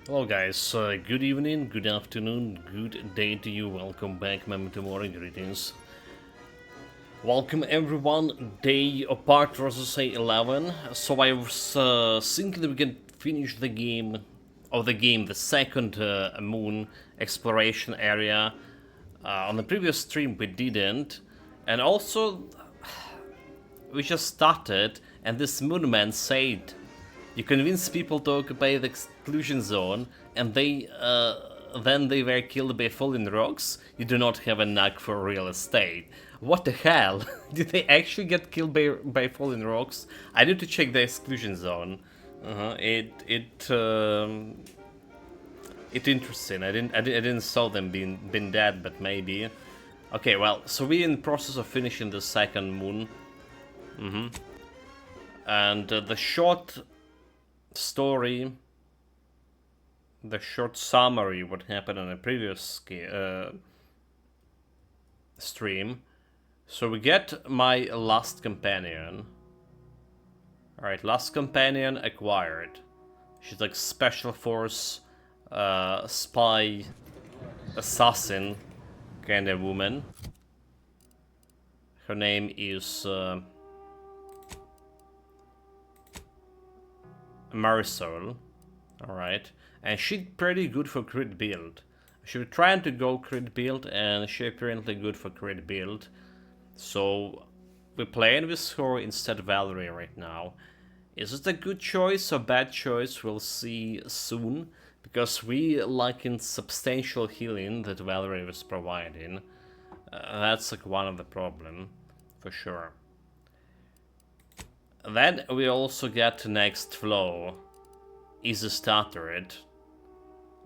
Hello guys, good evening, good afternoon, good day to you. Welcome back, Memento Mori, greetings. Welcome everyone, day apart versus say 11. So I was thinking that we can finish the second moon exploration area. On the previous stream we didn't. And also, we just started and this moon man said you convince people to occupy the exclusion zone, and then they were killed by falling rocks. You do not have a knack for real estate. What the hell? Did they actually get killed by falling rocks? I need to check the exclusion zone. It interesting. I didn't saw them been dead, but maybe. Okay, well, so we're in the process of finishing the second moon. And the short story, the short summary, what happened on a previous stream. So we get my last companion. Alright, last companion acquired. She's like special force, spy, assassin kind of woman. Her name is Marisol. Alright. And she's pretty good for crit build. She was trying to go crit build, and she apparently good for crit build. So we're playing with her instead of Valerie right now. Is it a good choice or bad choice? We'll see soon. Because we lacking substantial healing that Valerie was providing. That's like one of the problem, for sure. Then we also get next flow. Easy starter it.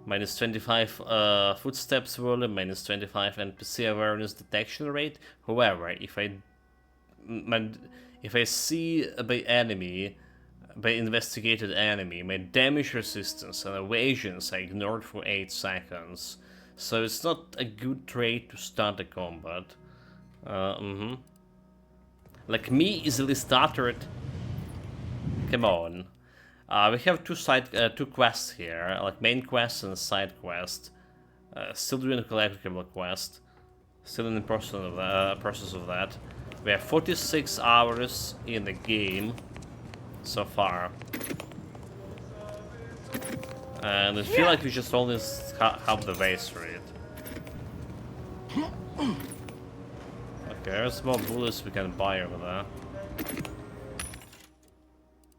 Minus 25 footsteps volume, minus 25 NPC awareness detection rate. However, if I see by investigated enemy, my damage resistance and evasions are ignored for 8 seconds. So it's not a good trait to start a combat. Like me easily started. Come on. We have two quests here, like main quest and side quest. Still doing a collectible quest. Still in the process of that. We have 46 hours in the game so far. And I feel like we just only have the way through it. Okay, there's more bullets we can buy over there.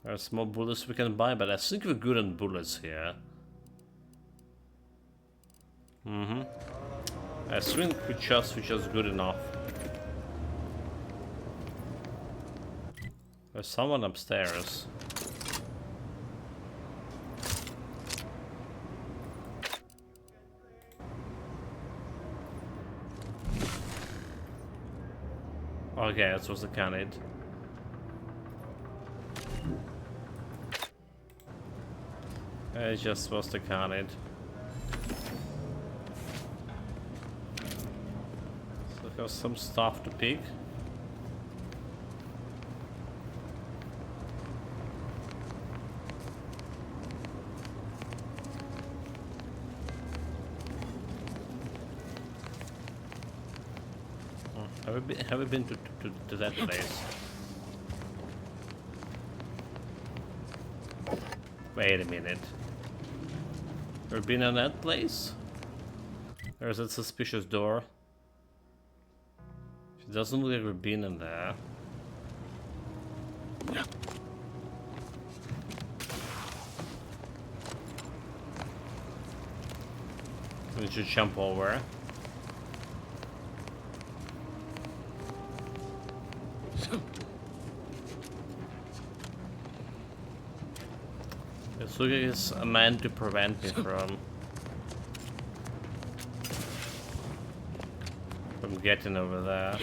There's more bullets we can buy, but I think we're good on bullets here. I think we're just good enough. There's someone upstairs. Okay, that was the Khanid. I just was the Khanid. So there's some stuff to pick. Have we been to that place? Wait a minute. Have we been on that place? There's that suspicious door. It doesn't look like we've been in there. We should jump over. This look like it's meant to prevent me from getting over there.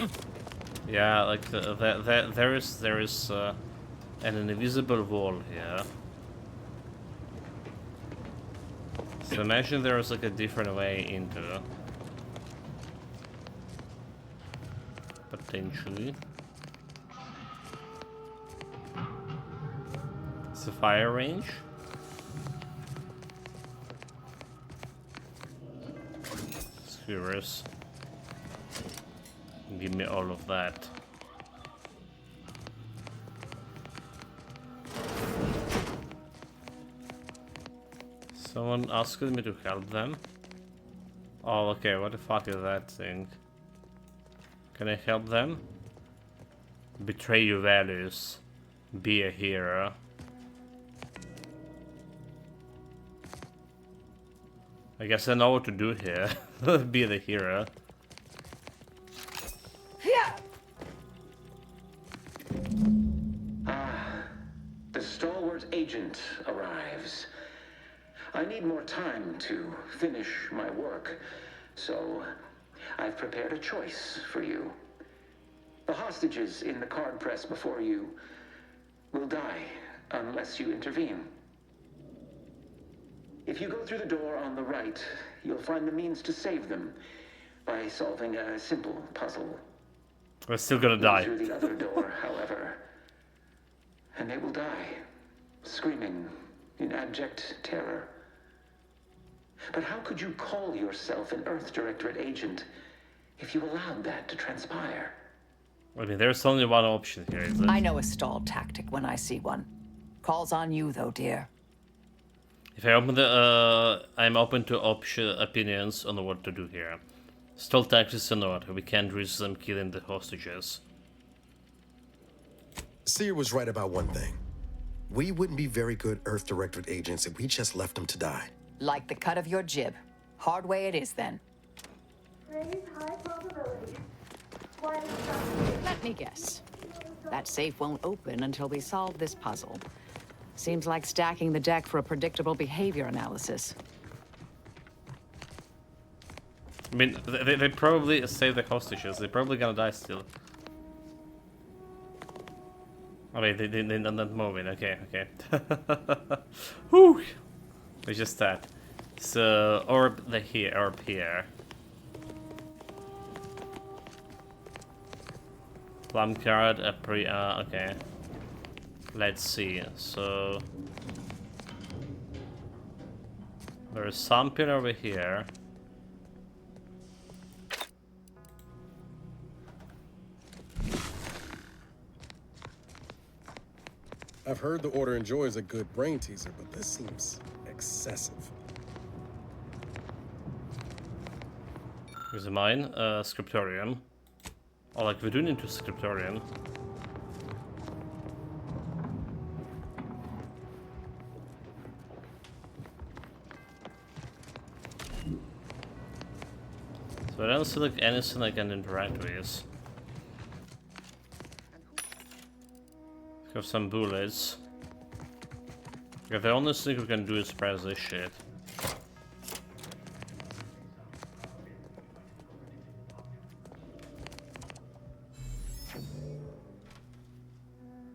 Yeah, like there is an invisible wall here. So imagine there is like a different way into. Potentially. It's a fire range. skewers. Give me all of that. Someone asked me to help them. Oh, okay, what the fuck is that thing? Can I help them? Betray your values. Be a hero. I guess I know what to do here. Be the hero. The stalwart agent arrives. I need more time to finish my work, so I've prepared a choice for you. The hostages in the card press before you will die unless you intervene. If you go through the door on the right, you'll find the means to save them by solving a simple puzzle. We're still gonna die. Through the other door, however, and they will die, screaming in abject terror. But how could you call yourself an Earth Directorate agent if you allowed that to transpire? I mean, there's only one option here, is it? I know a stall tactic when I see one. Calls on you, though, dear. If I open the, I'm open to opinions on what to do here. Stall tactics or not, we can't risk them killing the hostages. Seer was right about one thing. We wouldn't be very good Earth Directorate agents if we just left them to die. Like the cut of your jib. Hard way it is, then. Raise high probability. Let me guess. That safe won't open until we solve this puzzle. Seems like stacking the deck for a predictable behavior analysis. I mean, they probably save the hostages. They're probably gonna die still. Oh wait, they're not moving. Okay, okay. Whew! It's just that. So, orb here. Plum card, okay. Let's see, so... There is something over here. I've heard the Order enjoys a good brain teaser, but this seems excessive. Here's mine, scriptorium. Oh, like, we do need to scriptorium. So I don't see like anything I can interact with. Have some bullets. Okay, the only thing we can do is press this shit.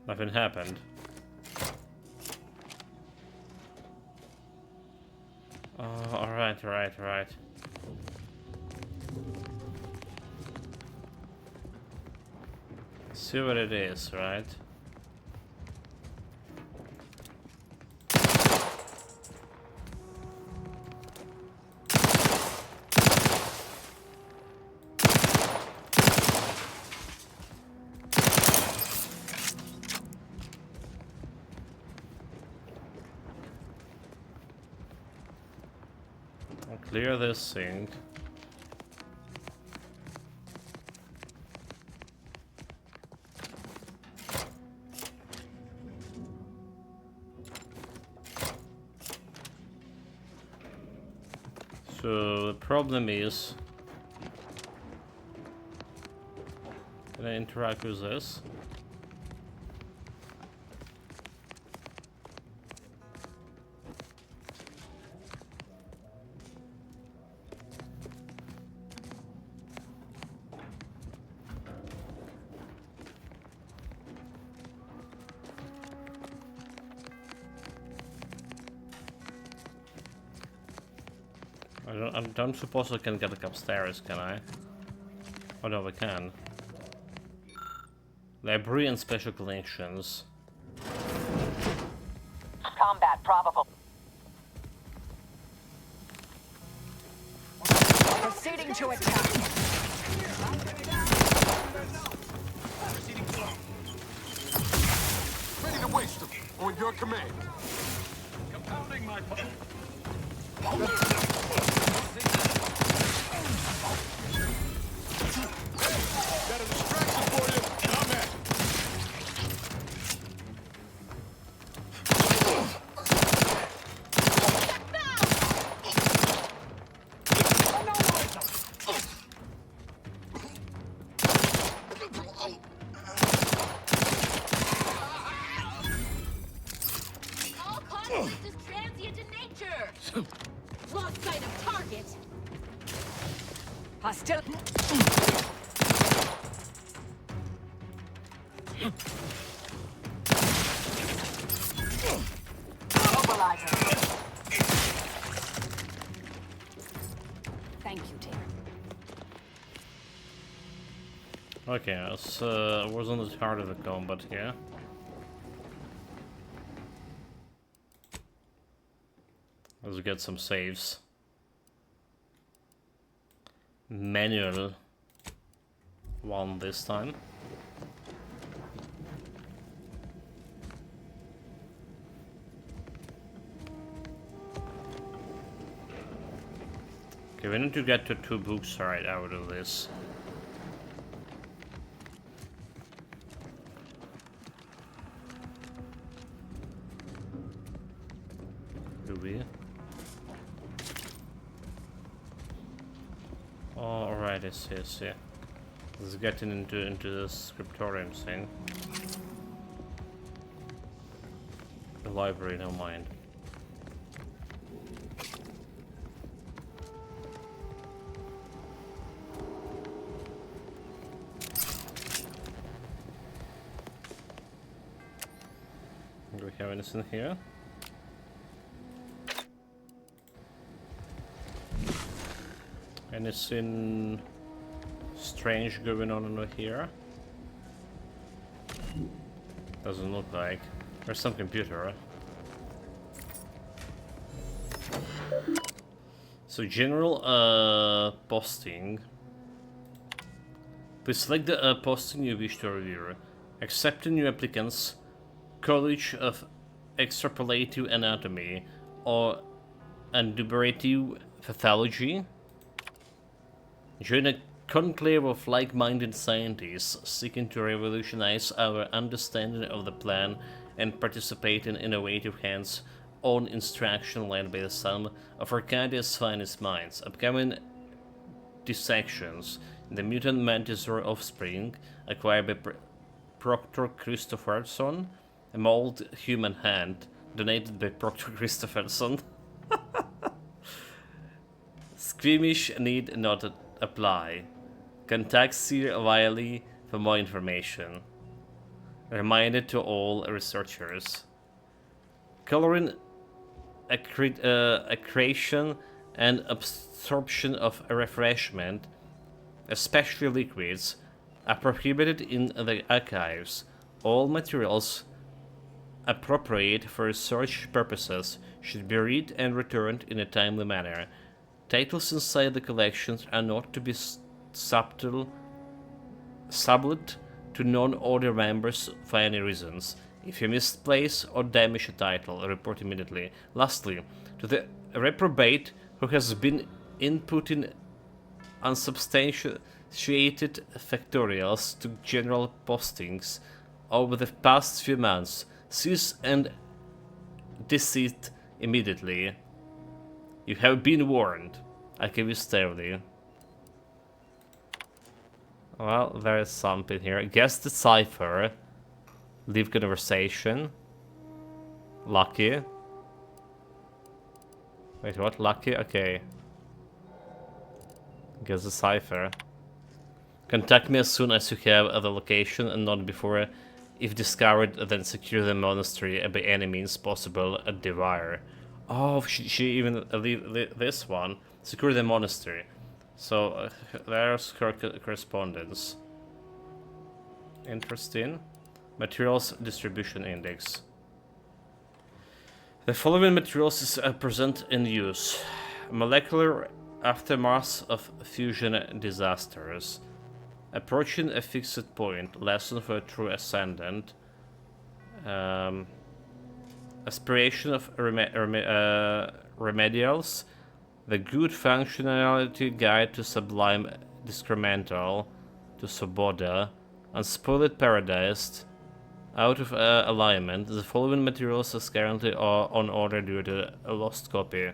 Nothing happened. Oh, alright. See what it is, right? I'll clear this thing. So the problem is, can I interact with this? I don't suppose I can get like upstairs, can I? Oh no, we can. Library and special collections. Combat probable. Proceeding to attack. Ready to waste them. On your command. Compounding my point. Got a distraction for you. I'm at. All conflict is transient in nature. Lost sight of target. Hostility. Mobilizer. Thank you, dear. Okay, wasn't as hard of a combat here. Let's get some saves. Manual one this time. Okay, we need to get to 2 books right out of this. Do we? Oh, alright, I see. Let's get into the scriptorium thing. The library, no mind. Do we have anything here? Anything strange going on over here? Doesn't look like. There's some computer. So general posting. Please select the posting you wish to review. Accept new applicants. College of Extrapolative Anatomy or Induberative Pathology. Join a conclave of like-minded scientists seeking to revolutionize our understanding of the plan and participate in innovative hands-on instruction led by some of Arcadia's finest minds. Upcoming dissections: the mutant mantisaur offspring acquired by Proctor Christopherson, a mold human hand donated by Proctor Christopherson. Squeamish need not apply. Contact Sir Wiley for more information. Reminder to all researchers. Coloring, accretion, and absorption of refreshment, especially liquids, are prohibited in the archives. All materials appropriate for research purposes should be read and returned in a timely manner. Titles inside the collections are not to be sublet to non-order members for any reasons. If you misplace or damage a title, report immediately. Lastly, to the reprobate who has been inputting unsubstantiated factorials to general postings over the past few months, cease and desist immediately. You have been warned. Archivist. Well, there is something here. Guess the cipher. Leave conversation. Lucky. Wait, what? Lucky? Okay. Guess the cipher. Contact me as soon as you have the location and not before. If discovered, then secure the monastery by any means possible at Devyre. Oh, she even leave this one. Secure the monastery. So there's her correspondence. Interesting. Materials distribution index. The following materials is present in use: molecular Aftermath of fusion disasters. Approaching a fixed point. Lesson for a true ascendant. Aspiration of remedials. The good functionality guide to sublime discriminal to Svoboda. Unspoiled paradise. Out of alignment. The following materials is currently on order due to a lost copy.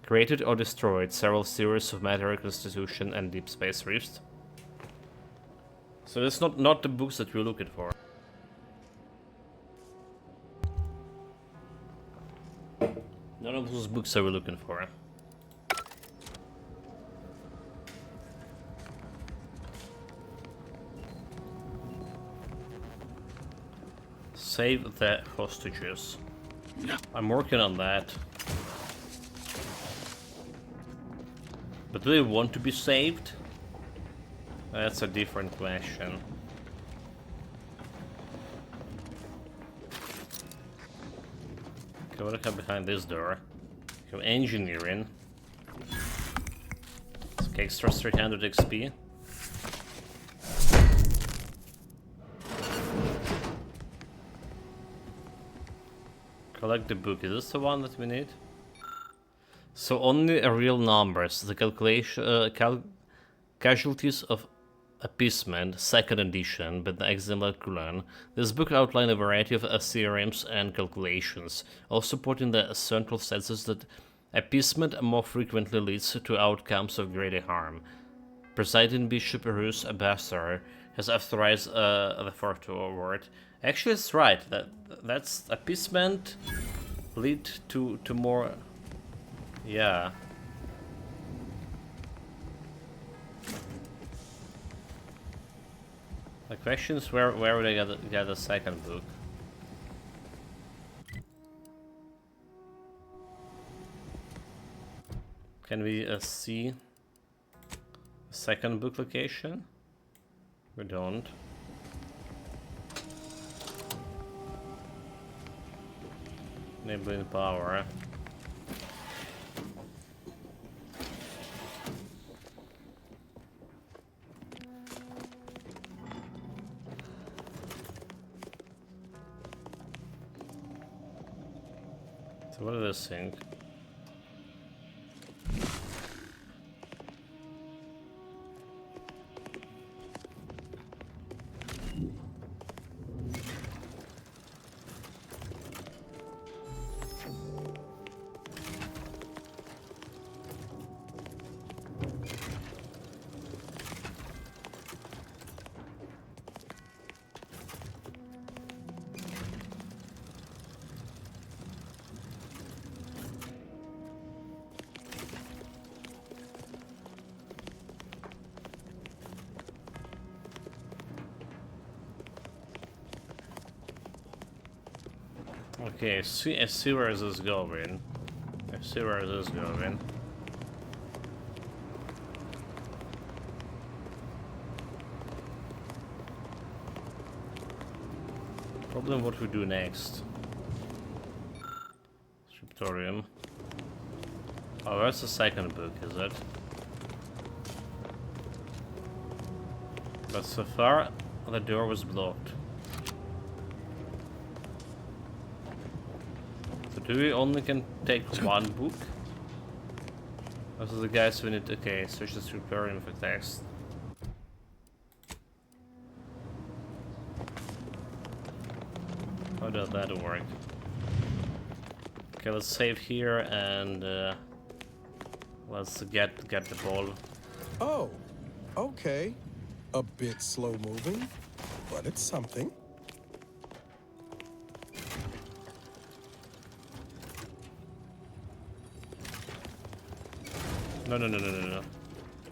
Created or destroyed several series of matter reconstitution and deep space rifts. So it's not the books that we're looking for. None of those books are we looking for. Save the hostages. I'm working on that. But do they want to be saved? That's a different question. Okay, what do I have behind this door? Okay, engineering. Okay, extra 300 XP. Collect the book. Is this the one that we need? So only real numbers. The calculation casualties of appeasement, second edition, but the exemplar Kulan. This book outlines a variety of theorems and calculations, all supporting the central senses that appeasement more frequently leads to outcomes of greater harm. Presiding Bishop Rus Abassar has authorized the forward. Actually, it's right. That's appeasement lead to more. Yeah. The question is where would I get a second book? Can we see a second book location? We don't. Enabling power. So what does this think? Okay, I see where this is going. I see where this is going. Problem what we do next. Scriptorium. Oh, that's the second book, is it? But so far, the door was blocked. Do we only can take one book? Those are the guys we need. Okay, search the scriptorium for text. How does that work? Okay, let's save here and let's get the ball. Oh, okay. A bit slow moving, but it's something. No.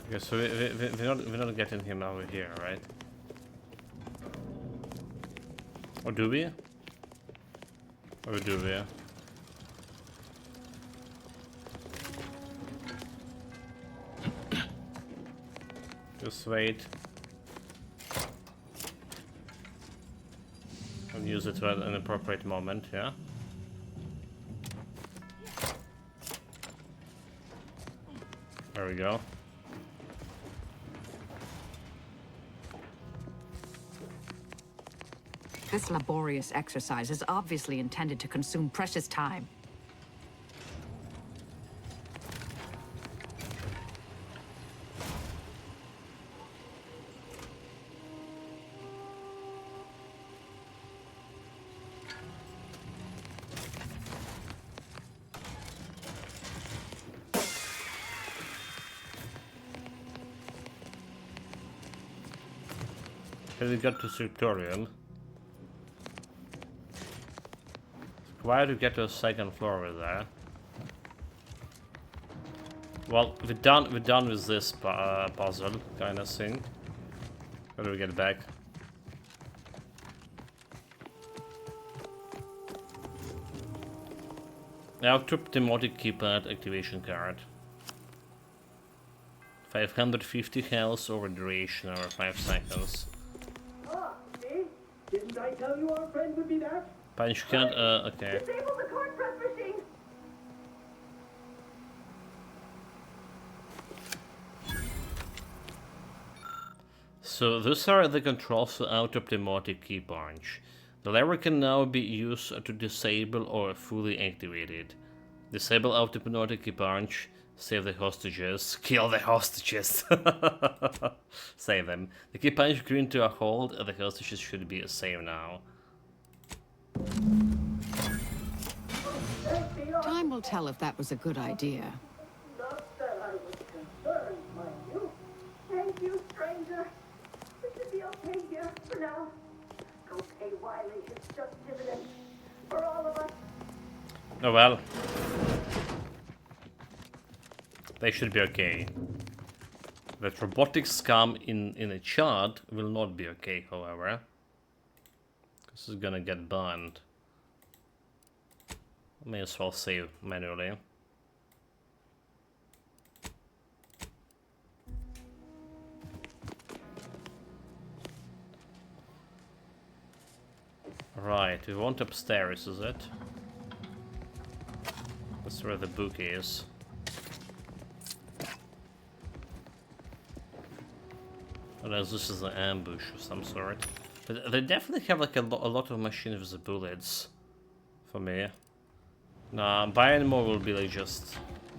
Okay, so we're not getting him over here, right? Or do we? Or do we? Just wait. And use it at an appropriate moment, yeah? There we go. This laborious exercise is obviously intended to consume precious time. Here we got to Scriptorium. Why to get to the second floor with that? Well, we're done with this puzzle kind of thing. How do we get back? Now, trip demotic keypad activation card. 550 health over duration over 5 seconds. Ah, see? Didn't I tell you our friend would be back? Punch card, okay. Disable the court press machine! So these are the controls for auto-pneumatic key punch. The lever can now be used to disable or fully activate it. Disable auto-pneumatic key punch, save the hostages, kill the hostages, save them. The key punch grew into a hold, the hostages should be safe now. Time will tell if that was a good idea. Not that I was concerned, mind you. Thank you, stranger. We should be okay here for now. Go pay Wiley his just dividends. For all of us. Oh well. They should be okay. That robotic scum in a chart will not be okay, however. This is gonna get banned. May as well save manually. Right, we want upstairs, is it? That's where the book is. Unless this is an ambush of some sort. But they definitely have like a lot of machines with the bullets. For me. Nah, buying more will be like just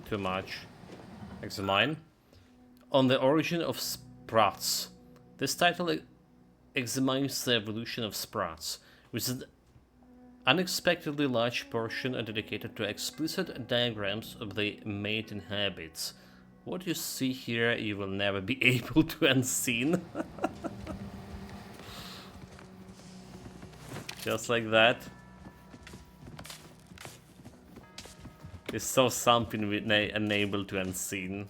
too much. Examine. On the origin of Sprats. This title examines the evolution of Sprats, which is an unexpectedly large portion dedicated to explicit diagrams of the mating habits. What you see here, you will never be able to unseen. Just like that. You saw something with unable to unseen.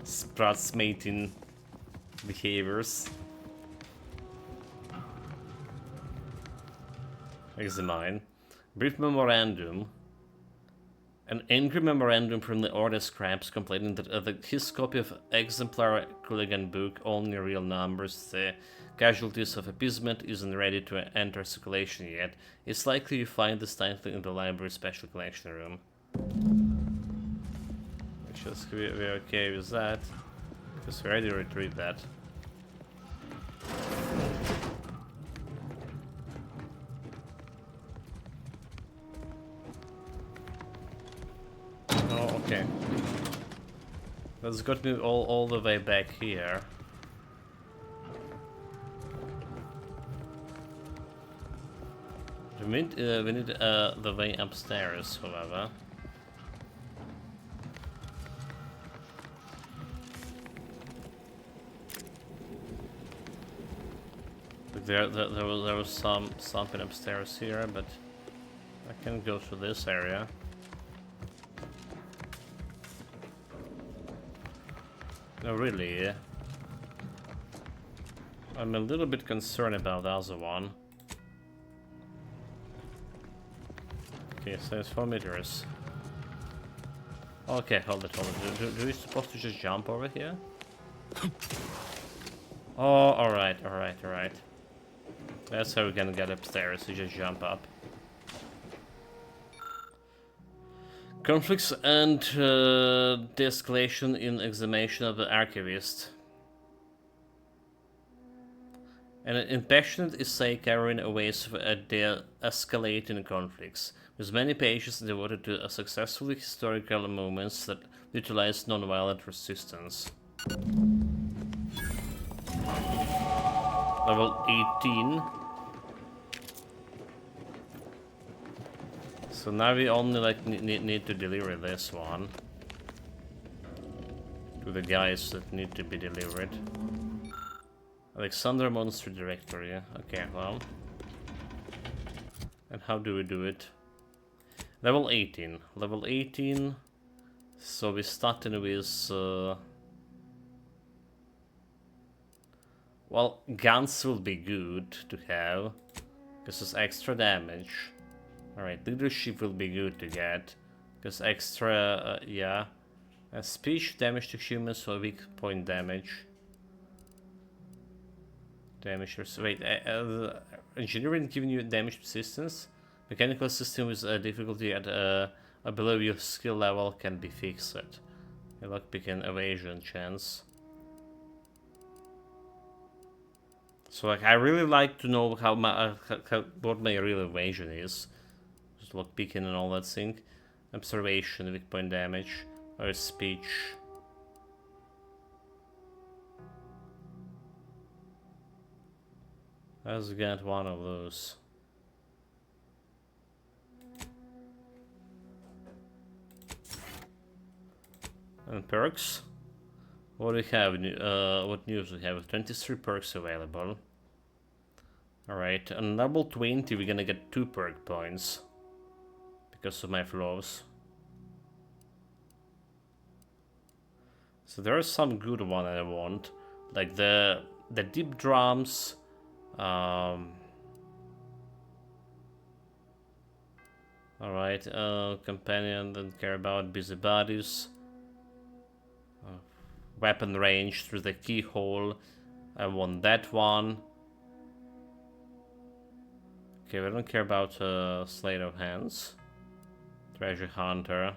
Sprats mating behaviors. Examine. Brief memorandum. An angry memorandum from the Order Scraps complaining that his copy of exemplar Cooligan book, only real numbers, the casualties of appeasement, isn't ready to enter circulation yet. It's likely you find this title in the library special collection room. We're okay with that, because we already retrieved that. Oh, okay. That's got me all the way back here. We need the way upstairs, however. There was something upstairs here, but I can go to this area. No, really. I'm a little bit concerned about the other one. Okay, so it's 4 meters. Okay, hold it. Do we supposed to just jump over here? Oh, alright. That's how we're gonna get upstairs, you just jump up. Conflicts and de-escalation in examination of the archivist. An impassioned essay carrying ways of de-escalating conflicts, with many pages devoted to successful historical moments that utilize non-violent resistance. Level 18. So now we only like need to deliver this one to the guys that need to be delivered. Alexander Monster Directory. Okay, well. And how do we do it? Level 18. Level 18. So we starting with well, guns will be good to have because it's extra damage. Alright, leadership will be good to get, because extra, yeah. Speech damage to humans for weak point damage. Damage, wait, engineering giving you damage resistance? Mechanical system with difficulty at below your skill level can be fixed. Lockpick and evasion chance. So like, I really like to know how my, what my real evasion is. Lockpicking and all that thing. Observation, weak point damage, or speech. Let's get one of those. And perks. What do we have? What news we have? 23 perks available. Alright, on level 20 we're gonna get 2 perk points. Because of my flaws. So there are some good one I want, like the deep drums. All right, companion don't care about busybodies. Weapon range through the keyhole. I want that one. Okay, we don't care about sleight of hands. Treasure Hunter.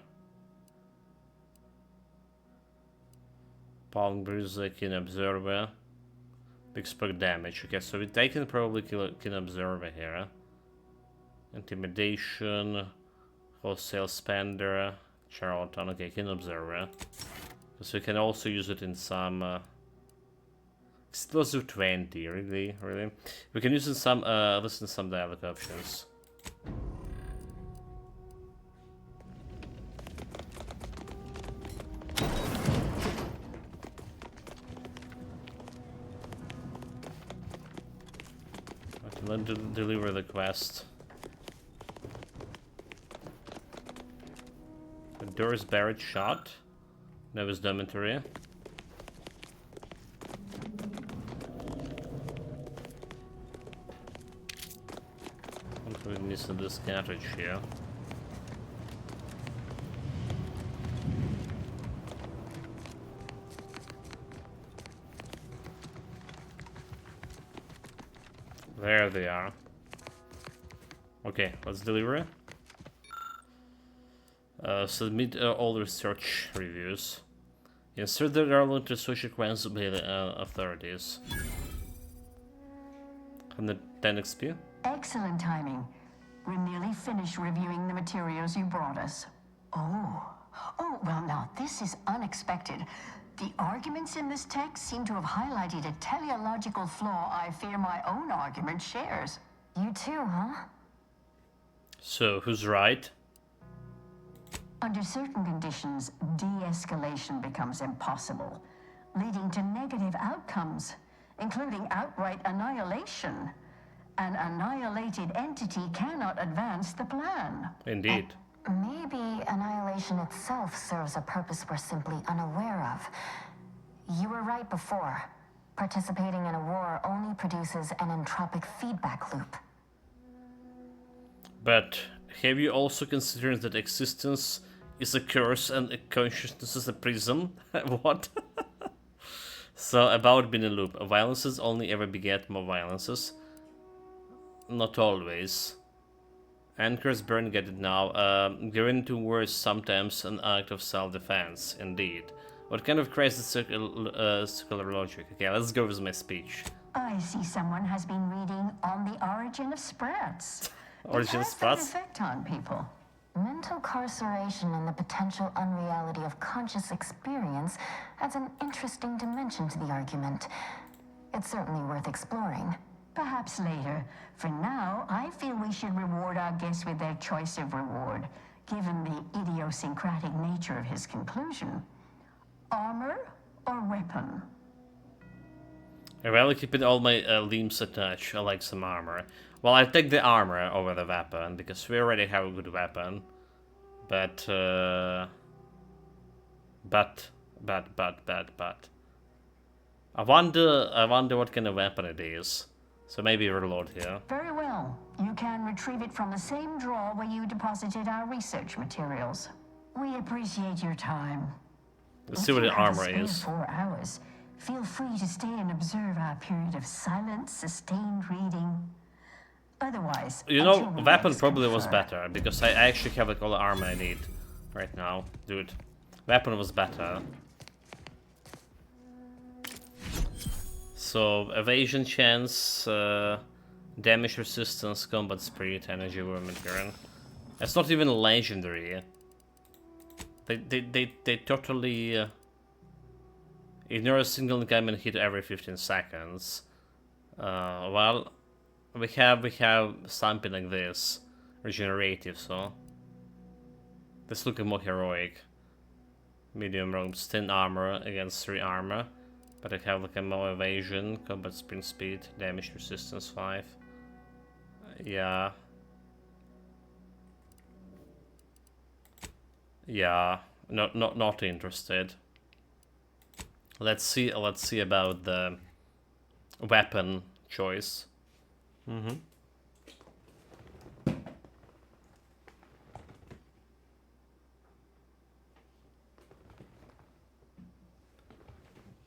Palm Bruiser, Keen Observer. Big spark damage. Okay, so we can probably kill Keen Observer here. Intimidation. Wholesale Spender. Charlatan. Okay, Keen Observer. So we can also use it in some... Explosive 20, really? Really? We can use it in some, listen to some dialogue options. Let's deliver the quest. The door is barred shot. Nova's dormitory. We need this cartridge here. There they are. Okay, let's deliver it. Submit all research reviews. Insert the relevant research requirements by the authorities. 110 XP. Excellent timing. We're nearly finished reviewing the materials you brought us. Oh, well now, this is unexpected. The arguments in this text seem to have highlighted a teleological flaw I fear my own argument shares. You too, huh? So, who's right? Under certain conditions, de-escalation becomes impossible, leading to negative outcomes, including outright annihilation. An annihilated entity cannot advance the plan. Indeed. Maybe annihilation itself serves a purpose we're simply unaware of. You were right before. Participating in a war only produces an entropic feedback loop. But have you also considered that existence is a curse and a consciousness is a prism? What? So, about being a loop. Violences only ever beget more violences. Not always. Anchors burn, get it now. Going to war is sometimes an act of self-defense, indeed. What kind of crazy circular logic? Okay, let's go with my speech. I see someone has been reading On the Origin of Sprats. Origin of It has that Sprats? effect on people. Mental carceration and the potential unreality of conscious experience adds an interesting dimension to the argument. It's certainly worth exploring. Perhaps later. For now, I feel we should reward our guest with their choice of reward, given the idiosyncratic nature of his conclusion. Armor or weapon? I'd rather keep all my limbs attached. I like some armor. Well, I take the armor over the weapon, because we already have a good weapon. But I wonder what kind of weapon it is. So maybe reload here. Very well. You can retrieve it from the same drawer where you deposited our research materials. We appreciate your time. Let's see what the armor If you have a is. spare 4 hours, feel free to stay and observe our period of silent, sustained reading. Otherwise, You know, until we weapon next probably was confer. better, because I actually have like all the armor I need right now. Dude, weapon was better. So, evasion chance, damage resistance, combat spirit, energy, movement turn. That's not even legendary. They totally ignore a single incoming hit every 15 seconds. Well, we have something like this, regenerative, so that's looking more heroic. Medium robes, 10 armor against 3 armor. But I have like a more evasion, combat sprint speed, damage resistance 5. Yeah. Yeah, not interested. Let's see about the weapon choice.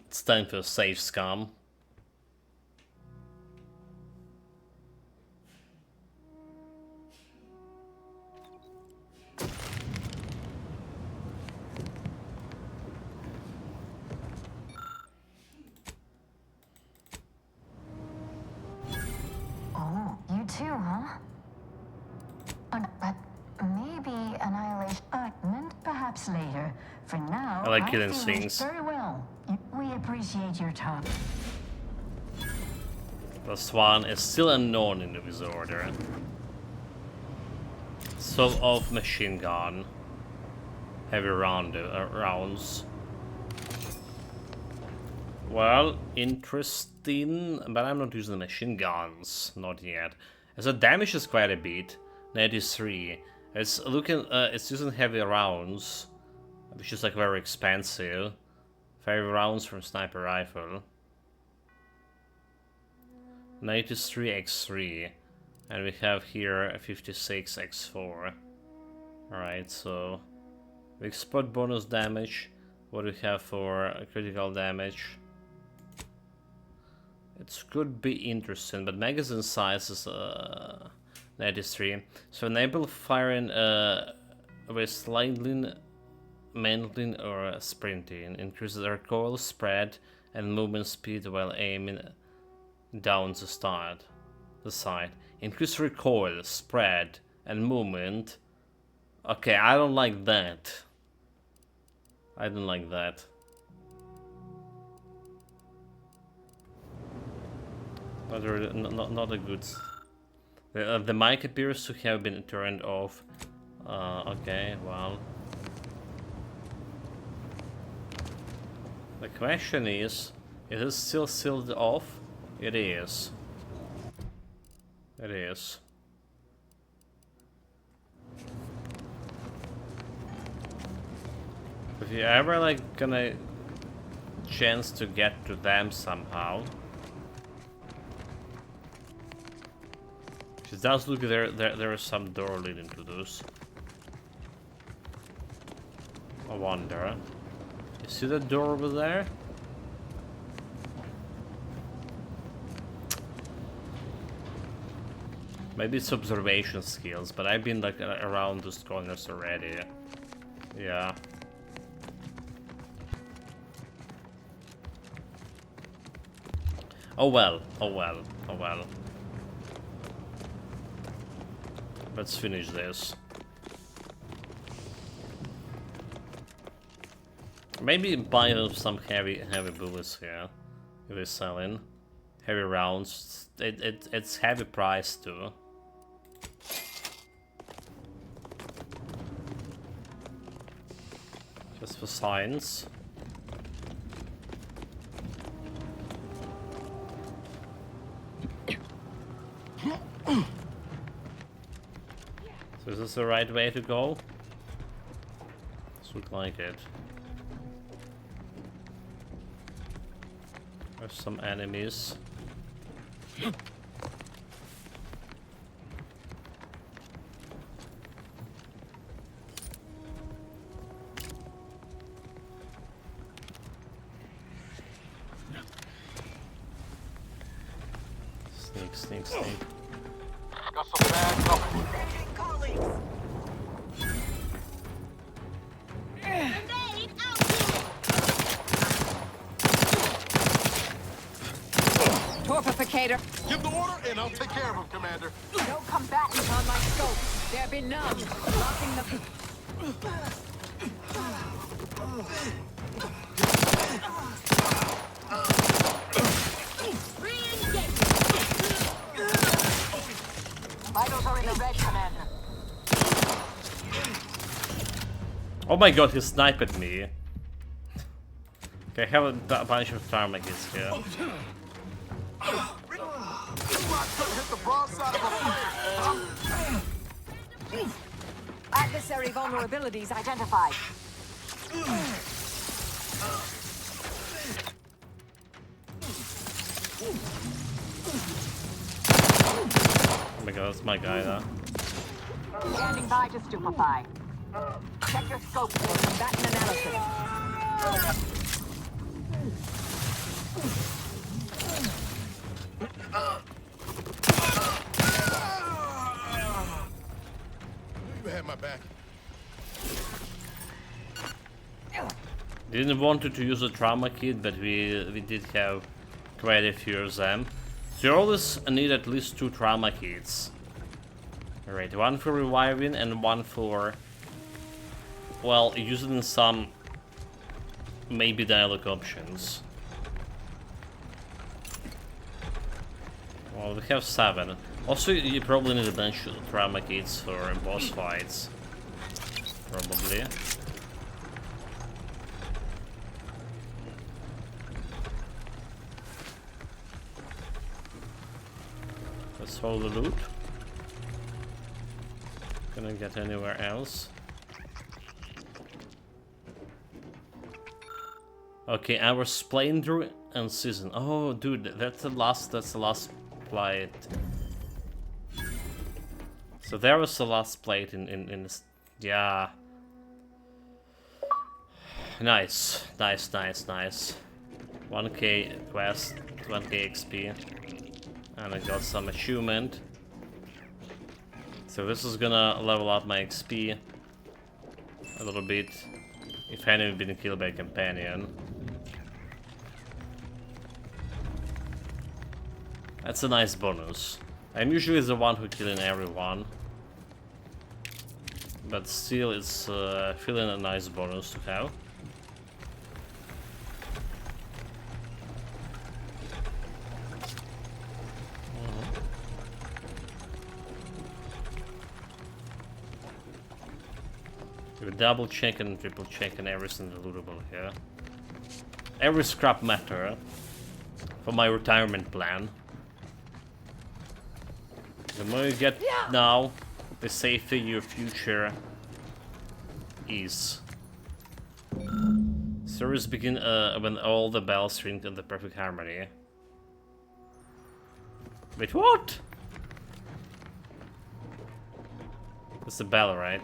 It's time for a save scum. Oh, you too, huh? But maybe Annihilation... Meant perhaps later. For now, I like killing feel things. very well. We appreciate your time. The Swan is still unknown in the disorder. Off machine gun. Heavy rounds. Well, interesting, but I'm not using the machine guns, not yet. So damage is quite a bit, 93. It's using heavy rounds, which is like very expensive. 5 rounds from sniper rifle. 93x3, and we have here a 56x4. Alright, so we spot bonus damage. What do we have for critical damage? It could be interesting, but magazine size is 93. So enable firing with sliding, mantling, or sprinting. Increases the recoil, spread, and movement speed while aiming down the side. Increase recoil, spread, and movement. Okay, I don't like that. I don't like that. Not a good. The mic appears to have been turned off. Okay, well. The question is it still sealed off? It is. It is. If you ever like gonna chance to get to them somehow. It does look there is some door leading to this. I wonder. You see that door over there? Maybe it's observation skills, but I've been like around those corners already. Yeah. Oh well, oh well, oh well. Let's finish this. Maybe buy up some heavy bullets here. If they're selling heavy rounds, it's heavy price too. Just for science. So is this the right way to go? This looks like it. There's some enemies. Sneak, sneak, sneak. Got some bad company. Grenade out here! Torpificator. Give the order and I'll take care of him, Commander. No combatants on my scope. There be none. Blocking the... Re-engage! Vitals are in the red, Commander. Oh my god, he sniped at me. Okay, I have a bunch of tarmac hits here. Hit the broad side of a plane. Adversary vulnerabilities identified. Oh my god, that's my guy there. Standing by to stupefy. Check your scope for combatant analysis. You had my back. Didn't want to use a trauma kit, but we did have quite a few of them. So you always need at least 2 trauma kits. Alright, one for reviving and one for, well, using some maybe dialogue options. Well, we have 7. Also, you probably need a bunch of trauma kits for boss fights. Probably. Let's hold the loot. Gonna get anywhere else. Okay, our splendour and season. Oh, dude, that's the last plate. So there was the last plate in this. Yeah. Nice, nice, nice, nice. 1k quest, 1k XP. And I got some achievement. So this is gonna level up my XP a little bit. If enemy been killed by a companion. That's a nice bonus. I'm usually the one who killing everyone. But still, it's feeling a nice bonus to have. We're double check and triple check and everything lootable here. Every scrap matter for my retirement plan. The more you get now, the safer your future is. Service begin when all the bells ring in the perfect harmony. Wait, what? It's the bell, right?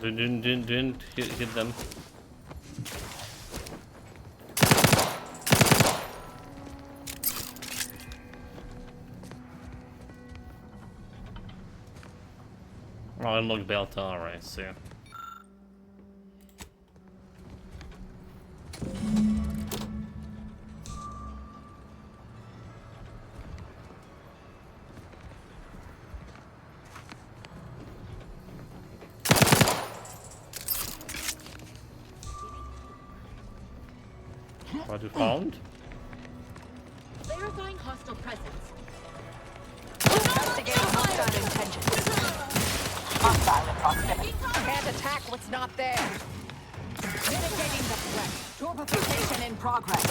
Didn't hit them. Oh, unlock belt, alright, so. What you found? Verifying hostile presence. Investigating hostile intentions. Hostile in proximity. Can't attack what's not there. Mitigating the threat. Torpification in progress.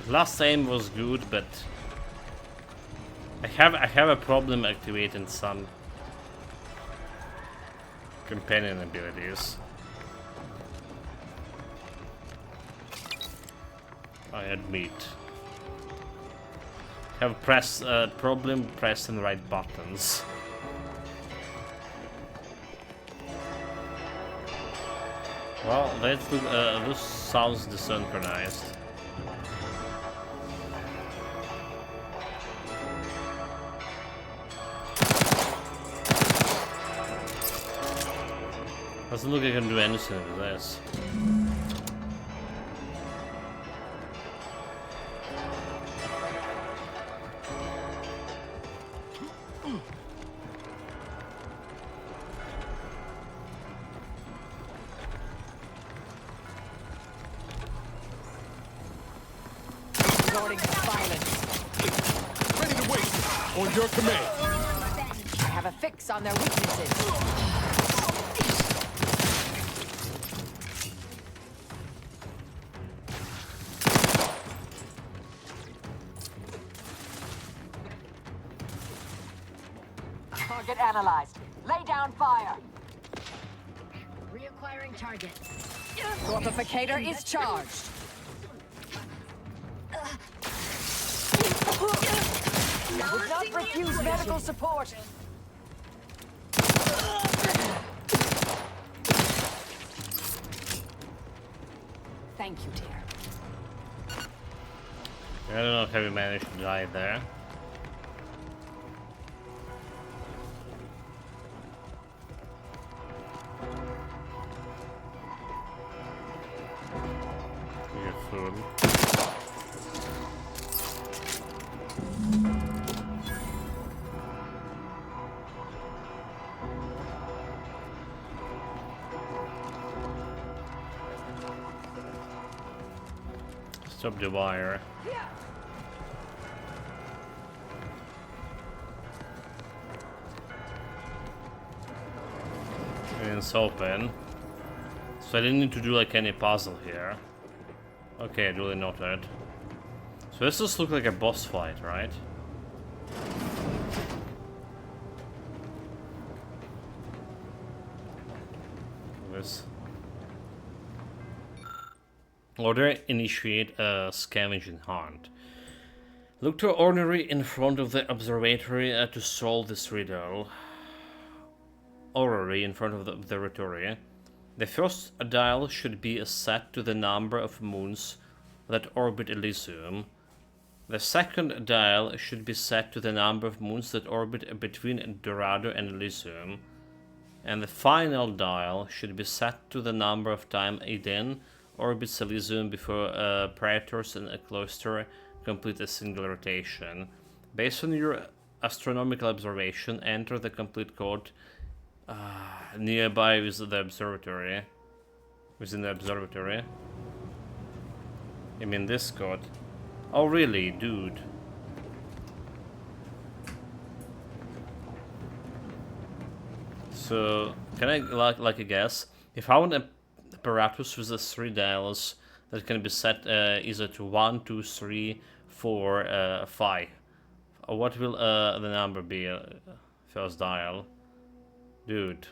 Last aim was good, but I have a problem activating some companion abilities. I admit. Have problem pressing the right buttons. Well, this sounds desynchronized. Doesn't look like I can do anything with this. Guarding violence. Ready to wait. On your command. I have a fix on their weaknesses. Target analyzed. Lay down fire. Reacquiring target. Torpificator is charged. Would not refuse medical support. Thank you, dear. I don't know how we managed to die there. Food. Stop the wire. And it's open. So I didn't need to do like any puzzle here. Okay, duly noted. So this just looks like a boss fight, right? This. Order initiate a scavenging hunt. Look to Ornery in front of the observatory to solve this riddle. Orrery in front of the observatory. The first dial should be set to the number of moons that orbit Elysium. The second dial should be set to the number of moons that orbit between Dorado and Elysium. And the final dial should be set to the number of time Eden orbits Elysium before Praetors and a Cloister complete a single rotation. Based on your astronomical observation, enter the complete code nearby is the observatory. Within the observatory. I mean this code. Oh really, dude? So can I like a guess? If I want an apparatus with the 3 dials that can be set either to 1, 2, 3, 4, 5. What will the number be? First dial. Dude.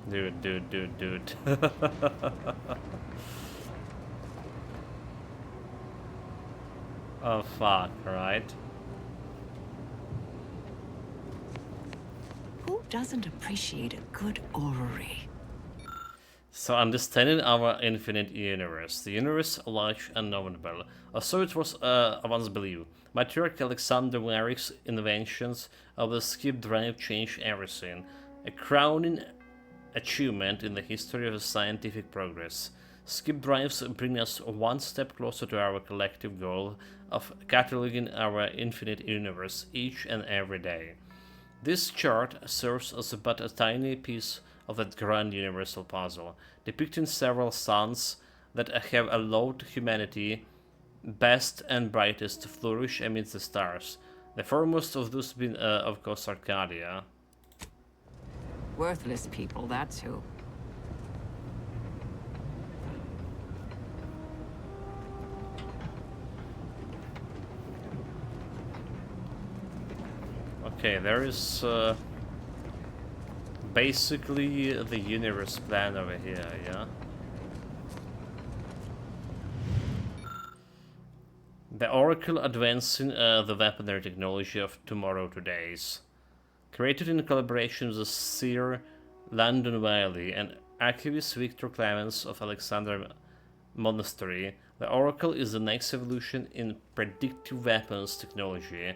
Dude. Oh fuck, right? Who doesn't appreciate a good orrery? So, understanding our infinite universe. The universe large and knowable. Or so it was once believed. Matriarch Alexander Warwick's inventions of the skip drive changed everything. A crowning achievement in the history of scientific progress. Skip drives bring us one step closer to our collective goal of cataloging our infinite universe each and every day. This chart serves as but a tiny piece of that grand universal puzzle, depicting several suns that have allowed humanity best and brightest to flourish amidst the stars. The foremost of those being, of course, Arcadia. Worthless people, that's who. Okay, there is basically the universe plan over here, yeah? The Oracle advancing the weaponry technology of tomorrow today's. Created in collaboration with Sir Landon Wiley and archivist Victor Clemens of Alexander Monastery, the Oracle is the next evolution in predictive weapons technology,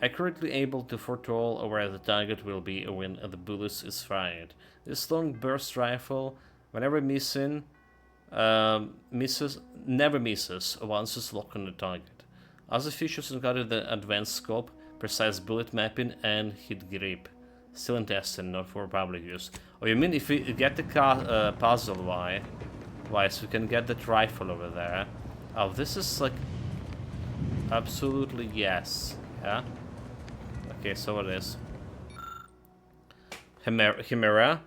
accurately able to foretell where the target will be when the bullet is fired. This long burst rifle, whenever missing, never misses once it's locked on the target. Other features included the advanced scope, precise bullet mapping, and hit grip. Still in testing, not for public use. Oh, you mean if we get the puzzle, why? So we can get that rifle over there. Oh, this is like... absolutely yes. Yeah? Okay, so it is. Chimera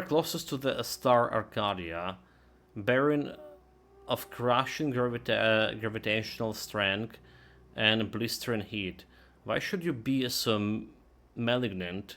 closest to the star Arcadia, bearing of crushing gravitational strength and blistering heat. Why should you be so malignant?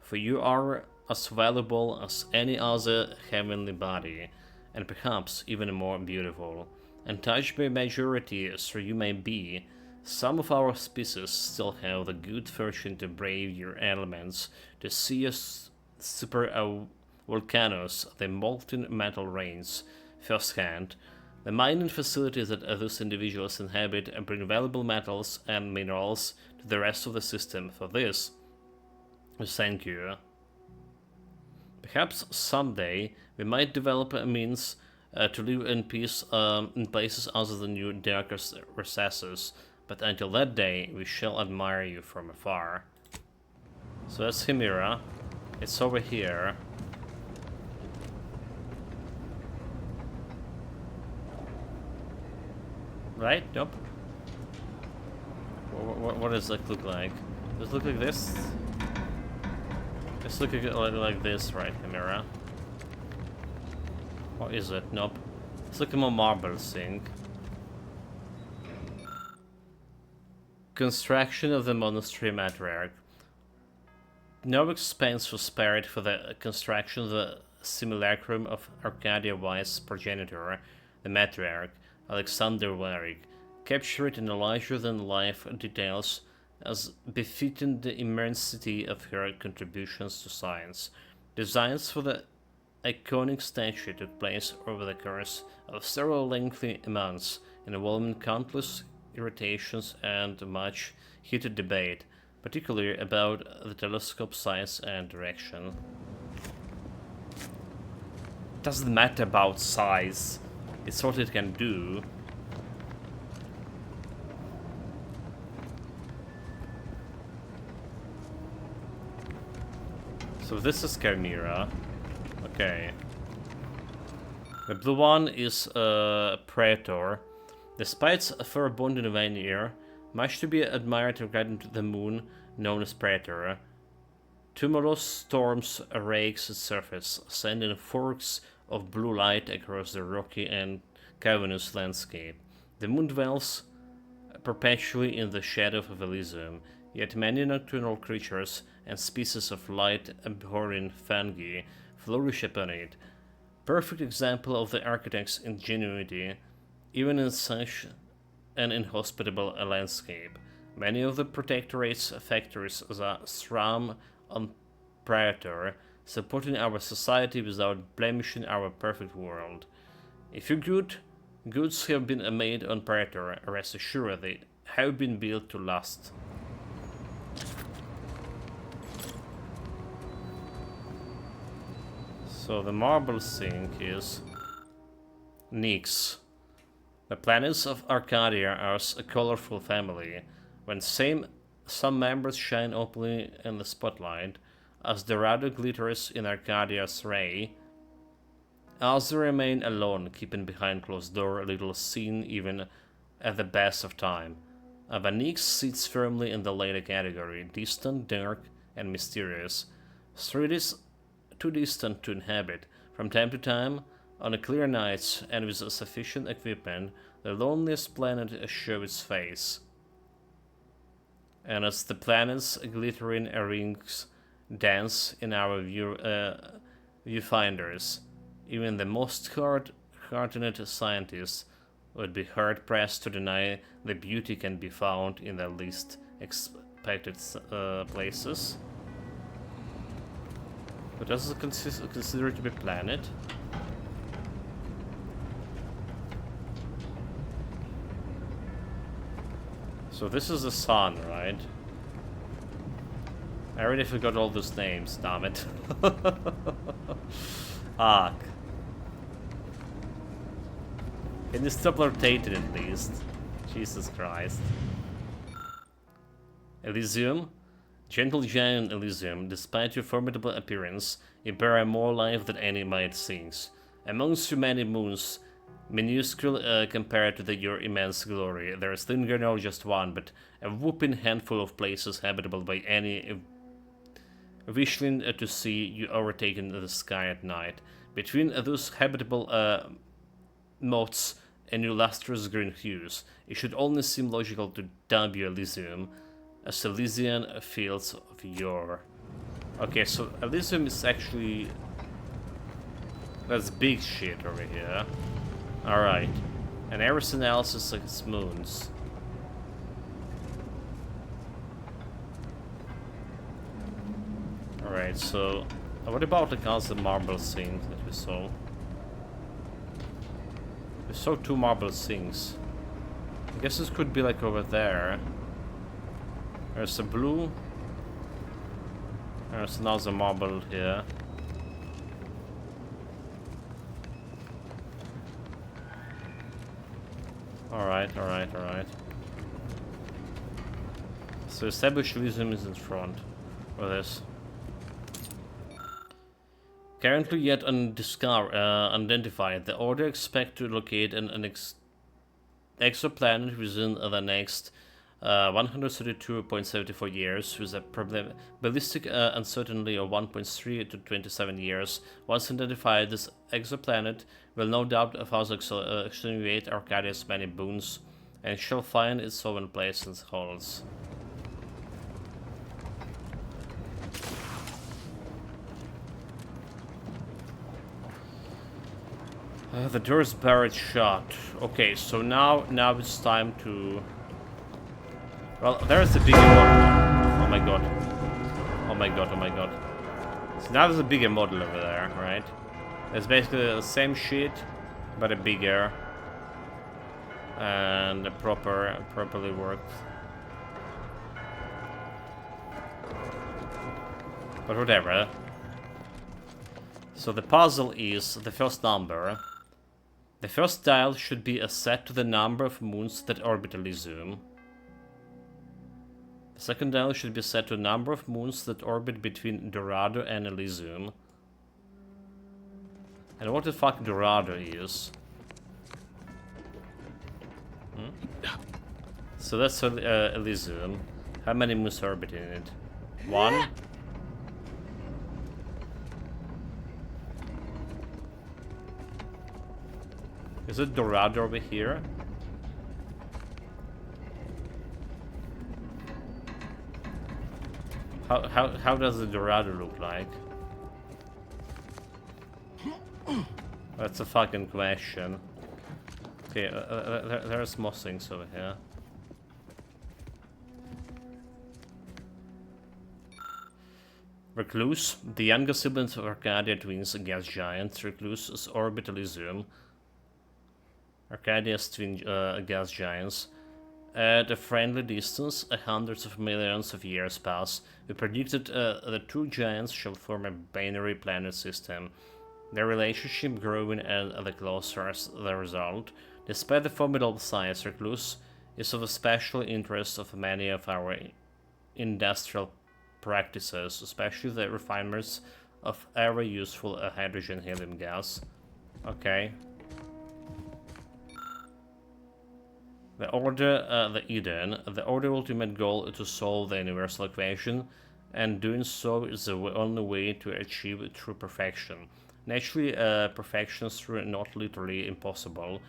For you are as valuable as any other heavenly body, and perhaps even more beautiful. And touched by majority as you may be, some of our species still have the good fortune to brave your elements, to see us super volcanoes, the molten metal rains, firsthand. The mining facilities that those individuals inhabit bring valuable metals and minerals to the rest of the system. For this, thank you. Perhaps someday we might develop a means to live in peace in places other than your darkest recesses. But until that day, we shall admire you from afar. So that's Chimera. It's over here. Right? Nope. What does that look like? Does it look like this? It's looking like this, right, Chimera? Or is it? Nope. It's looking more marble thing. Construction of the monastery matriarch. No expense was spared for the construction of the simulacrum of Arcadia Wise' progenitor, the matriarch, Alexander Warwick, captured in larger-than-life details as befitting the immensity of her contributions to science. Designs for the iconic statue took place over the course of several lengthy months, involving countless irritations and much heated debate, particularly about the telescope size and direction. Doesn't matter about size, it's what it can do. So this is Chimera. Okay. The blue one is Praetor. Despite a fur bonding veneer, much to be admired regarding the moon, known as Praetor. Tumultuous storms rakes its surface, sending forks of blue light across the rocky and cavernous landscape. The moon dwells perpetually in the shadow of Elysium, yet many nocturnal creatures and species of light-abhorring fungi flourish upon it. Perfect example of the architect's ingenuity, even in such an inhospitable landscape. Many of the Protectorate's factories swarm on Praetor, supporting our society without blemishing our perfect world. If your goods have been made on Praetor, rest assured they have been built to last. So the marble sink is Nyx. The planets of Arcadia are a colorful family. When some members shine openly in the spotlight, as Dorado glitters in Arcadia's ray, others remain alone, keeping behind closed door, a little seen even at the best of time. Nyx sits firmly in the later category, distant, dark, and mysterious. Street is too distant to inhabit. From time to time, on a clear night and with sufficient equipment, the loneliest planet shows its face. And as the planet's glittering rings dance in our viewfinders, even the most hard-hearted scientists would be hard-pressed to deny the beauty can be found in the least expected places. But does it consider it to be a planet? So this is the sun, right? I already forgot all those names, damn it. Ark. Can you stop rotating at least? Jesus Christ. Elysium? Gentle giant Elysium, despite your formidable appearance, you bear more life than any might sings. Amongst your many moons, minuscule compared to your immense glory, there is linger not just one, but a whooping handful of places habitable by any wishing to see you overtaken the sky at night. Between those habitable motes and your lustrous green hues, it should only seem logical to dub you Elysium, as Elysian fields of yore. Okay, so Elysium is actually... that's big shit over here. Alright. And everything else is like its moons. Alright, so... what about the constant marble sinks that we saw? We saw 2 marble sinks. I guess this could be like over there. There's a blue. There's another marble here. Alright. So established Elysium is in front of this. Currently yet unidentified, the Order expect to locate an exoplanet within the next 132.74 years, with a probabilistic uncertainty of 1.3 to 27 years. Once identified, this exoplanet will no doubt further extenuate Arcadia's many boons, and shall find its own place in the halls. The door is barred shut. Okay, so now it's time to... well, there's the bigger model. Oh my god. So now there's a bigger model over there, right? It's basically the same shit, but a bigger and properly worked. But whatever. So the puzzle is the first number. The first dial should be set to the number of moons that orbit Elysium. The second dial should be set to a number of moons that orbit between Dorado and Elysium. And what the fuck Dorado is? So that's Elysium. How many moons orbit in it? 1? Is it Dorado over here? How does the Dorado look like? That's a fucking question. Okay, there's more things over here. Recluse. The younger siblings of Arcadia twins, gas giants. Recluse is Orbit Elysium. Arcadia's twin gas giants. At a friendly distance, hundreds of millions of years pass. We predicted the two giants shall form a binary planet system. Their relationship growing the closer as the result. Despite the formidable size, Recluse is of a special interest of many of our industrial practices, especially the refinements of every useful hydrogen helium gas. Okay. The Order, the Eden. The Order ultimate goal is to solve the universal equation, and doing so is the only way to achieve true perfection. Naturally, perfection is not literally impossible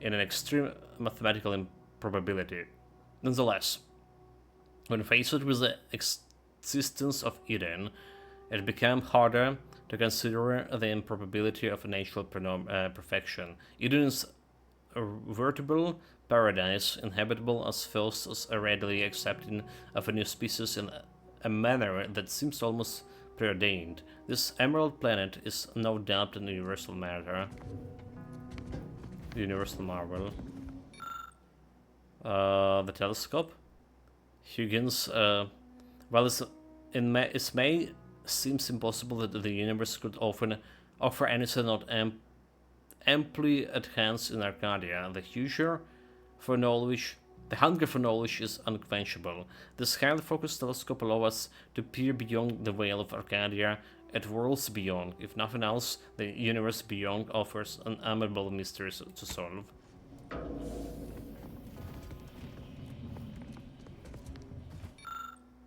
in an extreme mathematical improbability. Nonetheless, when faced with the existence of Eden, it became harder to consider the improbability of natural perfection. Eden is a veritable paradise, inhabitable as first as a readily accepting of a new species in a manner that seems almost preordained. This emerald planet is no doubt an universal matter. Universal marvel. The telescope. Huygens, well, it may seems impossible that the universe could often offer anything not amply enhanced in Arcadia. The hunger for knowledge is unquenchable. This highly focused telescope allows us to peer beyond the veil of Arcadia at worlds beyond. If nothing else, the universe beyond offers unutterable mysteries to solve.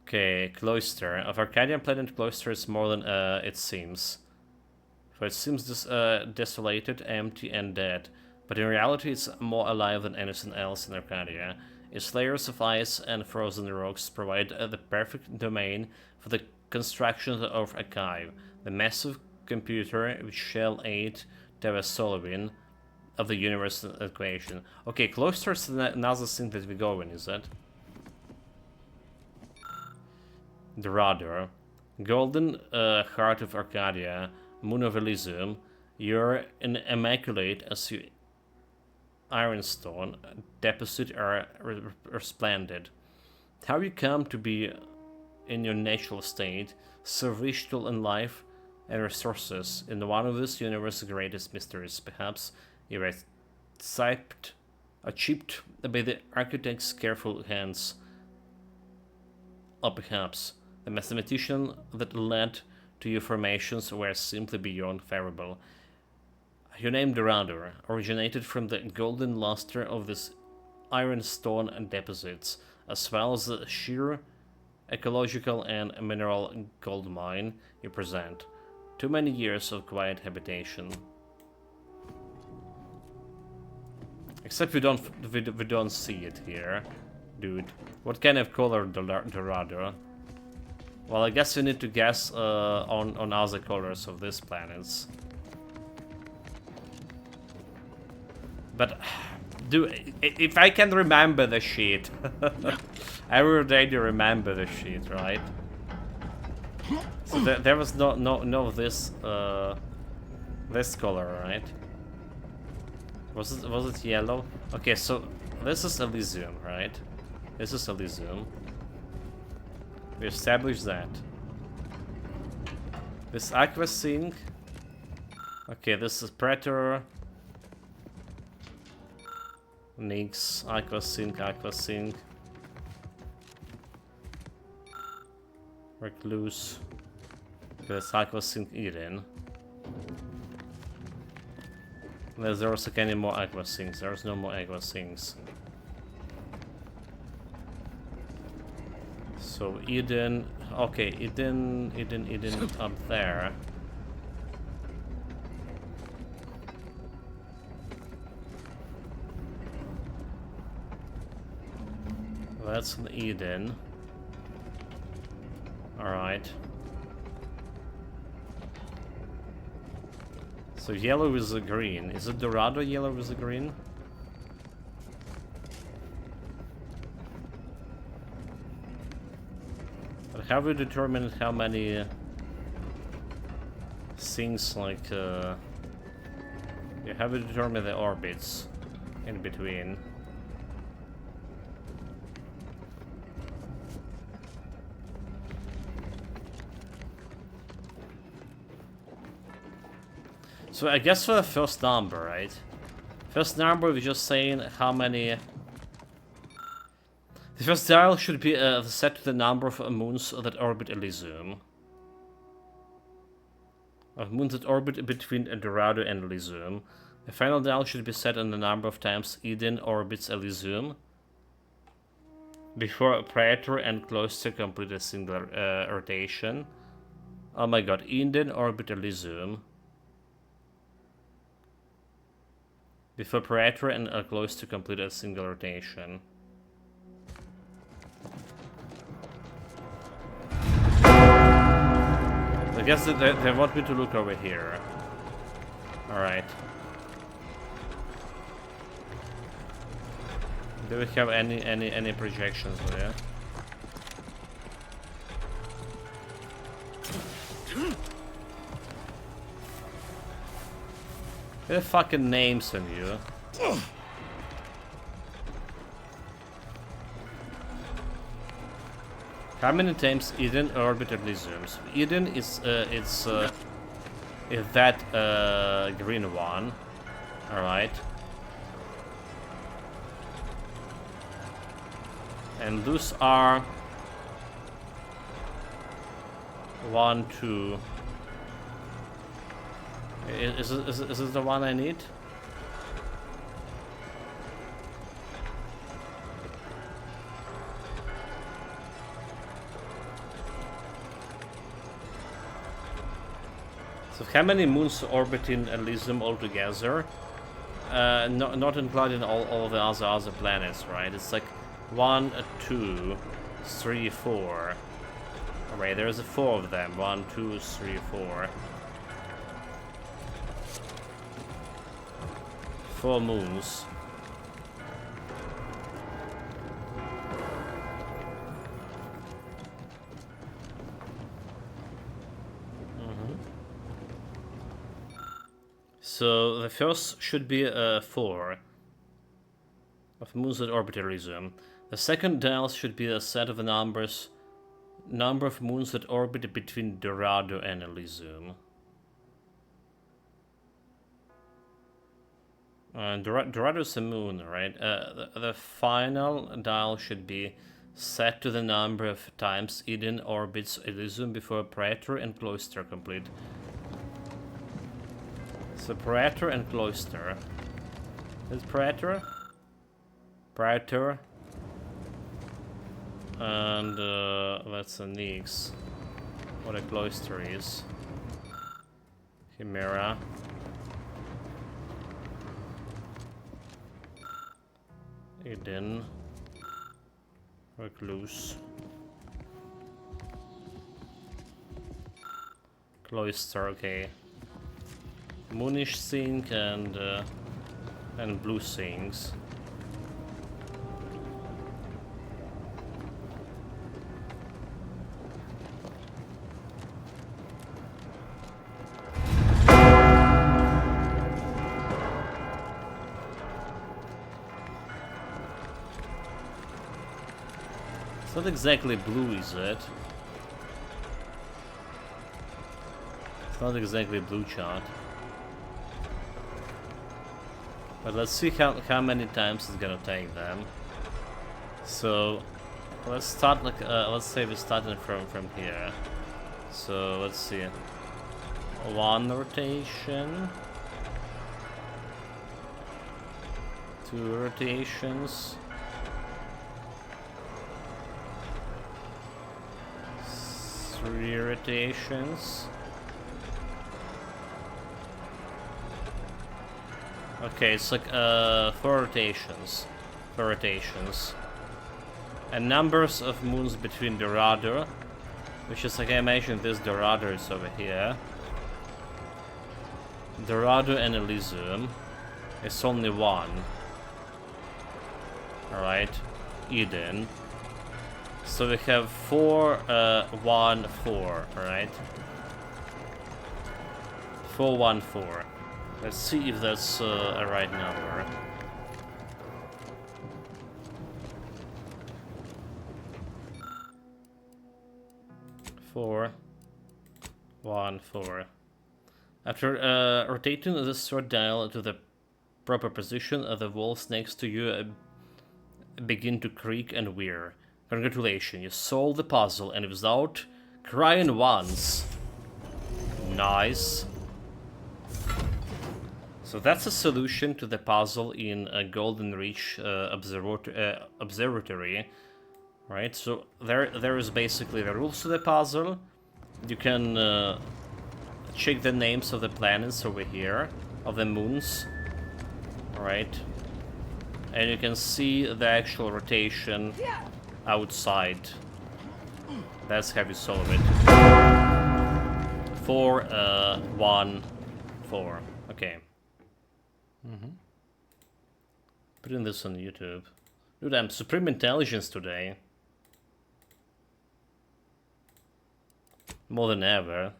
Okay, Cloister. Of Arcadian planet, Cloister is more than it seems. For it seems desolated, empty, and dead. But in reality, it's more alive than anything else in Arcadia. Its layers of ice and frozen rocks provide the perfect domain for the construction of Archive, the massive computer which shall aid the solving of the universal equation. Okay, Cloister is another thing that we go in, is it? The Rudder. Golden heart of Arcadia, moon of Elysium, you're an immaculate as you ironstone deposit are resplendent. How you come to be in your natural state, so vital in life and resources, in one of this universe's greatest mysteries, perhaps you were achieved by the architect's careful hands, or perhaps the mathematician that led to your formations were simply beyond favorable. Your name, Dorado, originated from the golden luster of these ironstone deposits, as well as the sheer ecological and mineral gold mine you present. Too many years of quiet habitation. Except we don't see it here, dude. What kind of color Dorado? Well, I guess we need to guess on other colors of these planets. But, dude, if I can remember the shit, I already remember the shit, right? So there was no this this color, right? Was it yellow? Okay, so this is Elysium, right? This is Elysium. We established that. This Aqua Sync. Okay, this is Predator. Nyx, Aqua Sync, Aqua Sync. Recluse. This Aqua Sync Eden. There's also any more Aqua Syncs. There's no more Aqua Syncs. So Eden, okay, Eden up there. That's an Eden. Alright. So yellow is a green. Is it Dorado yellow with a green? But how we determine how many things like yeah, how we determine the orbits in between? So I guess for the first number, right? First number, we're just saying how many... The first dial should be set to the number of moons that orbit Elysium. Of moons that orbit between Dorado and Elysium. The final dial should be set on the number of times Eden orbits Elysium before Praetor and Cloister complete a single rotation. Oh my god, Eden orbit Elysium before Praetor and Cloister complete a single rotation. I guess they want me to look over here. Alright. Do we have any projections there? Get the fucking names on you. How many times Eden orbit Elysium? So Eden is that green one. Alright. And those are 1, 2. Is it the one I need? So how many moons orbiting Elysium altogether? Not including all the other planets, right? It's like 1, 2, 3, 4. Alright, there's 4 of them. 1, 2, 3, 4. 4 moons. So the first should be 4 of moons that orbit Elysium. The second dial should be a set of the number of moons that orbit between Dorado and Elysium. Dorado is a moon, right? The final dial should be set to the number of times Eden orbits Elysium before Praetor and Cloister complete. So Praetor and Cloister. Is Praetor? Praetor. And that's a Nyx. What a Cloister is. Chimera. Eden. Recluse. Cloister, okay. Moonish Sink and Blue Sinks. It's not exactly blue, is it? It's not exactly blue chart. But let's see how many times it's gonna take them. So let's start like let's say we're starting from here. So let's see. 1 rotation. 2 rotations. 3 rotations. Okay, it's like 4 rotations. 4 rotations. And numbers of moons between Dorado Which is like I mentioned, this Dorado is over here. Dorado and Elysium. It's only one. Alright. Eden. So we have 4, 1, 4, alright? 4, 1, 4. Let's see if that's a right number. Four, 1, 4. After rotating the sword dial to the proper position, the walls next to you begin to creak and wear. Congratulations, you solved the puzzle and without crying once. Nice. So that's a solution to the puzzle in Golden Reach Observatory. Right, so there is basically the rules to the puzzle. You can check the names of the planets over here, of the moons. Right, and you can see the actual rotation outside. That's how you solve it. 4, 1, 4. Okay. Putting this on YouTube. Dude, I'm Supreme Intelligence today. More than ever.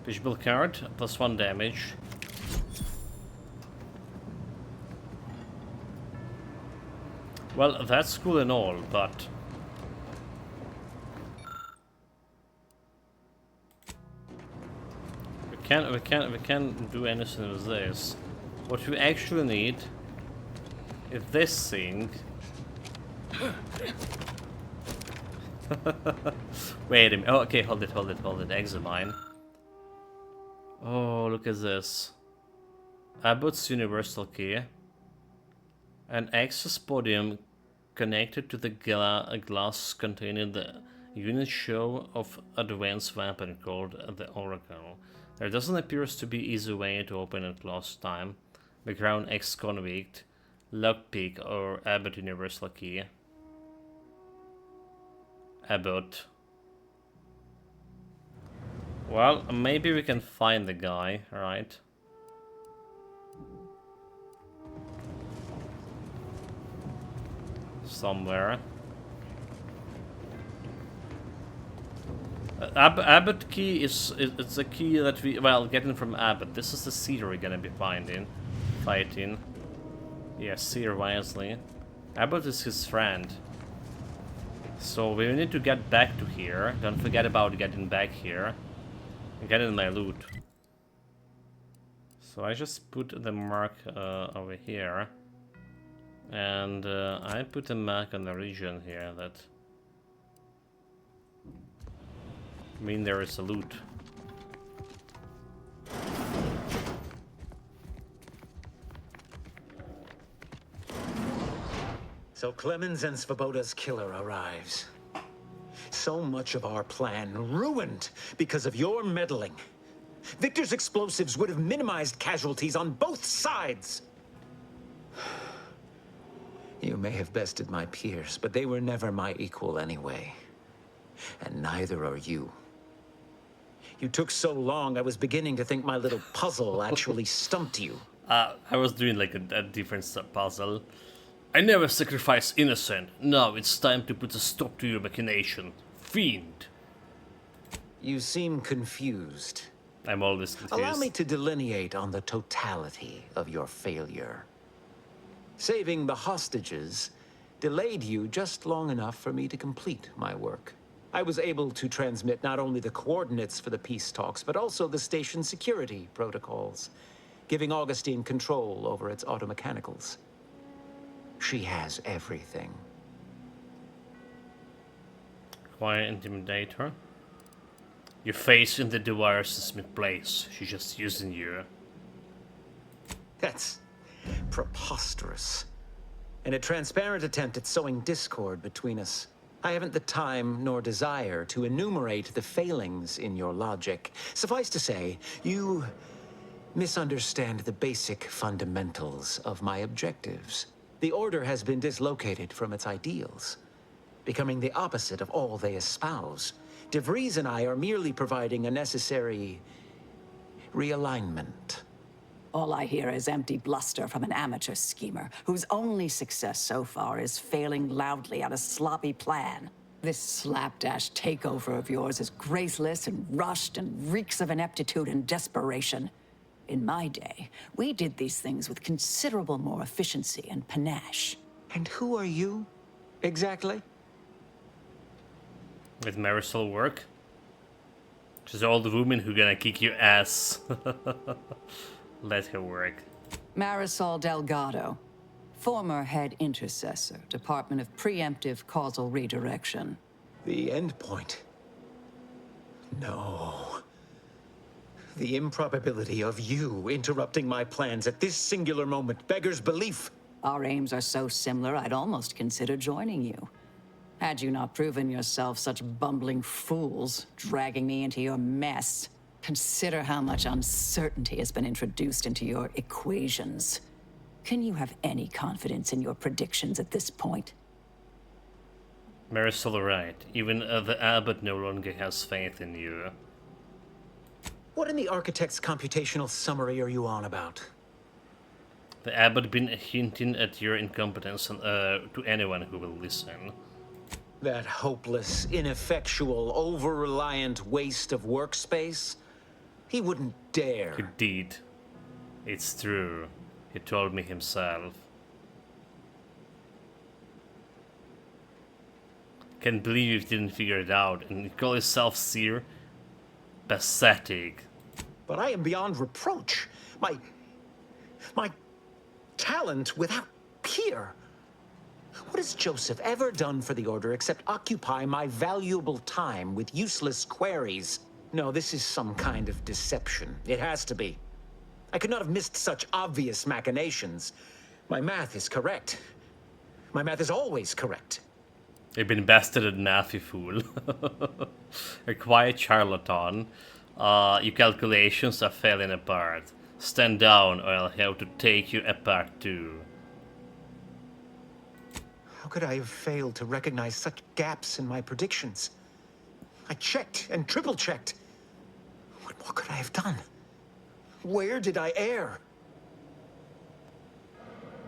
Fishbowl card, +1 damage. Well, that's cool and all, but we can't do anything with this. What we actually need is this thing. Wait a minute. Oh, okay, hold it. Examine. Oh, look at this. Abbott's universal key. An access podium connected to the glass containing the unit show of advanced weapon called the Oracle. There doesn't appear to be easy way to open and close time. Background ex-convict, lockpick or Abbott universal key. Abbott. Well, maybe we can find the guy, right? Somewhere. Abbott key it's a key that we getting from Abbott. This is the seer we're gonna be fighting. Yeah, seer wisely. Abbott is his friend. So we need to get back to here. Don't forget about getting back here. And getting my loot. So I just put the mark over here. And I put a mark on the region here that mean there is a loot. So Clemens and Svoboda's killer arrives. So much of our plan ruined because of your meddling. Victor's explosives would have minimized casualties on both sides. You may have bested my peers, but they were never my equal anyway. And neither are you. You took so long, I was beginning to think my little puzzle actually stumped you. I was doing like a different puzzle. I never sacrifice innocent. Now it's time to put a stop to your machination. Fiend. You seem confused. I'm always confused. Allow me to delineate on the totality of your failure. Saving the hostages delayed you just long enough for me to complete my work. I was able to transmit not only the coordinates for the peace talks, but also the station security protocols, giving Augustine control over its automechanicals. She has everything. Why intimidate her? Your face in the Dwyer seismic place. She's just using you. That's preposterous. In a transparent attempt at sowing discord between us. I haven't the time nor desire to enumerate the failings in your logic. Suffice to say, you misunderstand the basic fundamentals of my objectives. The Order has been dislocated from its ideals, becoming the opposite of all they espouse. DeVries and I are merely providing a necessary realignment. All I hear is empty bluster from an amateur schemer whose only success so far is failing loudly at a sloppy plan. This slapdash takeover of yours is graceless and rushed and reeks of ineptitude and desperation. In my day, we did these things with considerable more efficiency and panache. And who are you, exactly? With Marisol work? She's all the woman who gonna kick your ass. Let her work. Marisol Delgado, former head intercessor, Department of Preemptive Causal Redirection. The end point. No. The improbability of you interrupting my plans at this singular moment beggars belief. Our aims are so similar, I'd almost consider joining you. Had you not proven yourself such bumbling fools, dragging me into your mess. Consider how much uncertainty has been introduced into your equations. Can you have any confidence in your predictions at this point? Marisol right. Even the Abbot no longer has faith in you. What in the Architect's computational summary are you on about? The Abbot been hinting at your incompetence to anyone who will listen. That hopeless, ineffectual, over-reliant waste of workspace? He wouldn't dare. He did. It's true. He told me himself. Can't believe you didn't figure it out and you call yourself seer? Pathetic. But I am beyond reproach. My talent without peer. What has Joseph ever done for the Order except occupy my valuable time with useless queries? No, this is some kind of deception. It has to be. I could not have missed such obvious machinations. My math is correct. My math is always correct. You've been bested at math, you fool. A quiet charlatan. Your calculations are falling apart. Stand down or I'll have to take you apart too. How could I have failed to recognize such gaps in my predictions? I checked and triple-checked. What more could I have done? Where did I err?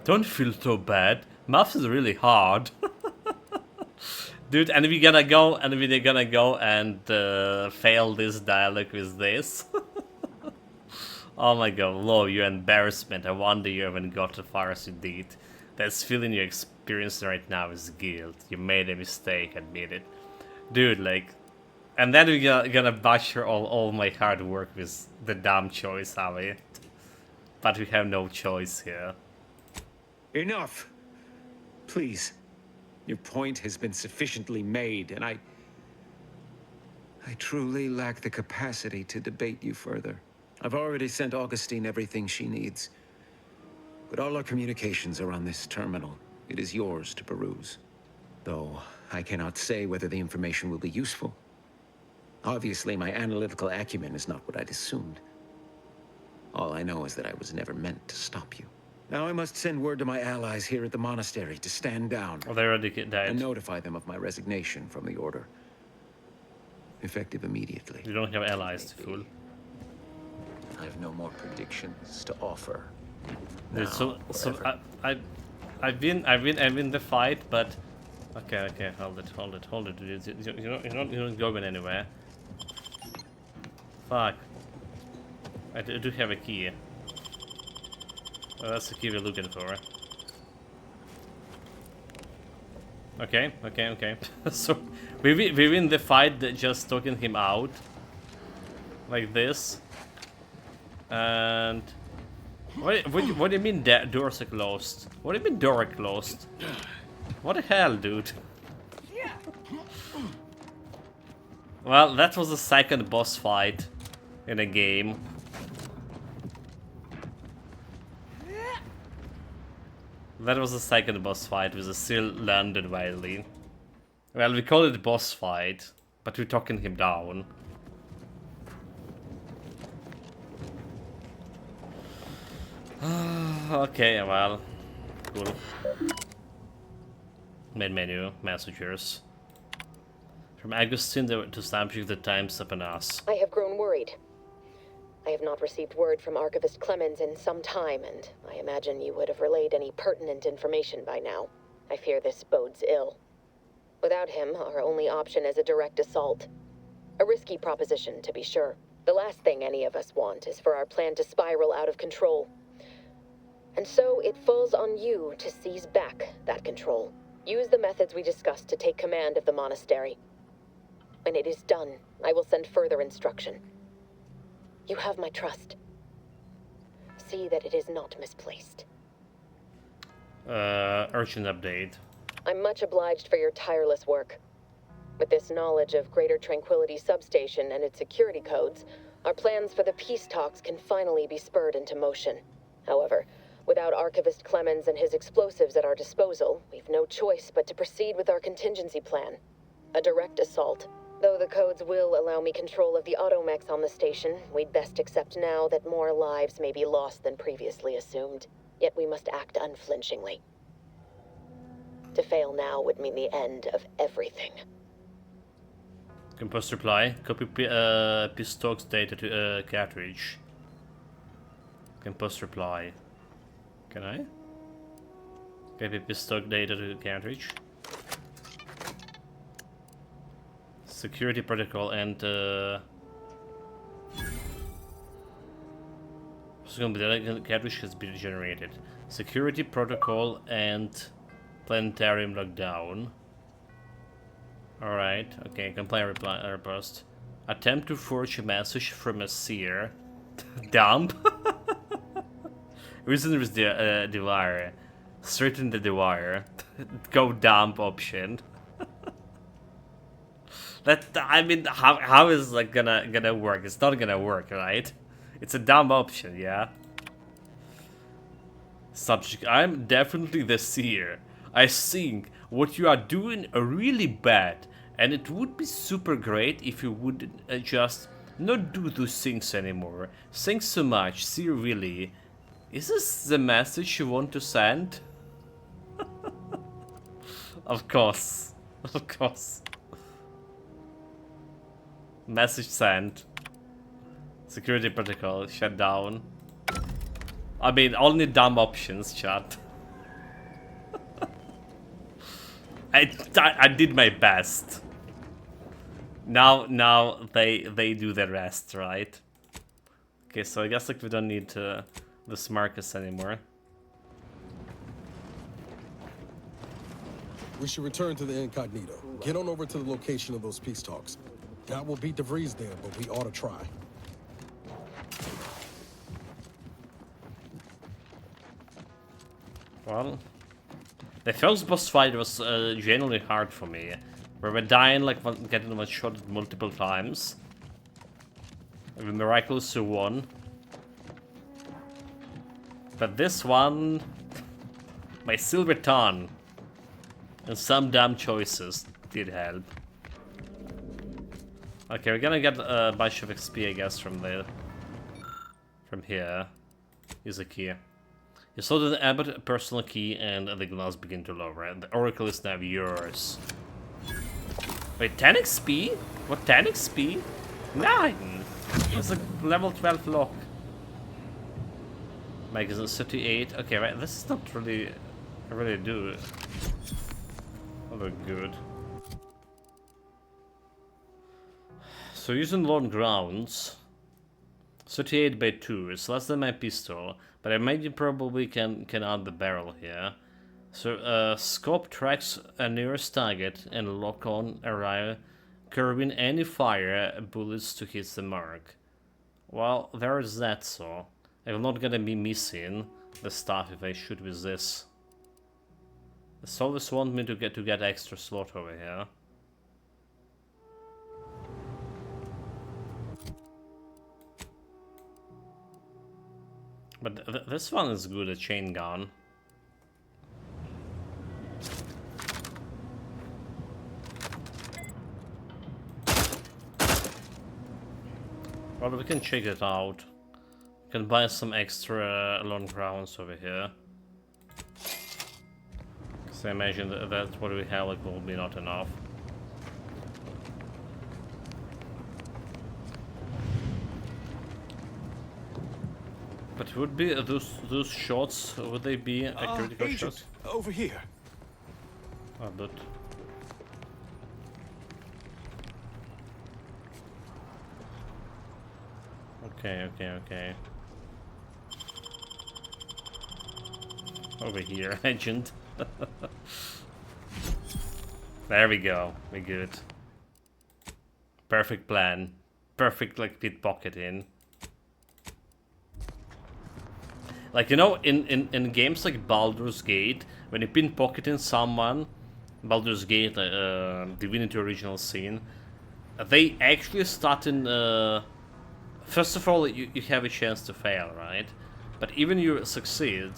Don't feel so bad. Math is really hard. Dude, and we're gonna go and fail this dialogue with this. Oh my god, Lo, your embarrassment. I wonder you haven't got as far as you did. That's feeling you experience right now is guilt. You made a mistake, admit it. Dude, like... And then we're gonna butcher all my hard work with the dumb choice, are we? But we have no choice here. Enough! Please. Your point has been sufficiently made, and I truly lack the capacity to debate you further. I've already sent Augustine everything she needs. But all our communications are on this terminal. It is yours to peruse. Though I cannot say whether the information will be useful. Obviously, my analytical acumen is not what I'd assumed. All I know is that I was never meant to stop you. Now I must send word to my allies here at the monastery to stand down. Oh, they already died. And notify them of my resignation from the Order. Effective immediately. You don't have allies, fool. I have no more predictions to offer. Dude, so I win the fight, but okay, hold it. You're not going anywhere. Fuck. I do have a key. Oh, that's the key we're looking for. Okay. So we win the fight just talking him out like this. And what do you mean doors are closed? What do you mean door are closed? What the hell, dude? Well, that was the second boss fight in a game. That was the second boss fight with a still landed violin. Well, we call it boss fight, but we're talking him down. Okay, well, cool. Main menu, messages. From Augustine to subject the times upon us. I have grown worried. I have not received word from Archivist Clemens in some time, and I imagine you would have relayed any pertinent information by now. I fear this bodes ill. Without him, our only option is a direct assault. A risky proposition, to be sure. The last thing any of us want is for our plan to spiral out of control. And so it falls on you to seize back that control. Use the methods we discussed to take command of the monastery. When it is done, I will send further instruction. You have my trust. See that it is not misplaced. Urgent update. I'm much obliged for your tireless work. With this knowledge of Greater Tranquility Substation and its security codes, our plans for the peace talks can finally be spurred into motion. However, without Archivist Clemens and his explosives at our disposal, we've no choice but to proceed with our contingency plan. A direct assault. Though the codes will allow me control of the automechs on the station, we'd best accept now that more lives may be lost than previously assumed. Yet we must act unflinchingly. To fail now would mean the end of everything. Compost reply. Copy Pistox data to cartridge. Compost reply. Can I? Copy Pistox data to cartridge. Security protocol and cartridge has been generated. Security protocol and planetarium lockdown. Alright, okay, comply repost. Attempt to forge a message from a seer. Dump. Reason with the wire. Straighten the wire. Go dump option. That, I mean, how is like gonna work? It's not gonna work, right? It's a dumb option, yeah. Subject: I'm definitely the seer. I think what you are doing are really bad, and it would be super great if you would just not do those things anymore. Thanks so much. See you really. Is this the message you want to send? Of course. Of course. Message sent. Security protocol shut down. I mean, only dumb options, chat. I did my best. Now they do the rest, right? Okay, so I guess like we don't need this Marcus anymore. We should return to the incognito. Get on over to the location of those peace talks. God will beat DeVries there, but we ought to try. Well, the first boss fight was genuinely hard for me. We were dying, like getting one shot multiple times. We miraculously won. But this one, my silver tongue and some dumb choices did help. Okay, we're gonna get a bunch of XP, I guess, from here. Use a key. You saw the Abbot personal key, and the glass begin to lower. The Oracle is now yours. Wait, 10 XP? What, 10 XP? 9! It's a level 12 lock. Magazine 38. Okay, right, this is not really do. Not look good. So using Lone Grounds, 38 by 2, it's less than my pistol, but I maybe probably can add the barrel here. So scope tracks a nearest target and lock on arrive, curbing any fire bullets to hit the mark. Well, there is that, so I'm not gonna be missing the stuff if I shoot with this. The soldiers want me to get extra slot over here. But this one is good, a chain gun. Well, we can check it out. Can buy some extra long rounds over here. Because I imagine that what we have like will be not enough. But would be those shots? Would they be a critical shot? Over here. Oh, but okay. Over here, agent. There we go. We're good. Perfect plan. Perfect, like, pickpocketing. Like, you know, in games like Baldur's Gate, when you pickpocketing someone, Baldur's Gate, Divinity Original Sin, they actually start in... first of all, you have a chance to fail, right? But even you succeed,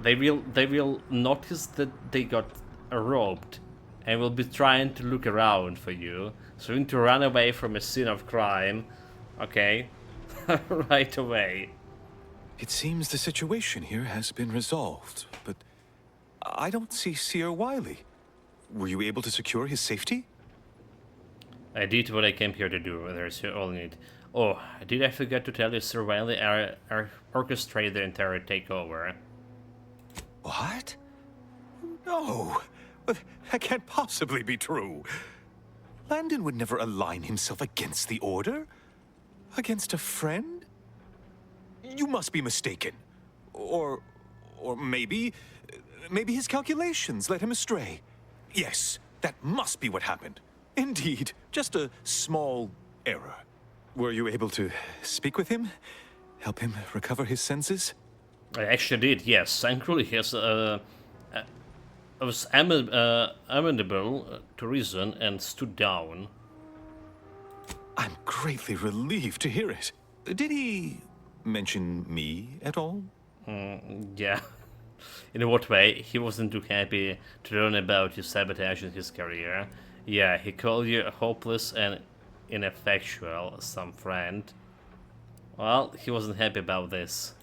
they will notice that they got robbed and will be trying to look around for you. So you need to run away from a scene of crime, okay? Right away. It seems the situation here has been resolved, but I don't see Seer Wiley. Were you able to secure his safety? I did what I came here to do, there's all you need. Oh, did I forget to tell you Sir Wiley orchestrated the entire takeover? What? No, that can't possibly be true. Landon would never align himself against the Order? Against a friend? You must be mistaken. Or maybe his calculations led him astray. Yes, that must be what happened. Indeed, just a small error. Were you able to speak with him? Help him recover his senses? I actually did, yes. Thankfully, he was amenable to reason and stood down. I'm greatly relieved to hear it. Did he mention me at all? Yeah. In what way? He wasn't too happy to learn about you sabotaging his career. Yeah, he called you hopeless and ineffectual, some friend. Well, he wasn't happy about this.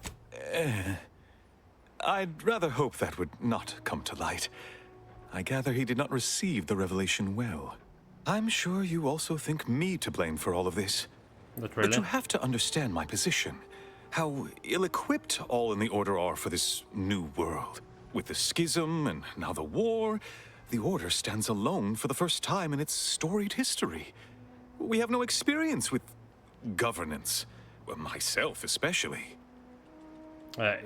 I'd rather hope that would not come to light. I gather he did not receive the revelation well. I'm sure you also think me to blame for all of this. But really? But you have to understand my position. How ill-equipped all in the Order are for this new world. With the schism and now the war, the Order stands alone for the first time in its storied history. We have no experience with governance. Well, myself especially.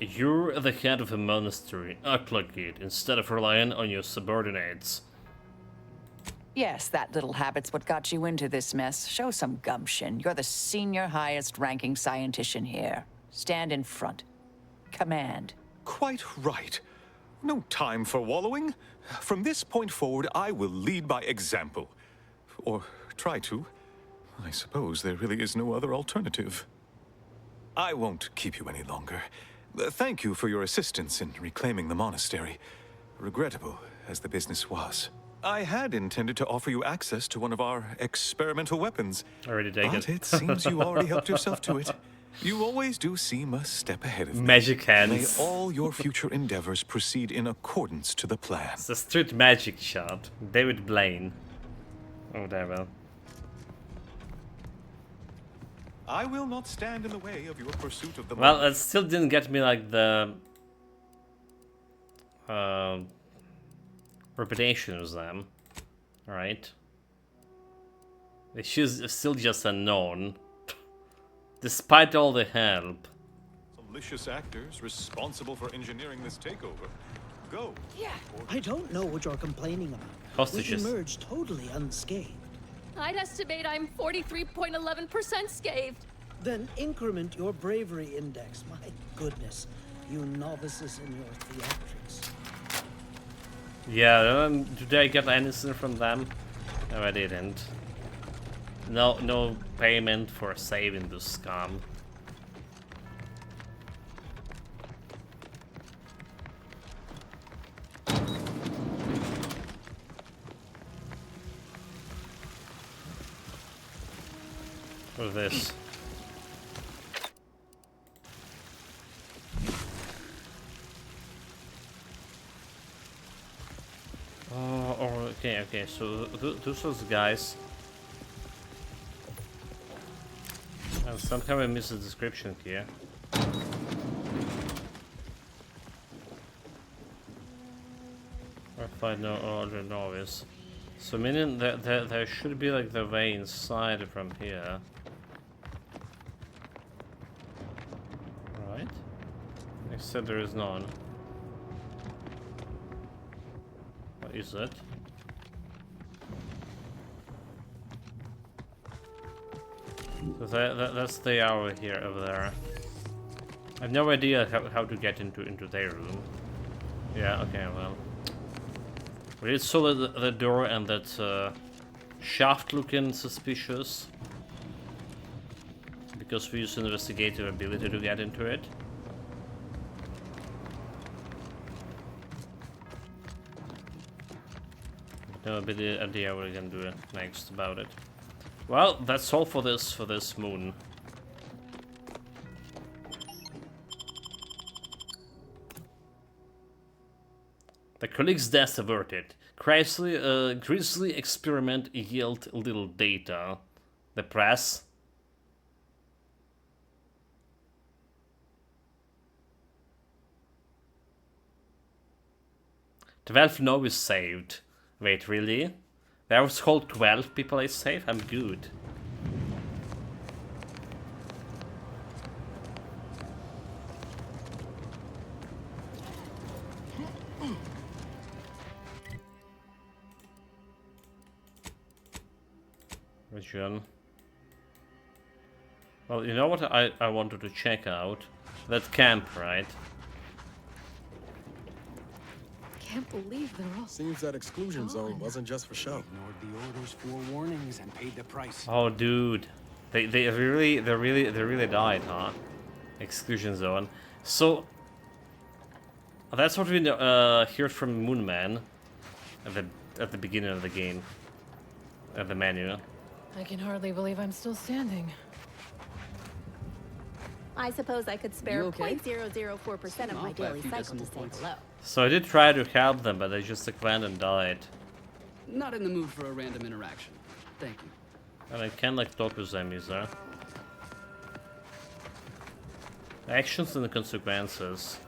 You're the head of a monastery. Act like it, instead of relying on your subordinates. Yes, that little habit's what got you into this mess. Show some gumption. You're the senior highest-ranking scientician here. Stand in front. Command. Quite right. No time for wallowing. From this point forward, I will lead by example. Or try to. I suppose there really is no other alternative. I won't keep you any longer. Thank you for your assistance in reclaiming the monastery. Regrettable as the business was. I had intended to offer you access to one of our experimental weapons. Already taken. But it seems you already helped yourself to it. You always do seem a step ahead of me. Magic hands. May all your future endeavors proceed in accordance to the plan. It's a street magic shot. David Blaine. Oh, whatever. I will not stand in the way of your pursuit of the... Well, it still didn't get me like the reputation of them, right? She's still just unknown, despite all the help. Malicious actors responsible for engineering this takeover. Go. Yeah. I don't know what you're complaining about. Hostages. We emerged totally unscathed. I'd estimate I'm 43.11% scathed. Then increment your bravery index. My goodness, you novices in your theatrics. Yeah, did I get anything from them? No, I didn't. No payment for saving the scum. What's this? Okay, so those are the guys. And somehow I missed the description here. I find no order novice. So meaning that there should be like the way inside from here. Right? Except there is none. What is it? So that's the hour here over there. I have no idea how to get into their room. Yeah, okay, well. We did saw the door and that shaft looking suspicious. Because we used investigative ability to get into it. No idea what we can do next about it. Well, that's all for this moon. The colleague's death averted. Grisly experiment yield little data. The press. 12 novice saved. Wait, really? There was whole 12 people I saved? I'm good. Which one? Well, you know what I wanted to check out? That camp, right? Can't believe they're all. Seems that exclusion zone wasn't just for show. Ignored the orders, 4 warnings, and paid the price. Oh, dude, they really died, huh? Exclusion zone. So that's what we heard from Moonman at the beginning of the game, at the menu. I can hardly believe I'm still standing. I suppose I could spare You okay? 0.004% of my daily cycle to say hello. So I did try to help them, but they just like went and died. Not in the mood for a random interaction. Thank you. And I can like talk with them either. Actions and the consequences.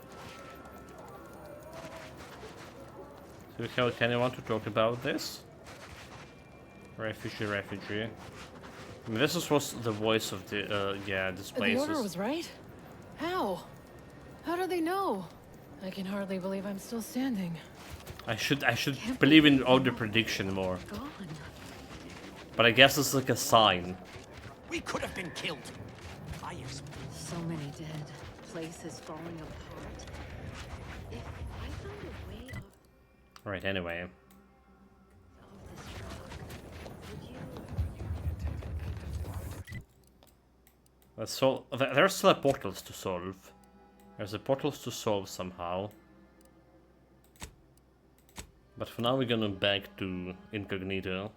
So can you want to talk about this? Refugee. I mean, this was the voice of the yeah, this place. The order was right? How? How do they know? I can hardly believe I'm still standing. I should believe in order prediction more. Gone. But I guess it's like a sign. We could have been killed. Fires. So many dead. Places falling apart. If I found a way off Right, anyway. this drug, would you? So there's still portals to solve. There's a portals to solve somehow. But for now we're gonna back to Incognito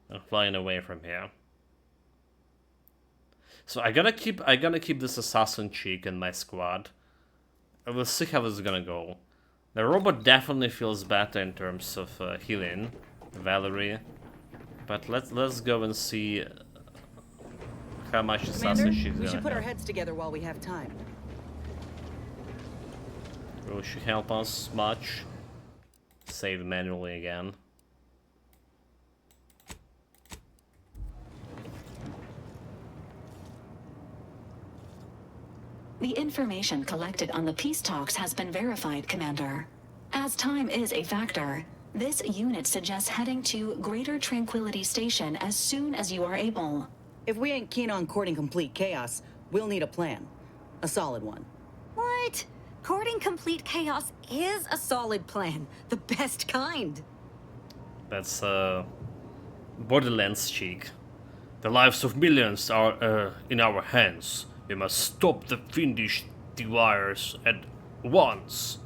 and flying away from here. So I gotta keep this assassin chick in my squad. I will see how this is gonna go. The robot definitely feels better in terms of healing, Valerie. But let's go and see how much assassin she's we gonna should put our have. heads together while we have time. Will she help us much? Save manually again. The information collected on the peace talks has been verified, Commander. As time is a factor, this unit suggests heading to Greater Tranquility Station as soon as you are able. If we ain't keen on courting complete chaos, we'll need a plan. A solid one. What? Courting complete chaos is a solid plan. The best kind. That's Borderlands cheek. The lives of millions are in our hands. We must stop the fiendish devours at once.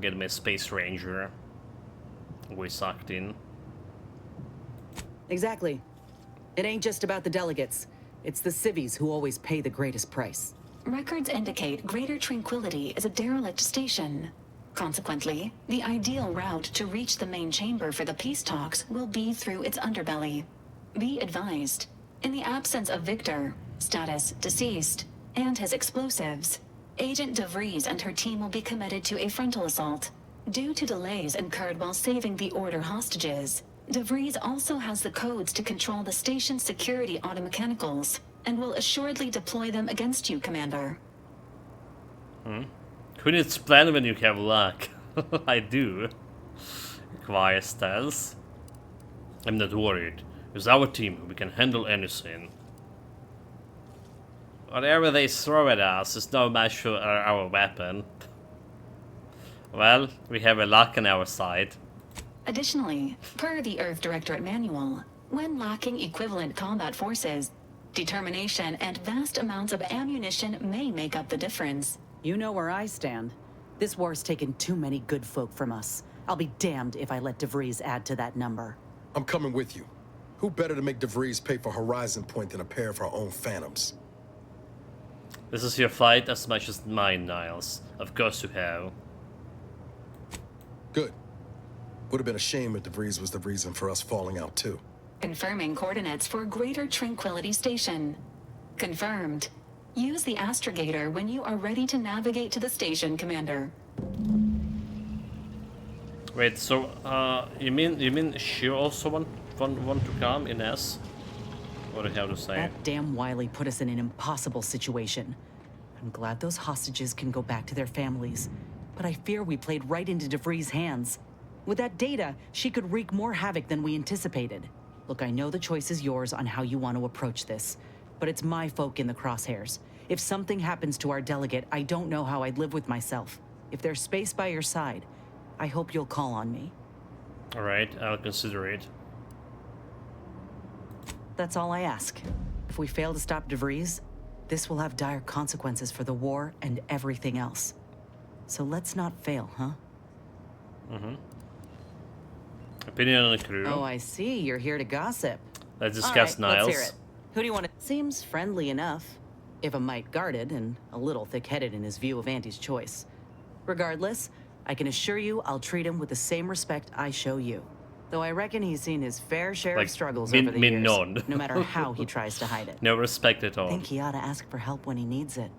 Get my Space Ranger. We sucked in. Exactly. It ain't just about the delegates. It's the civvies who always pay the greatest price. Records indicate Greater Tranquility is a derelict station. Consequently, the ideal route to reach the main chamber for the peace talks will be through its underbelly. Be advised, in the absence of Victor, status deceased, and his explosives, Agent DeVries and her team will be committed to a frontal assault. Due to delays incurred while saving the Order hostages, DeVries also has the codes to control the station's security automechanicals, and will assuredly deploy them against you, Commander. Who needs plan when you have luck? I do. Quiet tells. I'm not worried. With our team, we can handle anything. Whatever they throw at us is no match for our weapon. Well, we have a luck on our side. Additionally, per the Earth Directorate Manual, when lacking equivalent combat forces, determination and vast amounts of ammunition may make up the difference. You know where I stand. This war's taken too many good folk from us. I'll be damned if I let DeVries add to that number. I'm coming with you. Who better to make DeVries pay for Horizon Point than a pair of our own Phantoms? This is your fight as much as mine, Niles. Of course you have. Good. Would have been a shame if DeVries was the reason for us falling out too. Confirming coordinates for Greater Tranquility Station. Confirmed. Use the astrogator when you are ready to navigate to the station, Commander. Wait, so you mean she also want to come, Ines? What do you have to say? That damn Wiley put us in an impossible situation. I'm glad those hostages can go back to their families, but I fear we played right into DeVries' hands. With that data, she could wreak more havoc than we anticipated. Look, I know the choice is yours on how you want to approach this, but it's my folk in the crosshairs. If something happens to our delegate, I don't know how I'd live with myself. If there's space by your side, I hope you'll call on me. Alright, I'll consider it. That's all I ask. If we fail to stop DeVries, this will have dire consequences for the war and everything else. So let's not fail, huh? Opinion on the crew. Oh, I see. You're here to gossip. Let's discuss Niles. Let's hear it. Who do you want to... Seems friendly enough, if a mite guarded and a little thick-headed in his view of Andy's choice. Regardless, I can assure you I'll treat him with the same respect I show you. Though I reckon he's seen his fair share of struggles over the years, no matter how he tries to hide it. No respect at all. I think he ought to ask for help when he needs it.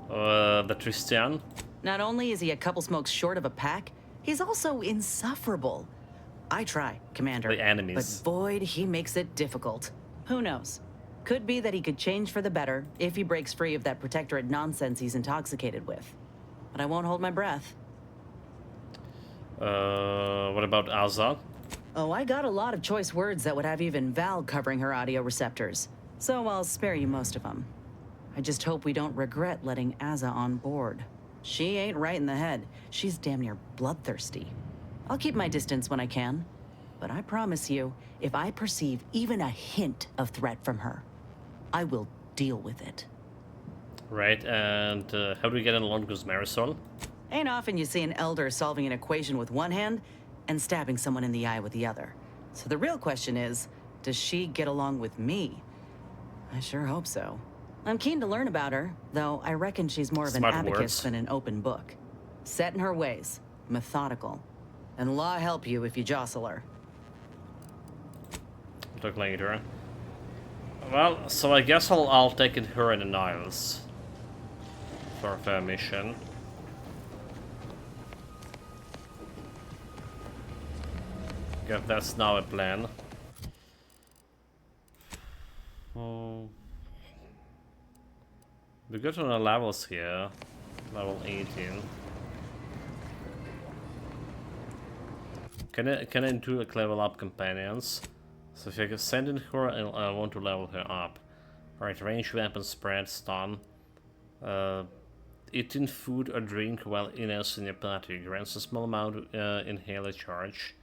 The Tristan? Not only is he a couple smokes short of a pack, he's also insufferable. I try, Commander. The enemies. But Boyd, he makes it difficult. Who knows? Could be that he could change for the better if he breaks free of that protectorate nonsense he's intoxicated with. But I won't hold my breath. What about Azza? Oh, I got a lot of choice words that would have even Val covering her audio receptors. So I'll spare you most of them. I just hope we don't regret letting Azza on board. She ain't right in the head. She's damn near bloodthirsty. I'll keep my distance when I can. But I promise you, if I perceive even a hint of threat from her, I will deal with it. Right, and how do we get along with Marisol? Ain't often you see an elder solving an equation with one hand and stabbing someone in the eye with the other. So the real question is, does she get along with me? I sure hope so. I'm keen to learn about her, though I reckon she's more of an abacus than an open book. Set in her ways, methodical. And law help you if you jostle her. Talk later. Well, so I guess I'll take it her and the Niles for a mission. Guess that's now a plan. Oh. We got on the levels here. Level 18. Can I do like level up companions? So if I can send in her, I want to level her up. Alright, range weapon, spread, stun. Eating food or drink while Ines in your party grants a small amount inhaler charge.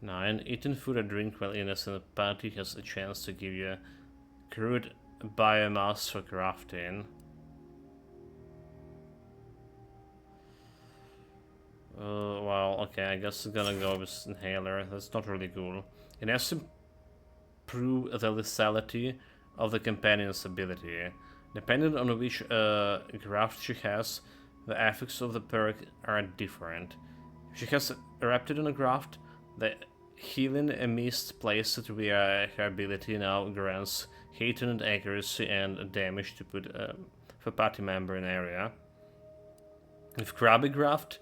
9. Eating food or drink while Ines in the party has a chance to give you crude biomass for crafting. Well, okay, I guess I'm gonna go with inhaler. That's not really cool. It has to improve the lethality of the companion's ability. Depending on which craft she has, the effects of the perk are different. If she has erupted on a graft, the healing mist placed via her ability now grants heightened accuracy and damage to put for party member in area. With Krabby Graft,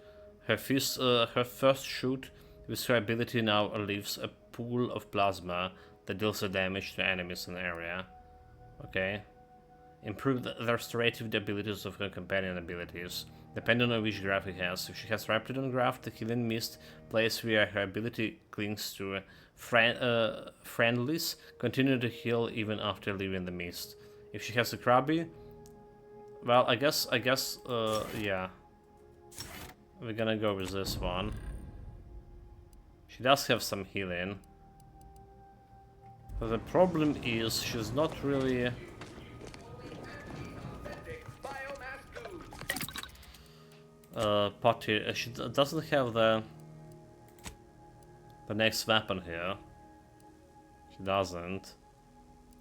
her first shoot with her ability now leaves a pool of plasma that deals damage to enemies in the area. Okay. Improve the restorative abilities of her companion abilities, depending on which graft it has. If she has Raptidon Graft, the healing mist placed where her ability clings to friendlies continue to heal even after leaving the mist. If she has a Krabby, well, I guess, yeah. We're gonna go with this one. She does have some healing. But the problem is she's not really... potty. She doesn't have the next weapon here. She doesn't.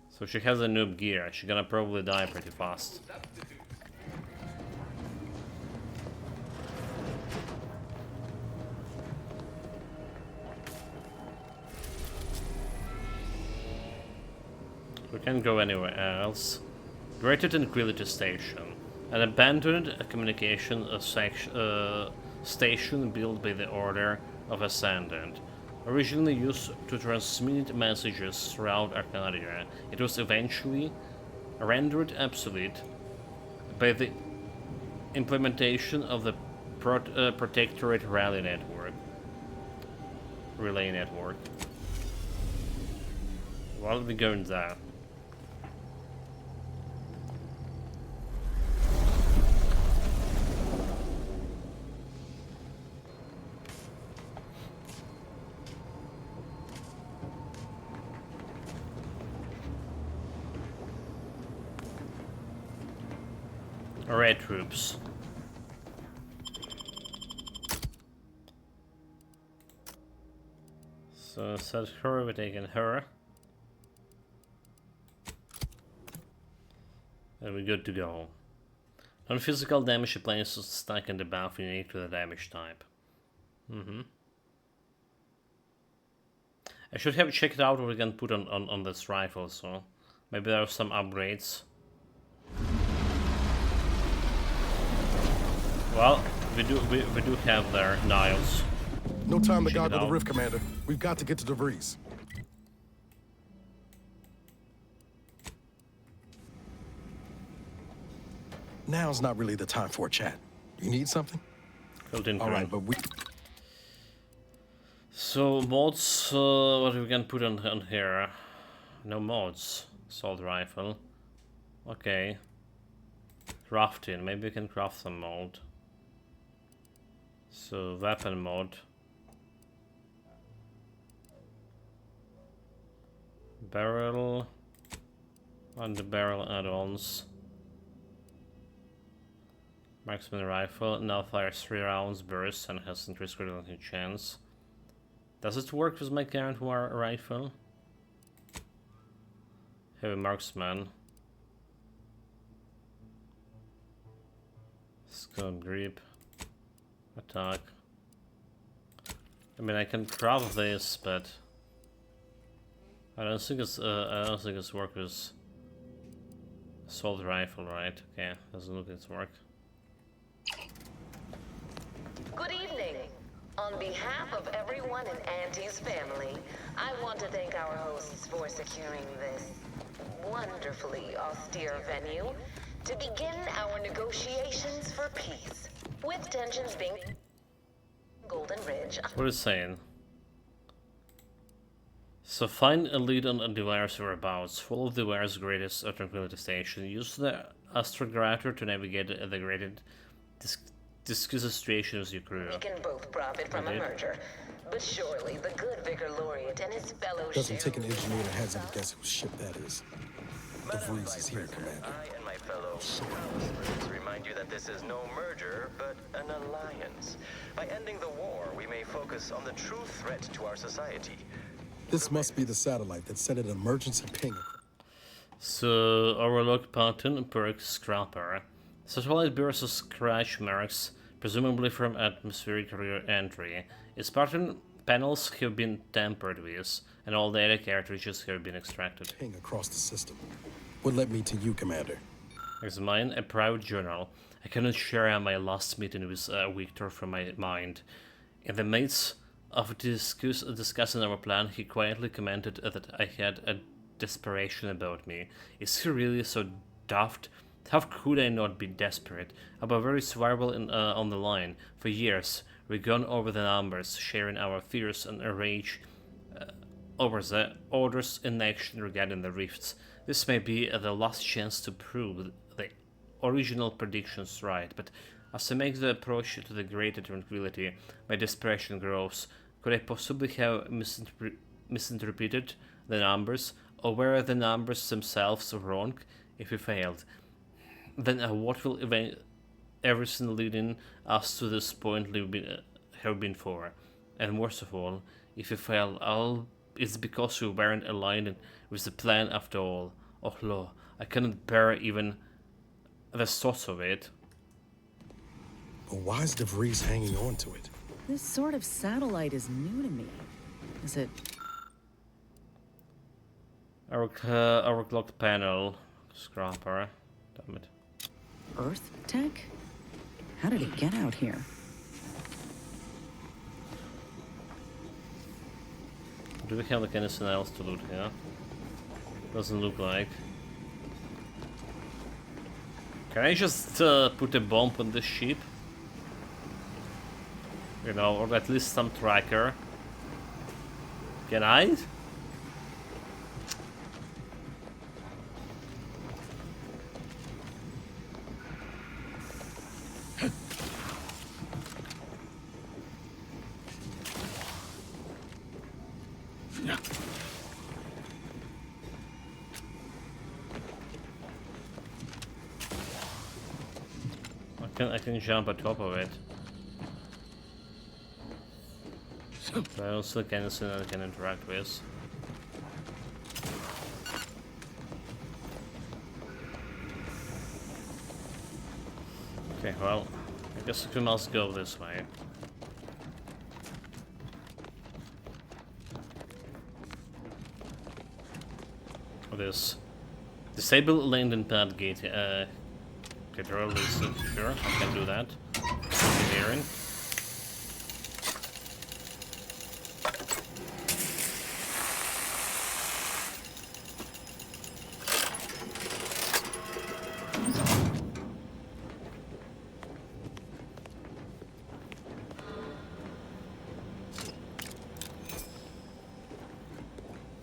So she has a noob gear. She's gonna probably die pretty fast. We can't go anywhere else. Greater Tranquility Station. An abandoned communication station built by the Order of Ascendant. Originally used to transmit messages throughout Arcadia, it was eventually rendered obsolete by the implementation of the Protectorate Relay Network. While we go in there. Red troops. So set her, we're taking her. And we're good to go. Non-physical damage appliances stack in the buff unique to the damage type. I should have checked out what we can put on this rifle, so maybe there are some upgrades. Well, we do have their Niles. No time to goggle the rift, Commander. We've got to get to DeVries. Now's not really the time for a chat. You need something? All right, but we... So mods, what we can put on here? No mods. Assault rifle. Okay. Crafting. Maybe we can craft some mod. So weapon mod. Barrel. And the barrel add-ons. Marksman rifle now fires 3 rounds burst and has increased critical chance. Does it work with my current rifle? Heavy marksman. Scope grip. Attack. I mean, I can craft this, but I don't think it's work with assault rifle, right? Okay, doesn't look like it's work. Good evening. On behalf of everyone in Auntie's family, I want to thank our hosts for securing this wonderfully austere venue to begin our negotiations for peace, with tensions being Golden Ridge. What is it saying? So find a lead on Devire's whereabouts. Follow Devire's greatest tranquility station. Use the astrogator to navigate the graded discuss the situation with your crew. We can both profit from a merger, but surely the good Vicar Laureate and his fellow Doesn't take an engineer to hazard to guess whose ship that is. DeVries is here, Commander. I and my fellow listeners remind you that this is no merger, but an alliance. By ending the war, we may focus on the true threat to our society. This must be the satellite that sent an emergency ping. So, Overlook Pattern perk Scrapper. Satellite bears scratch marks, presumably from atmospheric re-entry. Its pattern panels have been tampered with, and all data cartridges have been extracted. Ping across the system. What led me to you, Commander? Examine a proud journal. I cannot share my last meeting with Victor from my mind. In the midst of discussing our plan, he quietly commented that I had a desperation about me. Is he really so daft? How could I not be desperate? Our very survival on the line. For years, we've gone over the numbers, sharing our fears and rage over the orders in action regarding the rifts. This may be the last chance to prove the original predictions right, but as I make the approach to the greater tranquility, my desperation grows. Could I possibly have misinterpreted the numbers, or were the numbers themselves wrong? If we failed, then what will everything leading us to this point have been for? And worst of all, if we fail, it's because we weren't aligned with the plan after all. Oh Lord, I cannot bear even the thoughts of it. But why is DeVries hanging on to it? This sort of satellite is new to me. Is it? Our clock panel. Scrapper. Damn it. Earth tech? How did it get out here? Do we have like anything else to loot here? Doesn't look like. Can I just put a bomb on this ship? You know, or at least some tracker. Can I? I can jump on top of it. But I also can see that I can interact with. Okay, well, I guess we must go this way. This disable landing pad gate. Get release. Sure, I can do that. Engineering.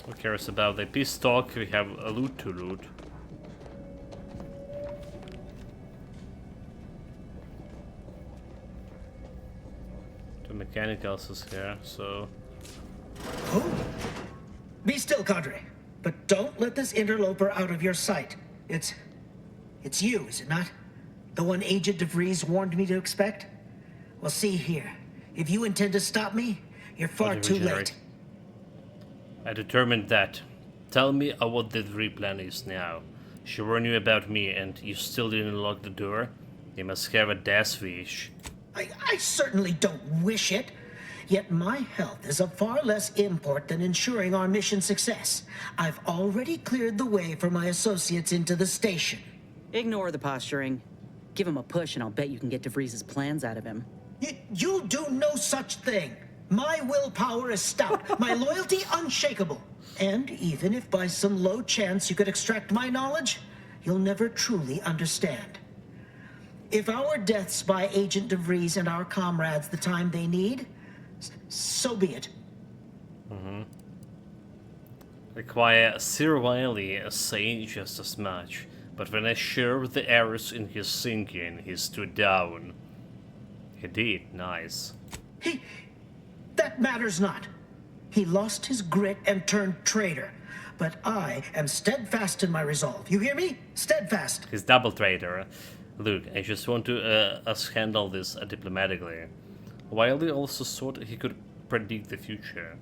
Who cares about the peace talk? We have a loot to loot. The mechanicals is here, so. Oh! Be still, Cadre. But don't let this interloper out of your sight. It's you, is it not? The one Agent DeVries warned me to expect? Well, see here. If you intend to stop me, you're far too late. I determined that. Tell me what the replan is now. She warned you about me and you still didn't lock the door? You must have a death wish. I certainly don't wish it. Yet my health is of far less import than ensuring our mission success. I've already cleared the way for my associates into the station. Ignore the posturing. Give him a push and I'll bet you can get DeVries' plans out of him. You'll do no such thing. My willpower is stout, my loyalty unshakable. And even if by some low chance you could extract my knowledge, you'll never truly understand. If our deaths by Agent DeVries and our comrades the time they need, so be it. Require Sir Wiley say just as much, but when I shared the errors in his thinking, he stood down. He did, nice. That matters not. He lost his grit and turned traitor. But I am steadfast in my resolve. You hear me? Steadfast. He's double traitor. Look, I just want to us handle this diplomatically. Wiley also thought he could predict the future.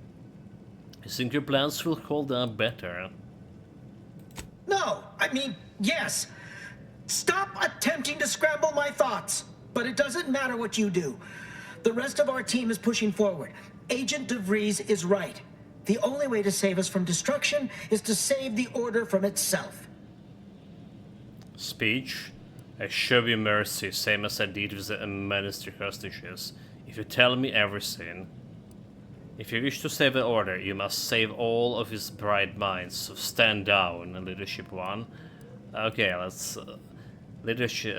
I think your plans will hold up better. No, I mean, yes. Stop attempting to scramble my thoughts. But it doesn't matter what you do. The rest of our team is pushing forward. Agent DeVries is right. The only way to save us from destruction is to save the Order from itself. Speech. I show you mercy, same as I did with the Ministry hostages. If you tell me everything. If you wish to save the Order, you must save all of his bright minds. So stand down, Leadership 1. Okay, let's... leadership,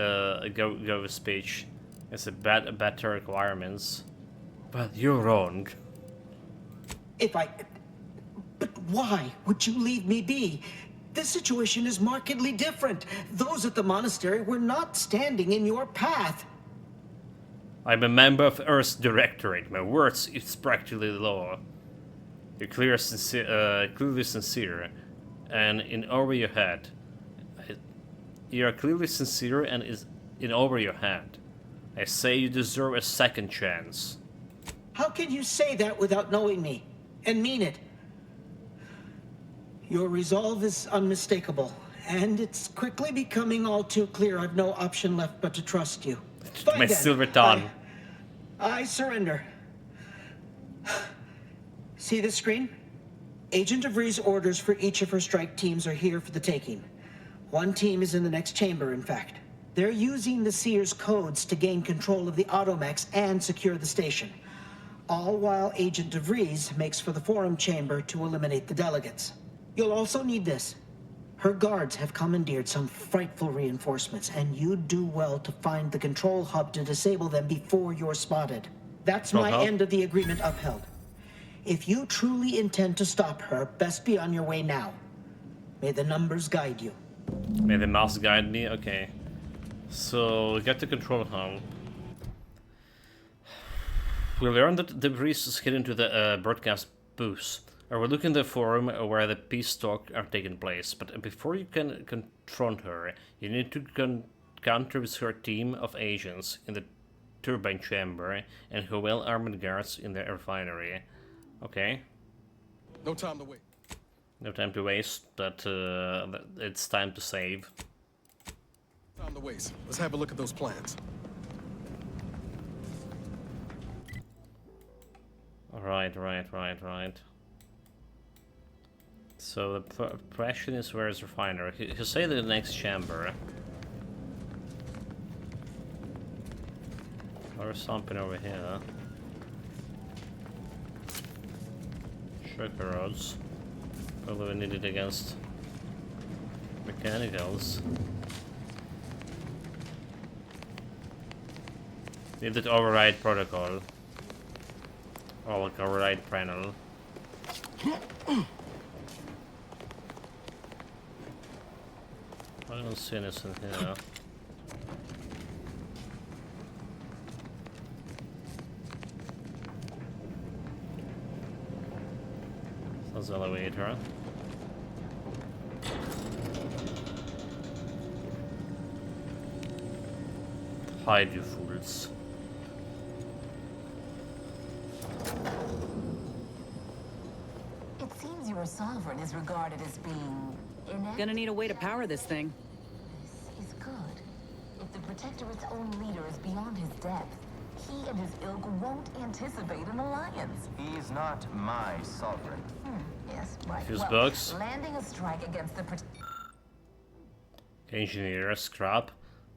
go with speech. It's a better requirements. But you're wrong. But why would you leave me be? This situation is markedly different. Those at the monastery were not standing in your path. I'm a member of Earth's Directorate. My words is practically law. You're clearly sincere, and in over your head. You are clearly sincere and is in over your head. I say you deserve a second chance. How can you say that without knowing me, and mean it? Your resolve is unmistakable, and it's quickly becoming all too clear I've no option left but to trust you. Fine My then. silver tongue. I surrender. See this screen? Agent DeVries' orders for each of her strike teams are here for the taking. One team is in the next chamber, in fact. They're using the Seer's codes to gain control of the Automechs and secure the station. All while Agent DeVries makes for the Forum chamber to eliminate the delegates. You'll also need this. Her guards have commandeered some frightful reinforcements, and you'd do well to find the control hub to disable them before you're spotted. That's my end of the agreement upheld. If you truly intend to stop her, best be on your way now. May the numbers guide you. May the mouse guide me? Okay. So, we got the control hub. We learned that DeVries is hidden to the broadcast booth. We're looking in the forum where the peace talks are taking place, but before you can confront her, you need to counter with her team of agents in the turbine chamber and her well-armed guards in the refinery. Okay. No time to wait. No time to waste, but it's time to save. Time to waste. Let's have a look at those plans. Right. So the question is, where is refinery? He say the next chamber. Or something over here. Sugar rods. Probably we need it against mechanicals. Need that override protocol. Or like override panel. I don't see anything here. Sounds elevator. Hide, you fools. It seems your sovereign is regarded as being inept. Gonna need a way to power this thing. This is good. If the Protectorate's own leader is beyond his depth, he and his ilk won't anticipate an alliance. He's not my sovereign. Yes, right. Fuse Well, box. landing a strike against the Engineer, scrap.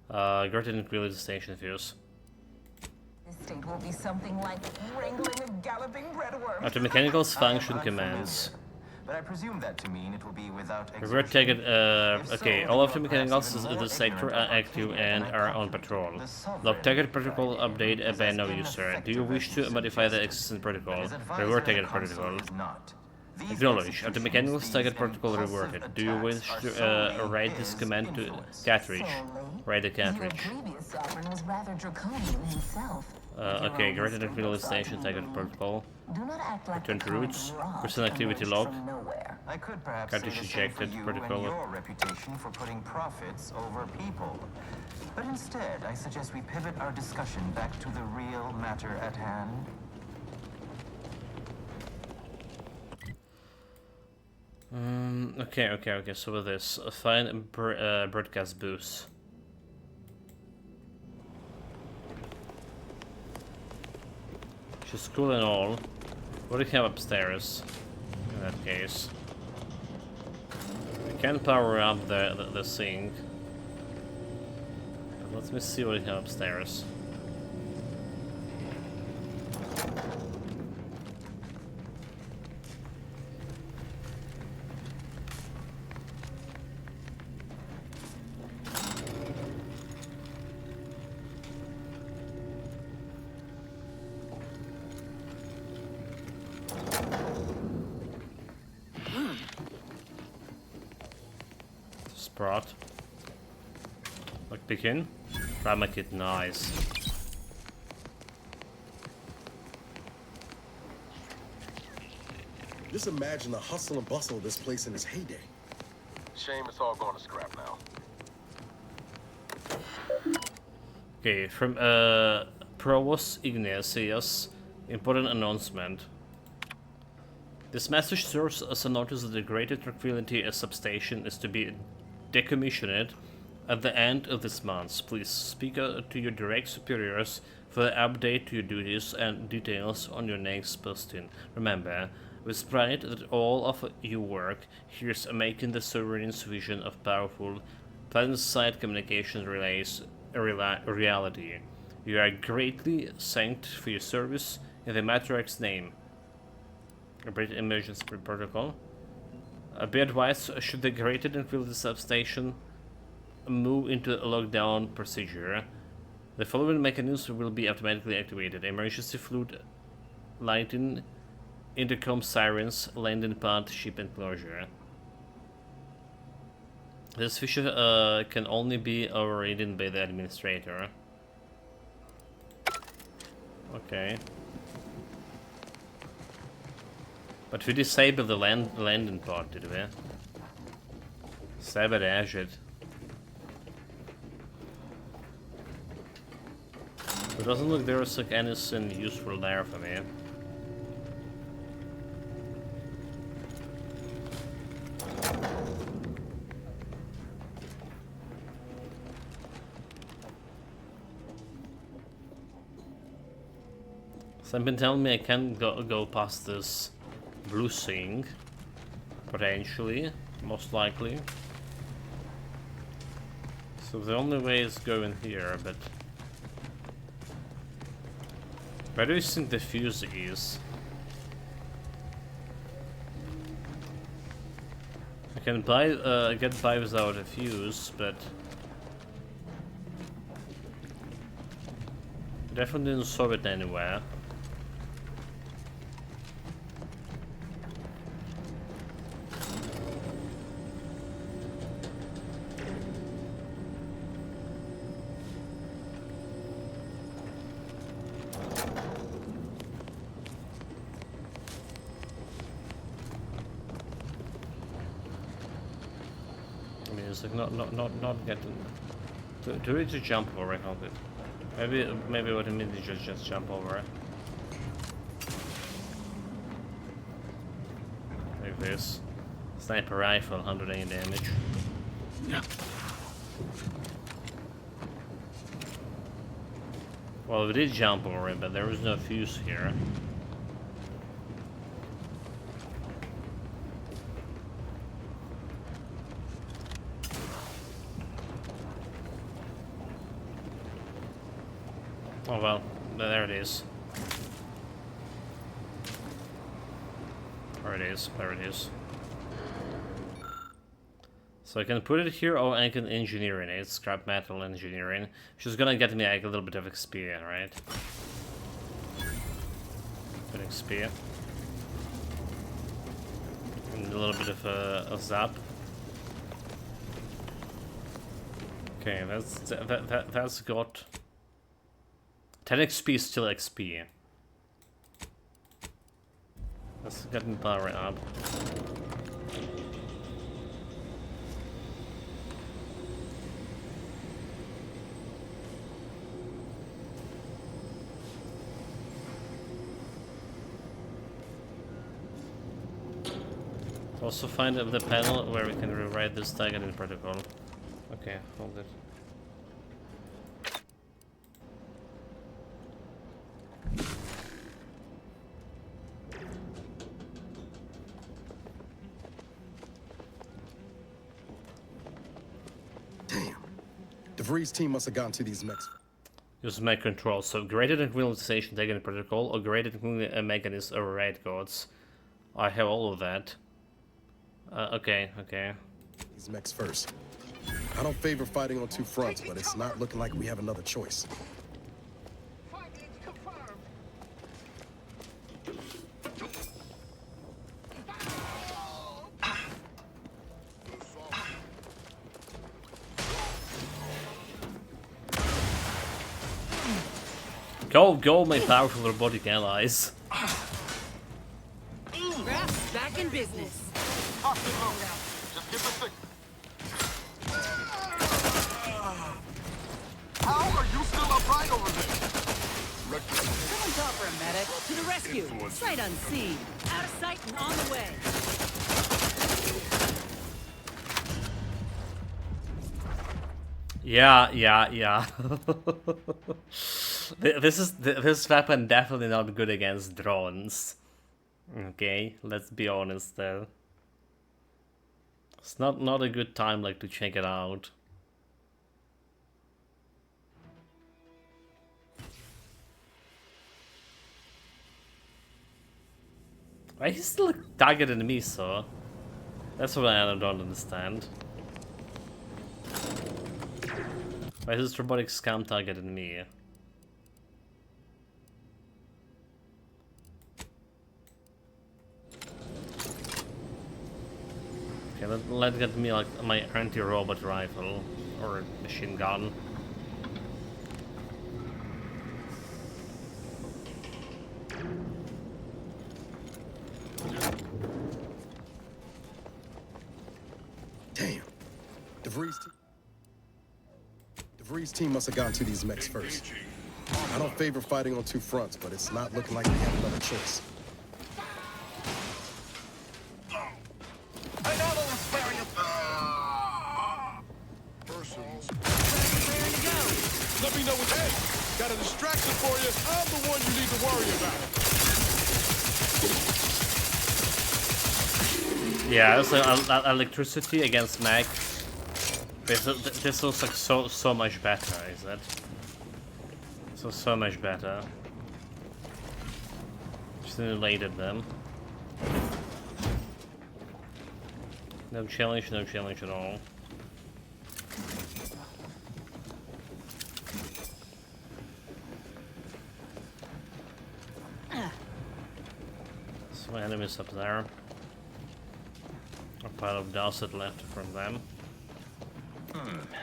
Granted included station fuse. This state will be something like wrangling a galloping breadworm. After mechanicals function commands. But I presume that to mean it will be without Revert target, okay, all of the mechanicals in the sector are active and are on patrol. Log target protocol update by no user. Do you wish to modify the existing protocol? Revert target protocol. Acknowledge. After mechanicals target protocol reverted. Do you wish to write this command to cartridge? Write the cartridge. Your previous sovereign was rather draconian himself. Okay, granted station target protocol. Do not act like Return to roots. Person activity log. I could perhaps Cartridge say the same for ejected. you Protocol. and your reputation for putting profits over people. But instead, I suggest we pivot our discussion back to the real matter at hand. Okay, so with this, find broadcast booth. which is cool and all. What do we have upstairs? In that case, we can power up the sink. But let me see what we have upstairs. Sprott. Like begin. Ramakit, nice. Just imagine the hustle and bustle of this place in its heyday. Shame it's all going to scrap now. Okay, from Provost Ignatius, important announcement. This message serves as a notice that the Greater Tranquility substation is to be decommissioned at the end of this month. Please speak to your direct superiors for the update to your duties and details on your next posting. Remember, with pride that all of your work here is making the Sovereign's vision of powerful planet-side communication relays a reality. You are greatly thanked for your service in the Matriarch's name. Upgrade emergency protocol. Be advised, should the Greater Tranquility substation move into a lockdown procedure, the following mechanisms will be automatically activated: emergency fluid lighting, intercom sirens, landing pad, ship enclosure. This feature can only be overridden by the administrator. Okay. But we disabled the landing pod, did we? Sabotage it. It doesn't look there is like anything useful there for me. Something telling me I can't go past this blue thing, potentially, most likely. So the only way is going here, but where do you think the fuse is? I can get by without a fuse, but definitely didn't saw it anywhere. Like not getting. Do we just jump over it? Maybe what I mean is just jump over it. Like this. Sniper rifle, 180 damage. Yeah. Well, we did jump over it, but there was no fuse here. Oh well, there it is. There it is, there it is. So I can put it here, or I can engineer in it. Scrap metal engineering. She's gonna get me like a little bit of XP, right? Good XP. And a little bit of a zap. Okay, that's got 10 XP is still XP. Let's get me power up. Also find the panel where we can rewrite this targeting protocol. Okay, hold it. DeVries' team must have gotten to these mechs. Use mech control. So greater tranquilization taken protocol or greater tranquilization mechanism over raid gods. I have all of that. Okay. These mechs first. I don't favor fighting on two fronts, but it's not looking like we have another choice. Go, my powerful robotic allies. Raps back in business. Just give us a... How are you still upright over there? Someone call for a medic. To the rescue. Sight unseen. Out of sight and on the way. Yeah. This weapon definitely not good against drones. Okay, let's be honest though. It's not a good time like to check it out. Why he's still targeting me, so that's what I don't understand. Why is this robotic scam targeting me? Okay, let's get me like my anti-robot rifle or machine gun. Damn. DeVries' team must have gotten to these mechs first. I don't favor fighting on two fronts, but it's not looking like we have another choice. Another spare you. Let me know when. Hey, got a distraction for you. I'm the one you need to worry about. Yeah, it's like electricity against mech. This looks like so much better, is it? So much better. Just simulated them. No challenge at all. Some enemies up there. A pile of dust left from them.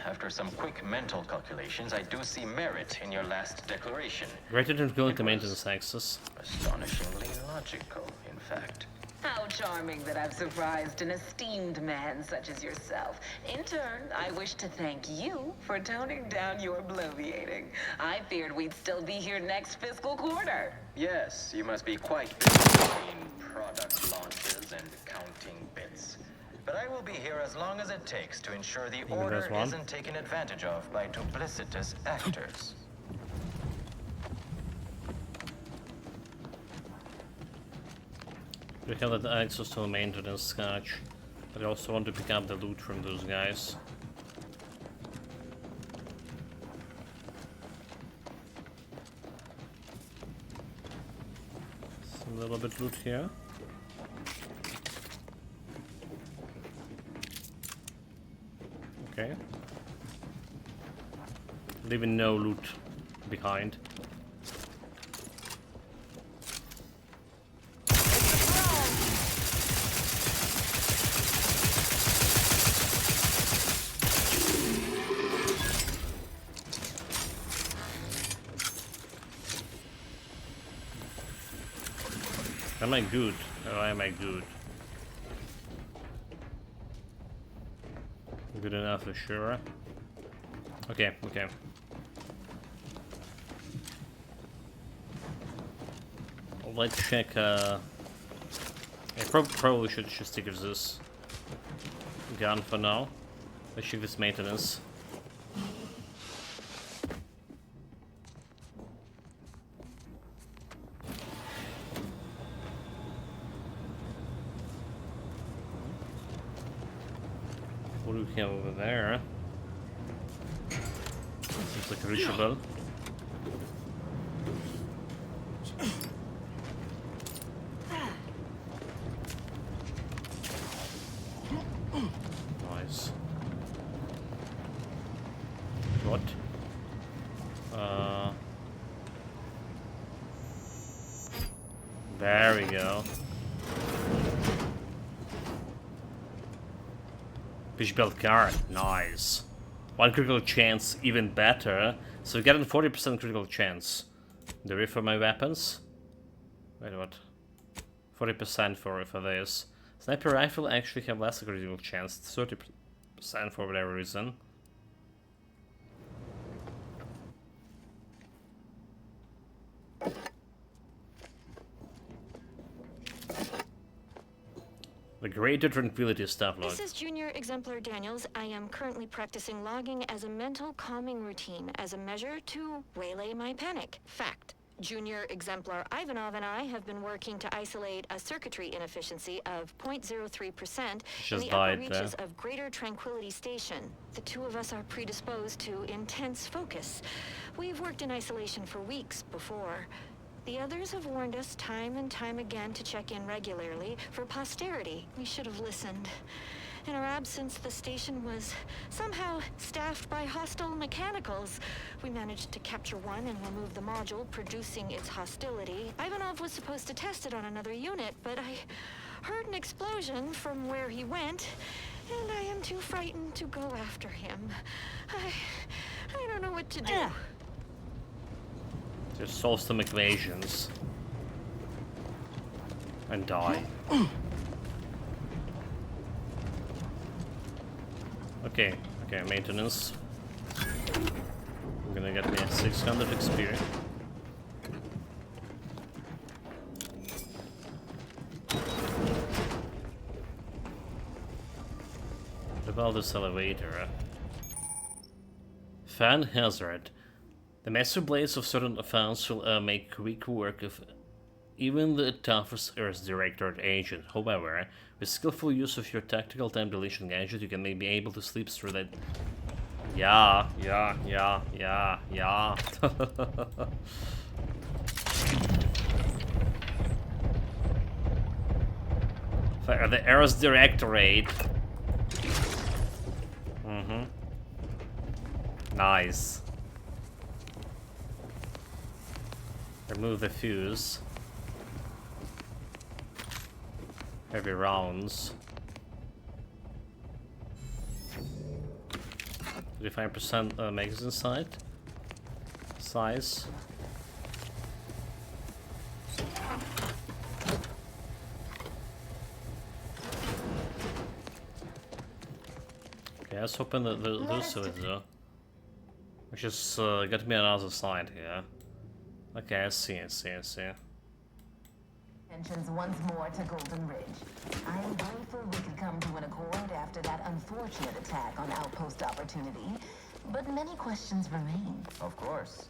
After some quick mental calculations, I do see merit in your last declaration. Greater than going to maintenance access. Astonishingly logical, in fact. How charming that I've surprised an esteemed man such as yourself. In turn, I wish to thank you for toning down your bloviating. I feared we'd still be here next fiscal quarter. Yes, you must be quite busy between product launches and counting bits. But I will be here as long as it takes to ensure the order isn't taken advantage of by duplicitous actors. We have that access to the maintenance scratch, but I also want to pick up the loot from those guys. Some little bit loot here. Okay. Leaving no loot behind. Am I good? Or am I good? Good enough for sure. Okay. Let's check. I probably should just stick with this gun for now. Let's check this maintenance. What do we have over there? the crucible. Nice. What? There we go. Fish built card, nice. 1 critical chance, even better. So we get a 40% critical chance. Do we for my weapons? Wait, what? 40% for this. Sniper rifle actually have less critical chance, 30% for whatever reason. The Greater Tranquility staff log. This is Junior Exemplar Daniels. I am currently practicing logging as a mental calming routine as a measure to waylay my panic. Fact. Junior Exemplar Ivanov and I have been working to isolate a circuitry inefficiency of 0.03% in the upper reaches of Greater Tranquility Station. The two of us are predisposed to intense focus. We've worked in isolation for weeks before. The others have warned us time and time again to check in regularly for posterity. We should have listened. In our absence, the station was somehow staffed by hostile mechanicals. We managed to capture one and remove the module producing its hostility. Ivanov was supposed to test it on another unit, but I heard an explosion from where he went, and I am too frightened to go after him. I don't know what to do. Just solve some equations. And die. Okay, maintenance. I'm gonna get me 600 XP. What about this elevator? Fan hazard. The master blades of certain fans will make quick work of even the toughest Earth Directorate agent. However, with skillful use of your tactical time dilation gadget, you can maybe be able to sleep through that. Yeah. The Earth Directorate. Nice. Remove the fuse. Heavy rounds. 35% magazine size. Okay, let's open this window. Which is got me another side here. Okay, I see. Mentions once more to Golden Ridge. I am grateful we could come to an accord after that unfortunate attack on Outpost Opportunity, but many questions remain. Of course.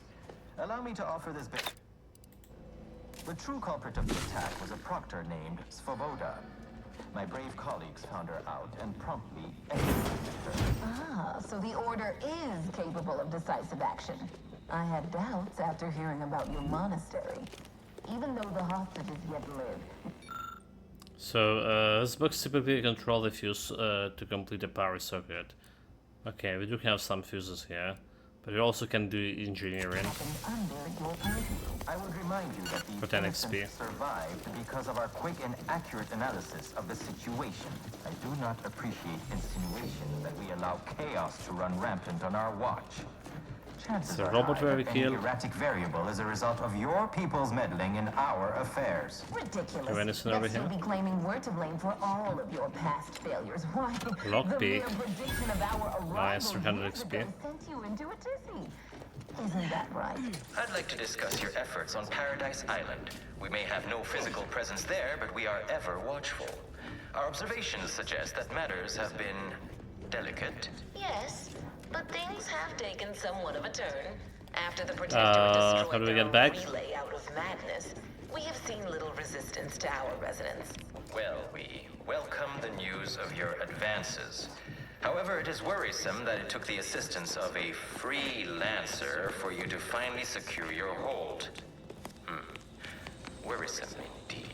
Allow me to offer this bit. The true culprit of the attack was a proctor named Svoboda. My brave colleagues found her out and promptly executed her. Ah, so the Order is capable of decisive action. I had doubts after hearing about your monastery. Even though the hostages yet live. So, this box typically control the fuse to complete a power circuit. Okay, we do have some fuses here, but we also can do engineering. I would remind you that for 10 XP. Survived because of our quick and accurate analysis of the situation. I do not appreciate insinuations that we allow chaos to run rampant on our watch. Chances are high that any erratic variable is a result of your people's meddling in our affairs. Ridiculous. Yet you'll be claiming we're to blame for all of your past failures. Why? The mere prediction of our arrival nice, 300 XP. sent you into a tizzy. Isn't that right? I'd like to discuss your efforts on Paradise Island. We may have no physical presence there, but we are ever watchful. Our observations suggest that matters have been delicate. Yes. But things have taken somewhat of a turn. After the Protectorate destroyed their relay out of madness, we have seen little resistance to our residents. Well, we welcome the news of your advances. However, it is worrisome that it took the assistance of a freelancer for you to finally secure your hold. Worrisome indeed.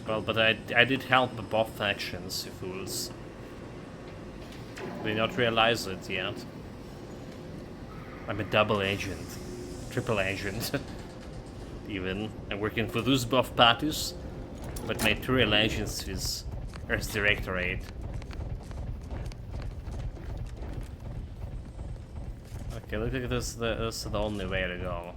Well, but I did help both factions, you fools. They not realize it yet. I'm a double agent. Triple agent. Even. I'm working for those both parties, but my true allegiance is Earth Directorate. Okay, look like this is the only way to go.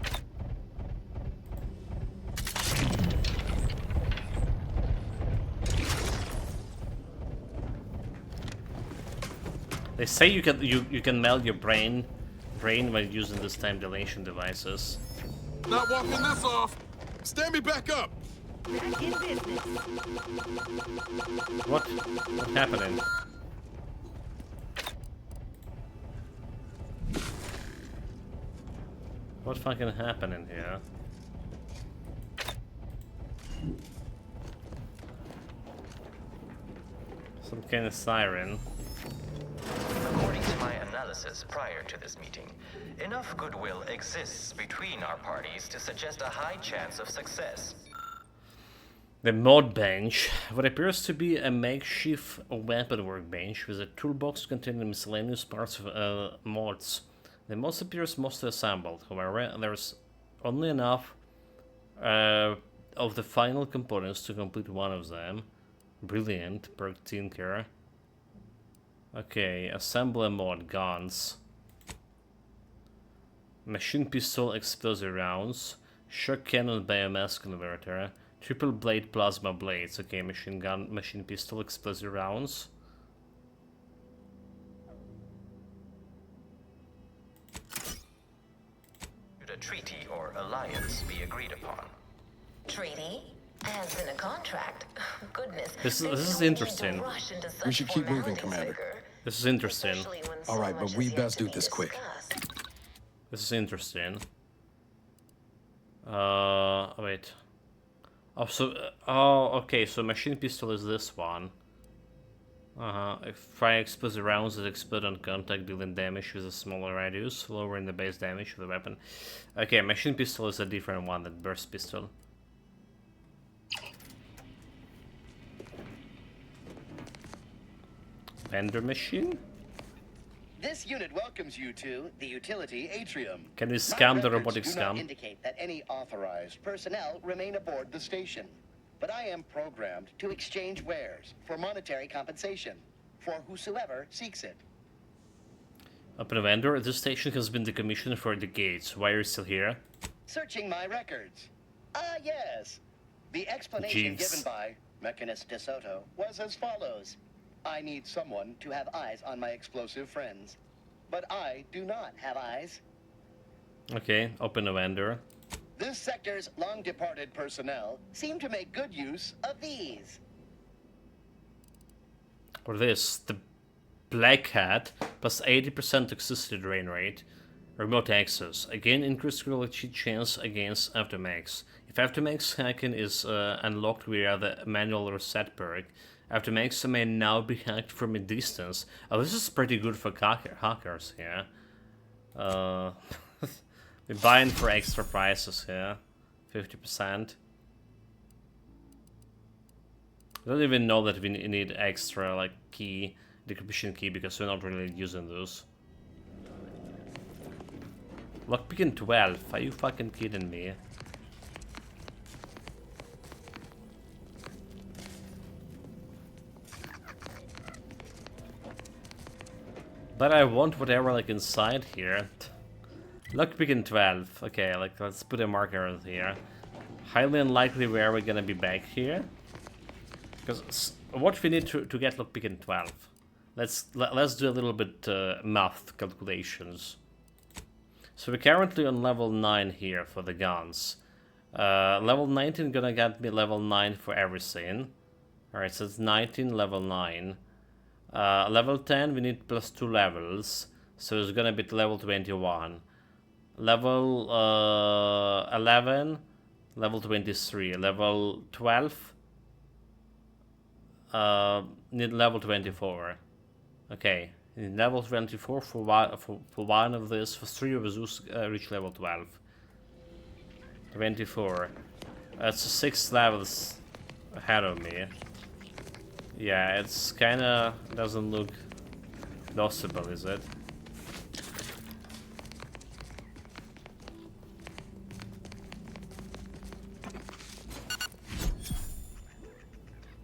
They say you can melt your brain when using this time dilation devices. Not walking this off. Stand me back up. What's happening? What fucking happening here? Some kind of siren. According to my analysis prior to this meeting, enough goodwill exists between our parties to suggest a high chance of success. The mod bench, what appears to be a makeshift weapon workbench with a toolbox containing miscellaneous parts of mods. The mod appears mostly assembled, however, there's only enough of the final components to complete one of them. Brilliant, perk Tinker. Okay, assemble a mod, guns. Machine pistol, explosive rounds. Shock cannon, biomass converter. Triple blade, plasma blades. Okay, machine gun, machine pistol, explosive rounds. Should a treaty or alliance be agreed upon? Treaty? As in a contract? Goodness. This is interesting. We should keep moving, Commander. This is interesting. All right, but we best do this quick. This is interesting. Wait. Oh, so okay. So machine pistol is this one. Fire explosive rounds that explode on contact, dealing damage with a smaller radius, lowering the base damage of the weapon. Okay, machine pistol is a different one than burst pistol. Vendor machine? This unit welcomes you to the utility atrium. Can we scan the robotic do scam? not indicate that any authorized personnel remain aboard the station. But I am programmed to exchange wares for monetary compensation for whosoever seeks it. Open a vendor. This station has been decommissioned for decades. Why are you still here? Searching my records. Ah, yes. The explanation given by Mechanist DeSoto was as follows. I need someone to have eyes on my explosive friends. But I do not have eyes. Okay, open a vendor. This sector's long-departed personnel seem to make good use of these. Or this, the Black Hat, plus 80% toxicity drain rate. Remote access. Again, increased critical chance against Aftermax. If Aftermax hacking is unlocked via the manual reset perk, Aftermax may now be hacked from a distance. Oh, this is pretty good for hackers here. We're buying for extra prices here. 50%. I don't even know that we need extra, like, key, decryption key, because we're not really using those. Lockpicking 12, are you fucking kidding me? But I want whatever, like, inside here. Lockpicking 12, okay, like, let's put a marker here. Highly unlikely where we're gonna be back here. Because what we need to get lockpicking 12? Let's do a little bit math calculations. So we're currently on level 9 here for the guns. Level 19 gonna get me level 9 for everything. Alright, so it's 19, level 9. Level 10 we need plus 2 levels. So it's gonna be level 21. Level 11, level 23. Level 12, Need level 24. Okay, need level 24 for one of this. For 3 of those, reach level 12. 24. That's 6 levels ahead of me. Yeah, it's kinda doesn't look possible, is it?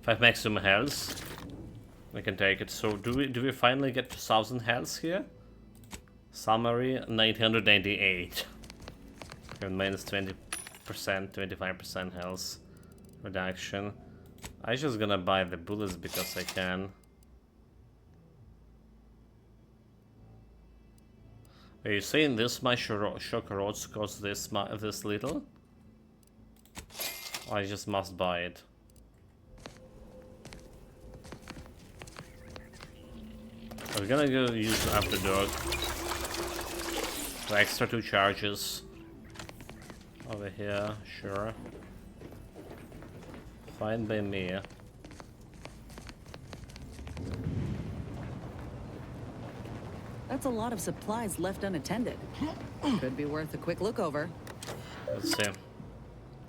Five maximum health. We can take it. So do we finally get to 1000 health here? Summary 998. And minus 20%, 25% health reduction. I'm just gonna buy the bullets because I can. Are you saying this much shock rods cost this little? I just must buy it. We're gonna go use After Dark. The extra 2 charges. Over here, sure. Fine by me. That's a lot of supplies left unattended. Could be worth a quick look over. Let's see.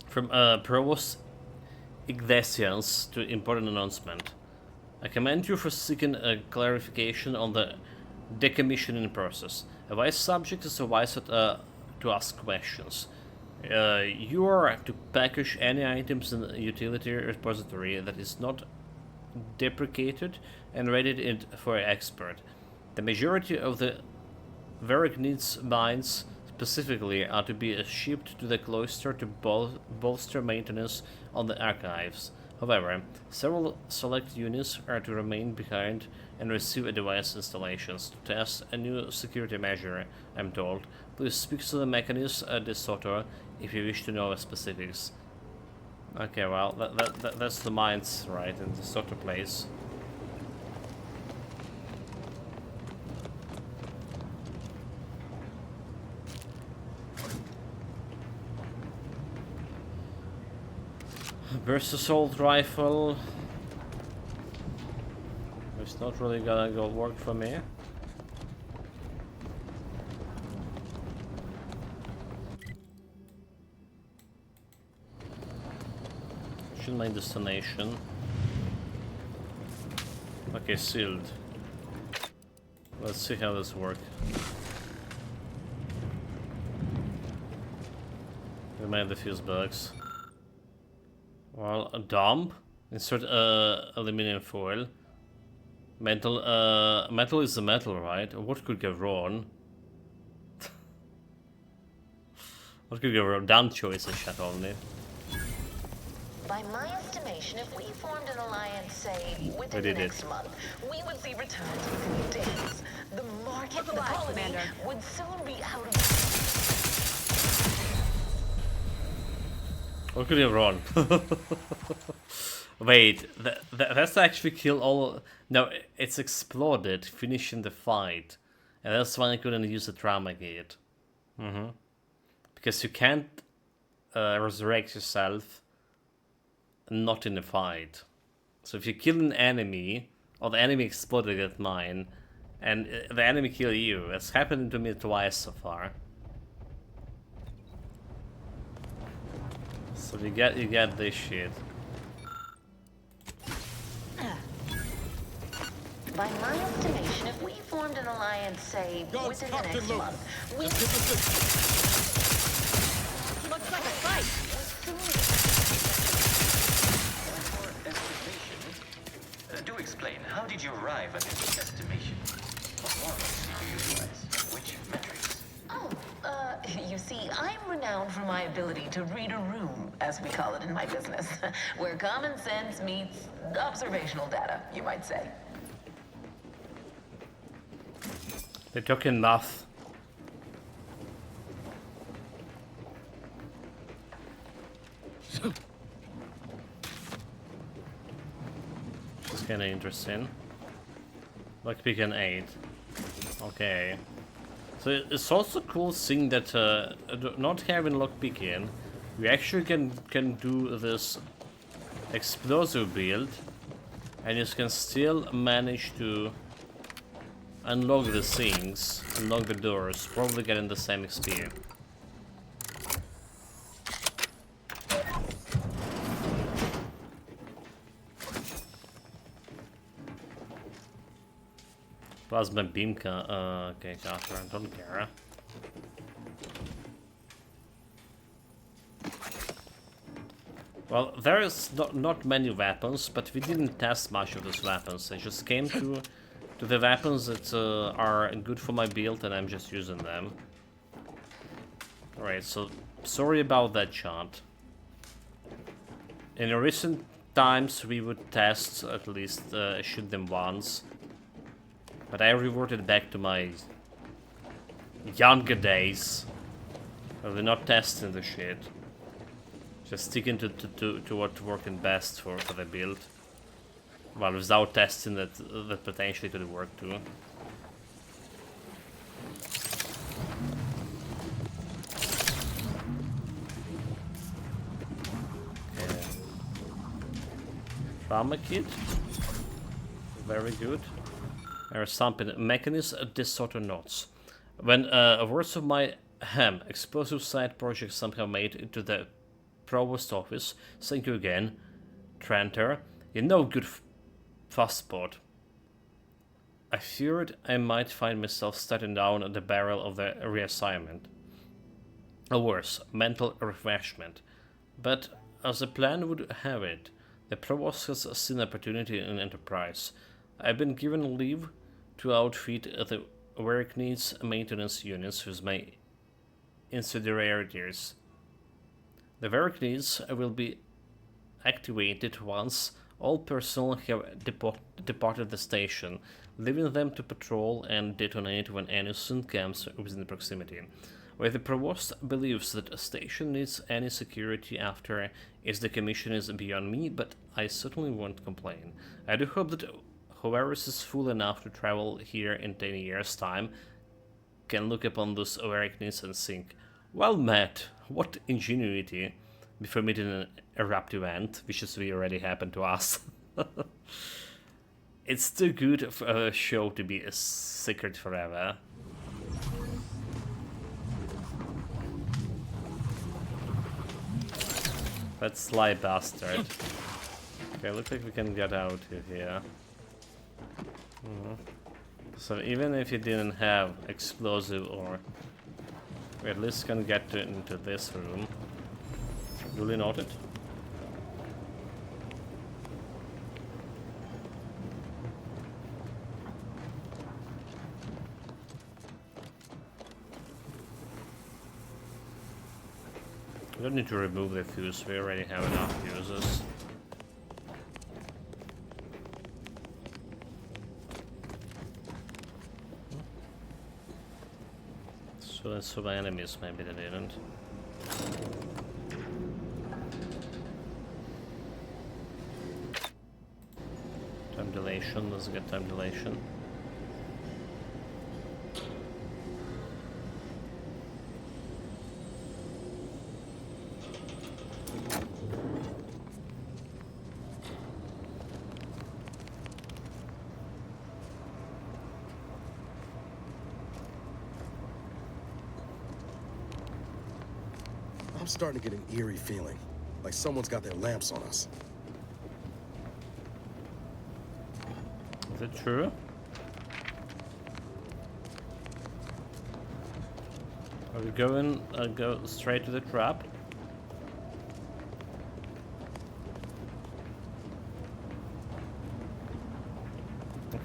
From Provost Ignatius to important announcement. I commend you for seeking a clarification on the decommissioning process. A wise subject is a wise to ask questions. You are to package any items in the utility repository that is not deprecated and rated it for export. The majority of the Verignids mines specifically are to be shipped to the cloister to bolster maintenance on the archives. However, several select units are to remain behind and receive a device installations to test a new security measure, I'm told. Please speak to the Mechanist DeSoto if you wish to know the specifics. Okay, well, that's the mines, right, in DeSoto place. Burst assault rifle. It's not really gonna go work for me. Should my destination. Okay, sealed. Let's see how this works. We made the fuse box. Well, a dump. Insert aluminum foil. Metal. Metal is the metal, right? What could go wrong? What could go wrong? Dumb choices, chat only. By my estimation, if we formed an alliance, say, within the next month, we would see returns within days. The market for the colony would soon be out of... What could go wrong? Wait, that's actually kill all... No, it's exploded, finishing the fight. And that's why I couldn't use the trauma gate. Because you can't resurrect yourself not in a fight. So if you kill an enemy, or the enemy exploded at mine, and the enemy kill you, it's happened to me twice so far. So you get this shit. By my estimation, if we formed an alliance, say, within the next month, we... Looks like a fight! Do explain, how did you arrive at this estimation? What models did you utilize? Which metrics? Oh, you see, I'm renowned for my ability to read a room, as we call it in my business, where common sense meets observational data, you might say. They took enough. It's kind of interesting. Lockpick and 8. Okay. So it's also cool seeing that not having lockpicking, we actually can do this explosive build And you can still manage to unlock the things, unlock the doors, probably getting the same XP. Plasma beam okay, Carter, I don't care. Well, there is not many weapons, but we didn't test much of those weapons. I just came to the weapons that are good for my build, and I'm just using them. Alright, so sorry about that, chant. In recent times, we would test, at least shoot them once. But I reverted back to my younger days. We're not testing the shit. Just sticking to what's working best for the build. Well, without testing that potentially could work too. Okay. Trauma kit. Very good. There's something. Mechanism disorder notes. When words of my explosive side project somehow made it to the Provost office. Thank you again, Tranter. You're no good fast spot. I feared I might find myself starting down at the barrel of the reassignment. Or worse, mental refreshment. But as the plan would have it, the Provost has seen opportunity in Enterprise. I've been given leave to outfit the work needs maintenance units with my incendiaries. The work needs will be activated once all personnel have departed the station, leaving them to patrol and detonate when any soon comes within proximity. Where the Provost believes that a station needs any security after its decommission is beyond me, but I certainly won't complain. I do hope that whoever is fool enough to travel here in 10 years' time can look upon those awakenings and think, well met, what ingenuity, before meeting an erupt event, which is already happened to us. It's too good for a show to be a secret forever. That sly bastard. Okay, looks like we can get out of here. So even if you didn't have explosive ore, we at least can get into this room. Duly noted. We don't need to remove the fuse, we already have enough fuses. So that's some enemies, maybe they didn't. Time dilation, let's get time dilation. I'm starting to get an eerie feeling, like someone's got their lamps on us. Is it true? Are we going go straight to the trap?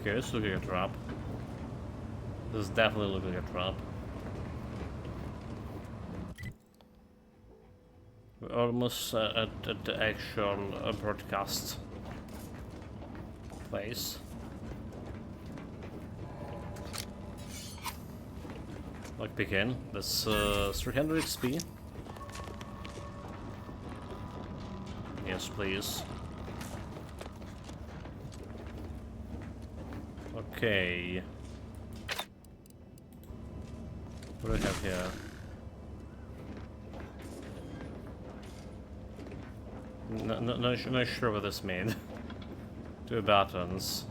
Okay, it's looking like a trap. This is definitely looking like a trap. We're almost at the actual broadcast place. Like begin. That's 300 XP. Yes, please. Okay. What do we have here? Not sure what this means. 2 buttons.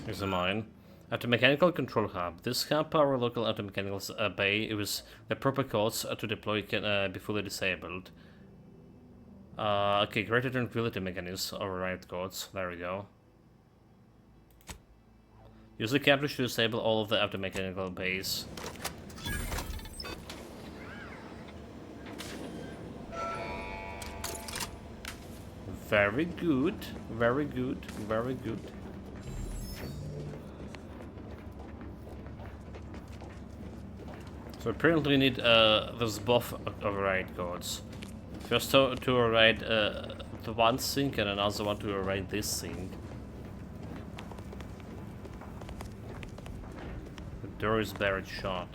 Here's a mine. At the mechanical control hub. This hub power local automechanical bay. It was the proper codes to deploy can be fully disabled. Okay, greater tranquility mechanism. Override codes. There we go. Use the capture to disable all of the automechanical bays. Very good. Very good. Very good. So apparently we need those both override codes. First to override the one sync and another one to override this sync. The door is barred shut.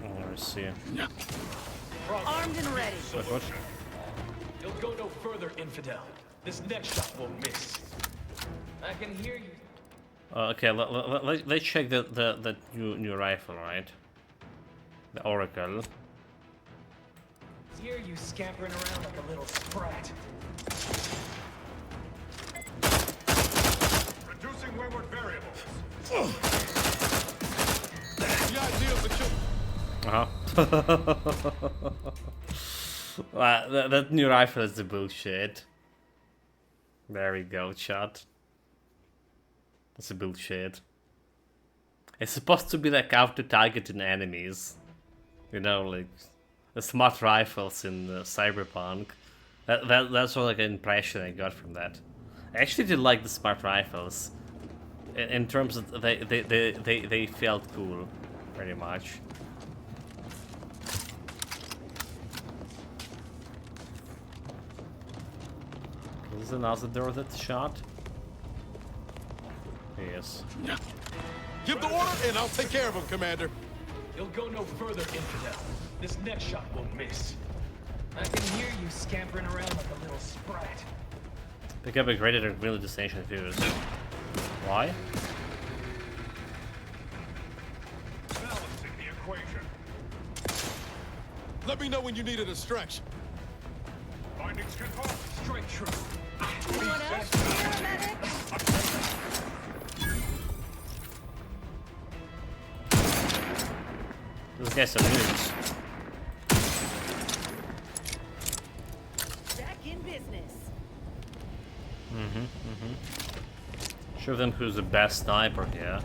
Oh, let's see. Armed and ready. What? You'll go no further, infidel. This next shot will miss. I can hear you. Okay, let's check the new rifle, right? The Oracle. Hear you scampering around like a little sprat. Reducing wayward variables. The idea of the kill. That new rifle is the bullshit. There we go, chat. That's a bullshit. It's supposed to be like auto-targeting enemies. You know, like the smart rifles in Cyberpunk. That's what like an impression I got from that. I actually did like the smart rifles. In terms of they felt cool, pretty much. There's another door that's shot. Yes. Give the order and I'll take care of him, Commander. You'll go no further, infidel. This next shot will miss. I can hear you scampering around like a little sprat. Pick up a greater tranquility station fuse. Why? Balancing the equation. Let me know when you need a distraction. Findings confirmed. Straight true. Anyone else here, medic? This guy's some news. Back in business. Show them who's the best sniper here.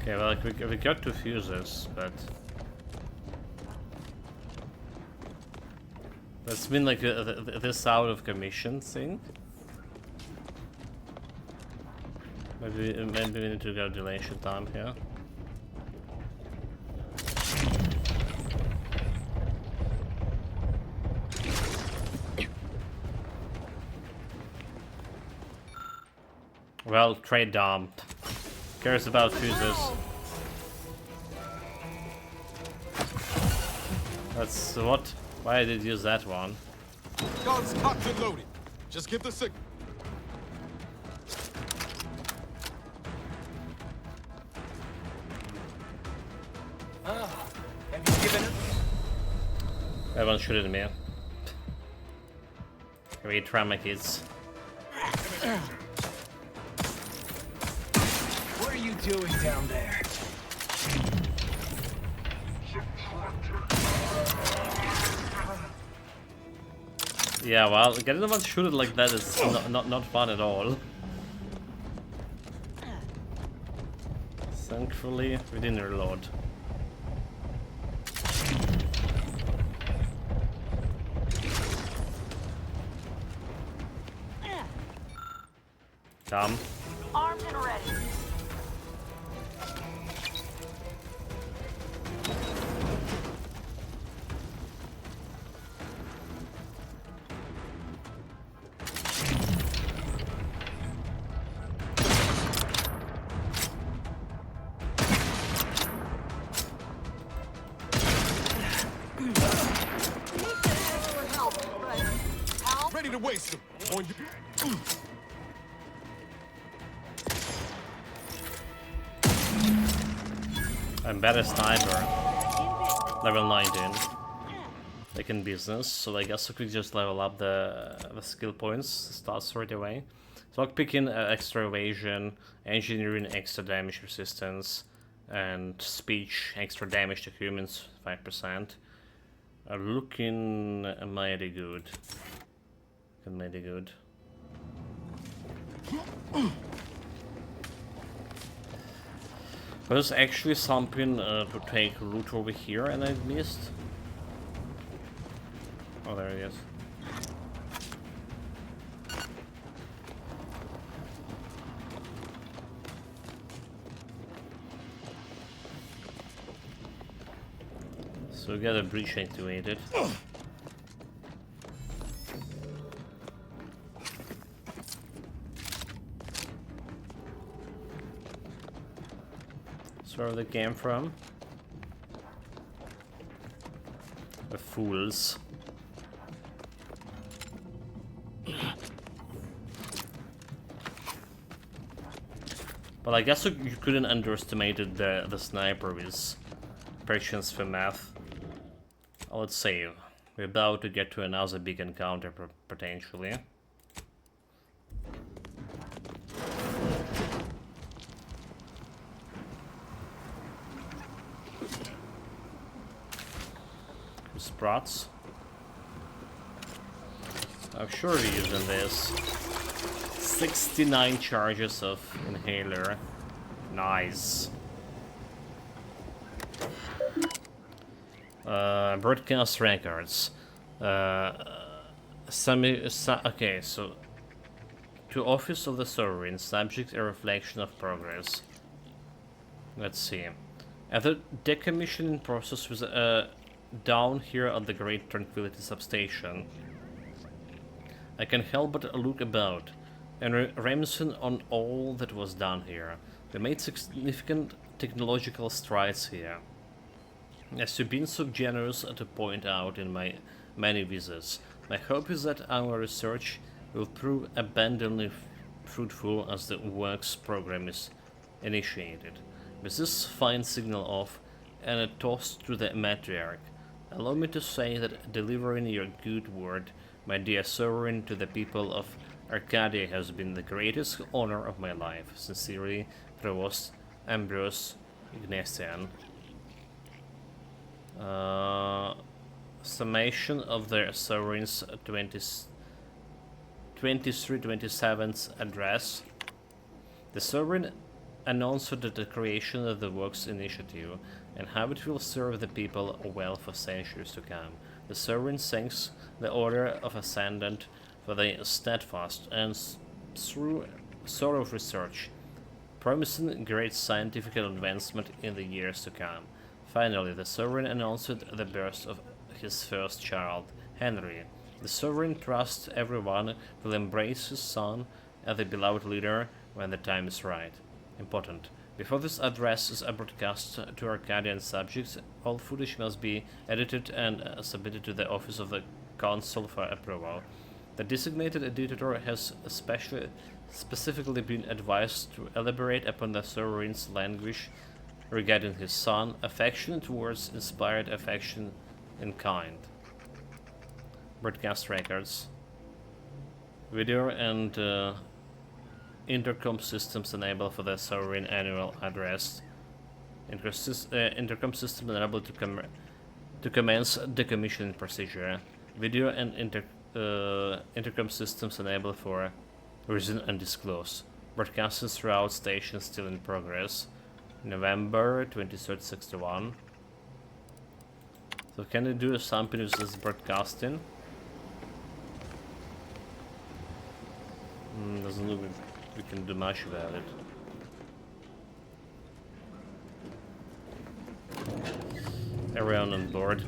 Okay, well, like we got 2 fuses, but that's been like this out of commission thing. Maybe we need to go dilation time here. Well, trade dump. Cares about fuses. That's what? Why did you use that one? Guns cocked and loaded. Just give the signal. Have you given it? Everyone shoot at me. Can we try my kids? What are you doing down there? Yeah, well, getting them shoot it like that is not fun at all. Thankfully, we didn't reload. Come. Armed and ready. waste them. On you. I'm better sniper. Level 19. Taking business, so I guess we could just level up the skill points, starts right away. So lockpicking, extra evasion, engineering, extra damage resistance, and speech, extra damage to humans, 5%. Are looking mighty good. Mighty good. There's actually something to take loot over here, and I missed. Oh, there he is. So we got a breach activated. So where they came from? The fools. But I guess you couldn't underestimate the sniper with patience for math. Let's say we're about to get to another big encounter potentially. Sprots. I'm sure we're using this. 69 charges of inhaler. Nice. Broadcast records. Okay, so to Office of the Sovereign, subject a reflection of progress. Let's see. At the decommissioning process was down here at the Great Tranquility Substation. I can help but look about and reminiscing on all that was done here. We made significant technological strides here. As you've been so generous to point out in my many visits, my hope is that our research will prove abundantly fruitful as the works program is initiated. With this fine signal off and a toast to the matriarch, allow me to say that delivering your good word, my dear sovereign, to the people of Arcadia has been the greatest honor of my life. Sincerely, Provost Ambrose Ignatian. Summation of the sovereign's 2327th address. The sovereign announced the creation of the Works Initiative and how it will serve the people well for centuries to come. The sovereign thanks the Order of Ascendant for the steadfast and thorough research, promising great scientific advancement in the years to come. Finally, the sovereign announced the birth of his first child, Henry. The sovereign trusts everyone will embrace his son as the beloved leader when the time is right. Important. Before this address is broadcast to Arcadian subjects, all footage must be edited and submitted to the Office of the Consul for approval. The designated editor has specifically been advised to elaborate upon the sovereign's language regarding his son, affection towards inspired affection in kind. Broadcast records. Video and intercom systems enabled for the sovereign annual address. Intercom system enabled to commence decommissioning procedure. Video and intercom systems enabled for reason undisclosed. Broadcasting throughout stations still in progress. November 23rd, 61. So can we do something with this broadcasting? Doesn't look like we can do much about it. Everyone on board.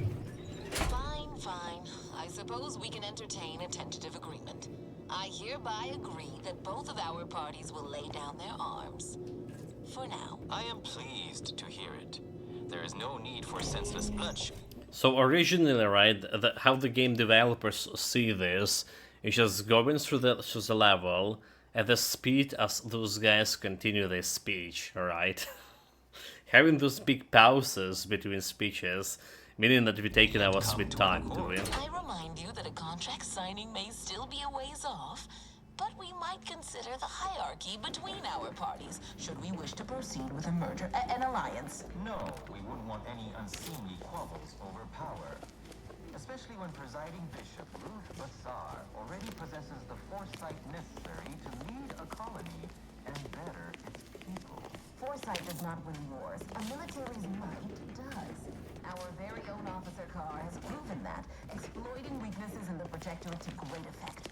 Fine, fine. I suppose we can entertain a tentative agreement. I hereby agree that both of our parties will lay down their arms. For now. I am pleased to hear it. There is no need for senseless bloodshed. So originally, right, how the game developers see this It's just going through the level at the speed as those guys continue their speech, alright? Having those big pauses between speeches, meaning that we're taking our sweet time to win. I remind you that a contract signing may still be a ways off, but we might consider the hierarchy between our parties, should we wish to proceed with a merger, an alliance. No, we wouldn't want any unseemly quabbles over power. Especially when presiding Bishop Ruth Bassar already possesses the foresight necessary to lead a colony and better its people. Foresight does not win wars. A military's might does. Our very own Officer Carr has proven that, exploiting weaknesses in the Protectorate to great effect.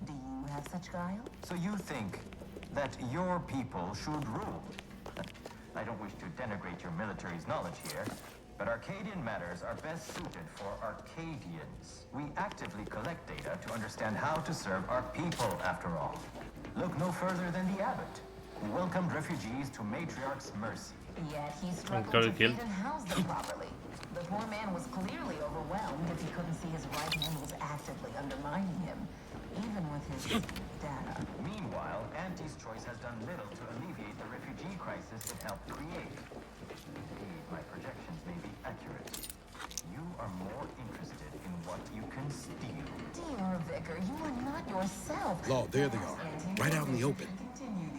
Do you have such guile? So you think that your people should rule? I don't wish to denigrate your military's knowledge here, but Arcadian matters are best suited for Arcadians. We actively collect data to understand how to serve our people, after all. Look no further than the abbot, who welcomed refugees to Matriarch's mercy. Yet he struggled to feed and house them properly. The poor man was clearly overwhelmed if he couldn't see his right hand was actively undermining him, even with his data. Meanwhile, Auntie's Choice has done little to alleviate the refugee crisis it helped create. Indeed, my projections may be accurate. You are more interested in what you can steal. Dear Vicar, you are not yourself. Law, there they are. Right out in the open.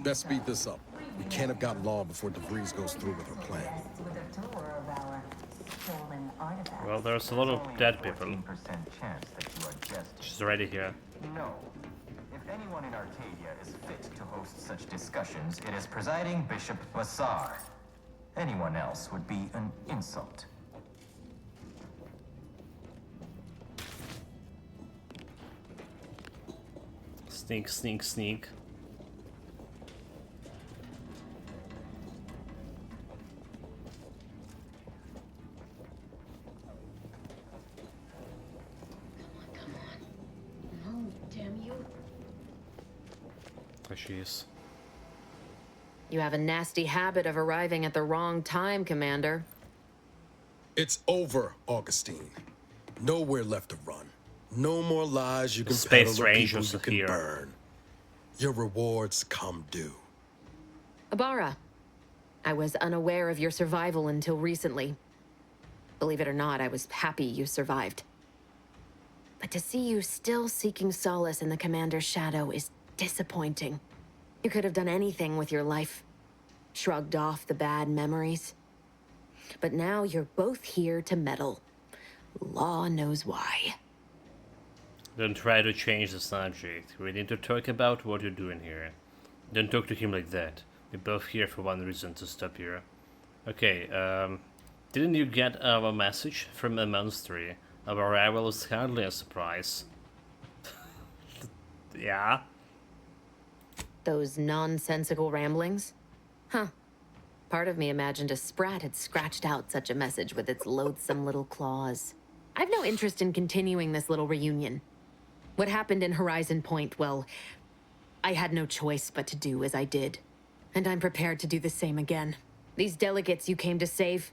Best speed this up. We can't have got Law before DeVries goes through with her plan. With a tour of our stolen artifacts. Well, there's a lot of dead people. Chance that you are just She's already here. No. If anyone in Arcadia is fit to host such discussions, it is presiding Bishop Bassar. Anyone else would be an insult. Sneak, sneak, sneak. There she is. You have a nasty habit of arriving at the wrong time, Commander. It's over, Augustine. Nowhere left to run. No more lies you can Space peddle or people Rangers you can here. burn. Your rewards come due. Abara, I was unaware of your survival until recently. Believe it or not, I was happy you survived. But to see you still seeking solace in the Commander's shadow is disappointing. You could have done anything with your life. Shrugged off the bad memories. But now you're both here to meddle. Law knows why. Don't try to change the subject. We need to talk about what you're doing here. Don't talk to him like that. We're both here for one reason, to stop here. Okay, didn't you get our message from the monastery? Our arrival is hardly a surprise. Yeah? Those nonsensical ramblings? Huh. Part of me imagined a sprat had scratched out such a message with its loathsome little claws. I've no interest in continuing this little reunion. What happened in Horizon Point, well, I had no choice but to do as I did. And I'm prepared to do the same again. These delegates you came to save,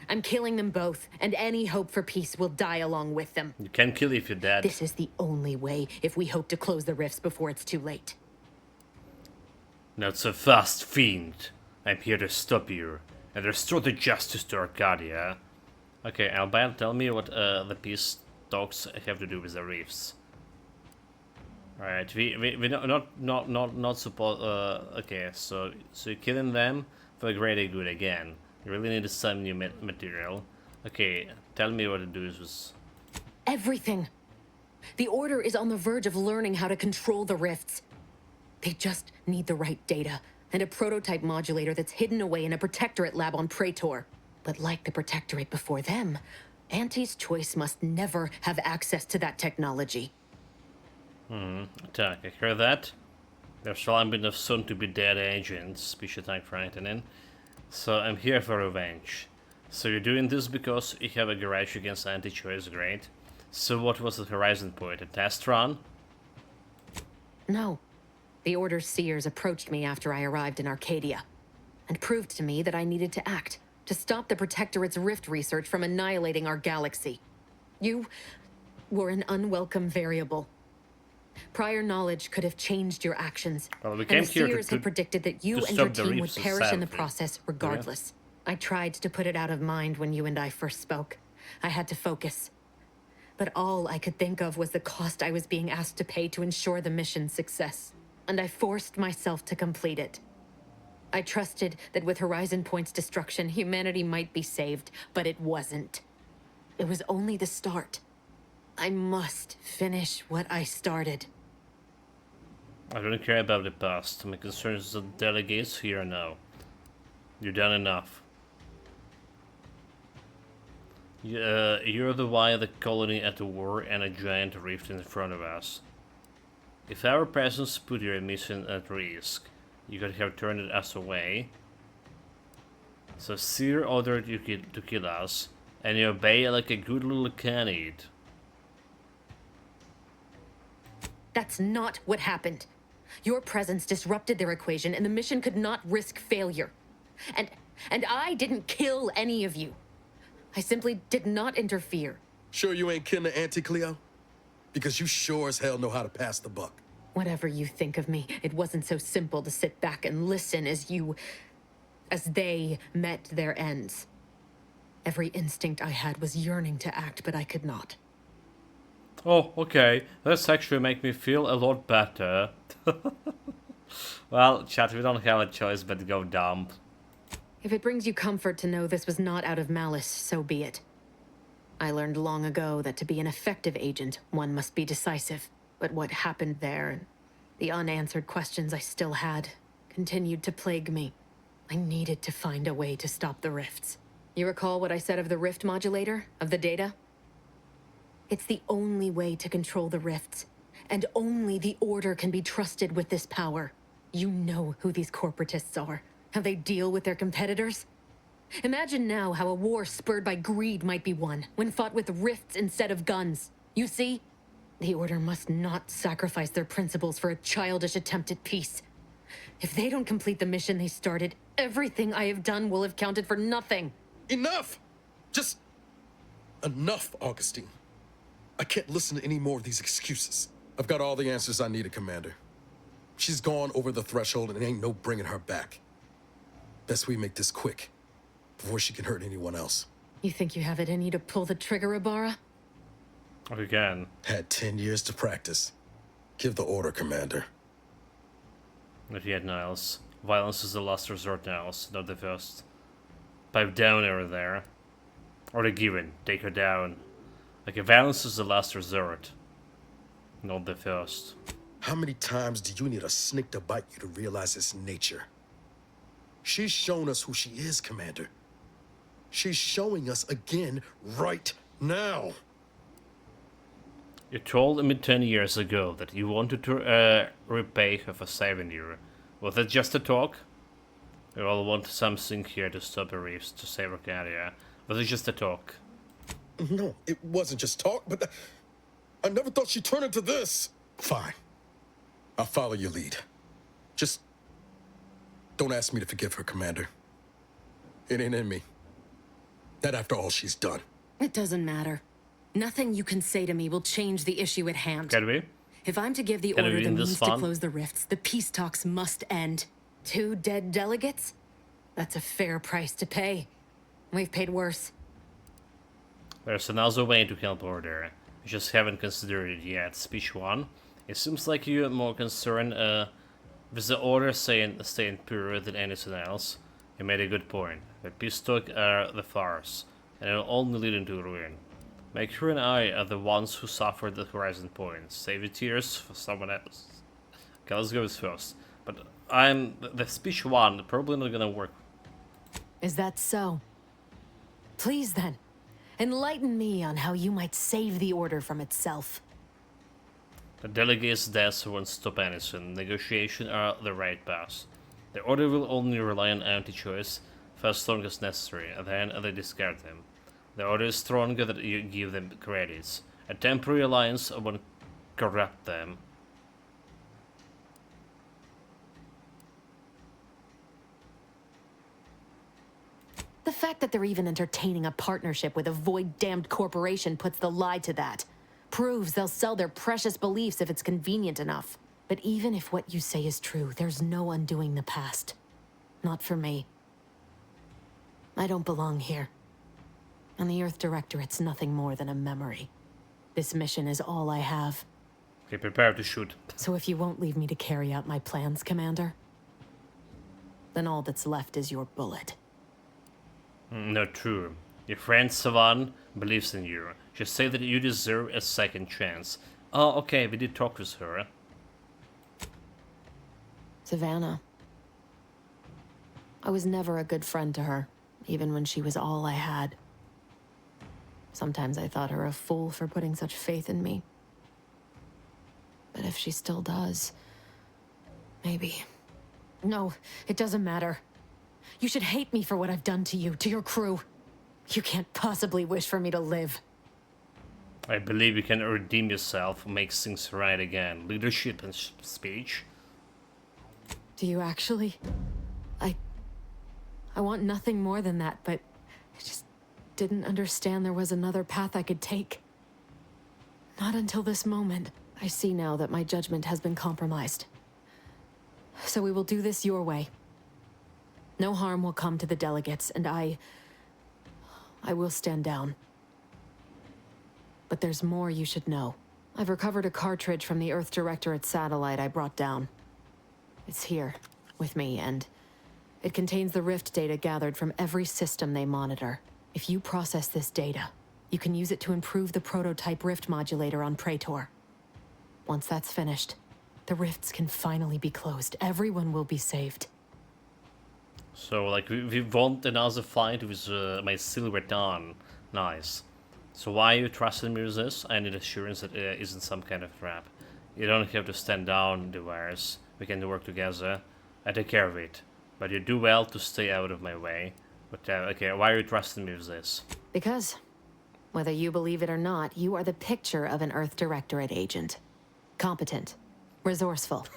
I'm killing them both, and any hope for peace will die along with them. You can kill if you're dead. This is the only way if we hope to close the rifts before it's too late. Not so fast, fiend. I'm here to stop you and restore the justice to Arcadia. Okay, Albert, tell me what the peace talks have to do with the reefs. Alright, we not supposed. Okay, so you're killing them for the greater good again. You really need some new material. Okay, tell me what it does with. Everything. The Order is on the verge of learning how to control the rifts. They just need the right data and a prototype modulator that's hidden away in a Protectorate lab on Praetor. But like the Protectorate before them, Auntie's Choice must never have access to that technology. Attack, I heard that. There's still been of soon-to-be-dead agents, speech attack frightening. So I'm here for revenge. So you're doing this because you have a garage against Anti-Choice, great. So what was the Horizon Point, a test run? No. The Order's seers approached me after I arrived in Arcadia, and proved to me that I needed to act, to stop the Protectorate's rift research from annihilating our galaxy. You were an unwelcome variable. Prior knowledge could have changed your actions. Well, we and came the here Seers had predicted that you and your team would perish in the process regardless. I tried to put it out of mind when you and I first spoke. I had to focus. But all I could think of was the cost I was being asked to pay to ensure the mission's success. And I forced myself to complete it. I trusted that with Horizon Point's destruction, humanity might be saved, but it wasn't. It was only the start. I must finish what I started. I don't care about the past. My concern is the delegates here and now. You've done enough. You're the why of the colony at the war and a giant rift in front of us. If our presence put your mission at risk, you could have turned us away. So Seer ordered you to kill us, and you obey like a good little Khaanid. That's not what happened. Your presence disrupted their equation, and the mission could not risk failure. And I didn't kill any of you. I simply did not interfere. Sure you ain't kin to Auntie Cleo? Because you sure as hell know how to pass the buck. Whatever you think of me, it wasn't so simple to sit back and listen as they met their ends. Every instinct I had was yearning to act, but I could not. Oh, okay. That's actually make me feel a lot better. Well, chat, we don't have a choice but to go dump. If it brings you comfort to know this was not out of malice, so be it. I learned long ago that to be an effective agent, one must be decisive. But what happened there, and the unanswered questions I still had, continued to plague me. I needed to find a way to stop the rifts. You recall what I said of the rift modulator, of the data? It's the only way to control the rifts, and only the Order can be trusted with this power. You know who these corporatists are, how they deal with their competitors. Imagine now how a war spurred by greed might be won, when fought with rifts instead of guns. You see? The Order must not sacrifice their principles for a childish attempt at peace. If they don't complete the mission they started, everything I have done will have counted for nothing. Enough! Just enough, Augustine. I can't listen to any more of these excuses. I've got all the answers I needed, Commander. She's gone over the threshold and ain't no bringing her back. Best we make this quick, before she can hurt anyone else. You think you have it in you to pull the trigger, Ibarra? Again. Had 10 years to practice. Give the order, Commander. Not yet, Niles. Violence is the last resort, Niles, not the first. Pipe down over there. Or the given, take her down. Like, violence is the last resort, not the first. How many times do you need a snake to bite you to realize its nature? She's shown us who she is, Commander. She's showing us again right now. You told me 10 years ago that you wanted to repay her for saving you. Was that just a talk? We all want something here to stop the reefs, to save Arcadia. Was it just a talk? No, it wasn't just talk, but I never thought she'd turn into this. Fine. I'll follow your lead. Just don't ask me to forgive her, Commander. It ain't in me. Not after all she's done. It doesn't matter. Nothing you can say to me will change the issue at hand. Can we? If I'm to give the Order the means to close the rifts, the peace talks must end. 2 dead delegates? That's a fair price to pay. We've paid worse. There's another way to help Order. You just haven't considered it yet. Speech 1. It seems like you're more concerned with the Order staying pure than anything else. You made a good point. The peace talk are the farce, and it will only lead into ruin. Make sure and I are the ones who suffered the Horizon Point. Save your tears for someone else. Okay, let's go with first. But the speech 1 probably not gonna work. Is that so? Please then, enlighten me on how you might save the Order from itself. The delegates' deaths won't stop anything. Negotiations are the right path. The Order will only rely on anti-choice for as long as necessary, and then they discard them. The Order is stronger than you give them credits. A temporary alliance won't corrupt them. The fact that they're even entertaining a partnership with a void-damned corporation puts the lie to that. proves they'll sell their precious beliefs if it's convenient enough. But even if what you say is true, there's no undoing the past. Not for me. I don't belong here. And the Earth Directorate's nothing more than a memory. This mission is all I have. Okay, prepare to shoot. So if you won't leave me to carry out my plans, Commander, then all that's left is your bullet. Not true. Your friend Savan believes in you. She said that you deserve a second chance. Oh, okay, we did talk with her. Savannah. I was never a good friend to her, even when she was all I had. Sometimes I thought her a fool for putting such faith in me. But if she still does, maybe. No, it doesn't matter. You should hate me for what I've done to you, to your crew. You can't possibly wish for me to live. I believe you can redeem yourself, make things right again. Leadership and speech. Do you actually? I want nothing more than that, but I just didn't understand there was another path I could take. Not until this moment. I see now that my judgment has been compromised. So we will do this your way. No harm will come to the delegates, and I will stand down. But there's more you should know. I've recovered a cartridge from the Earth Directorate satellite I brought down. It's here, with me, and it contains the Rift data gathered from every system they monitor. If you process this data, you can use it to improve the prototype Rift modulator on Praetor. Once that's finished, the rifts can finally be closed. Everyone will be saved. So, like, we want another fight with my Silver Dawn. Nice. So why you trusting me with this? I need assurance that it isn't some kind of trap. You don't have to stand down, Device. We can work together. I take care of it. But you do well to stay out of my way. But, okay, why are you trusting me with this? Because, whether you believe it or not, you are the picture of an Earth Directorate agent. Competent, resourceful,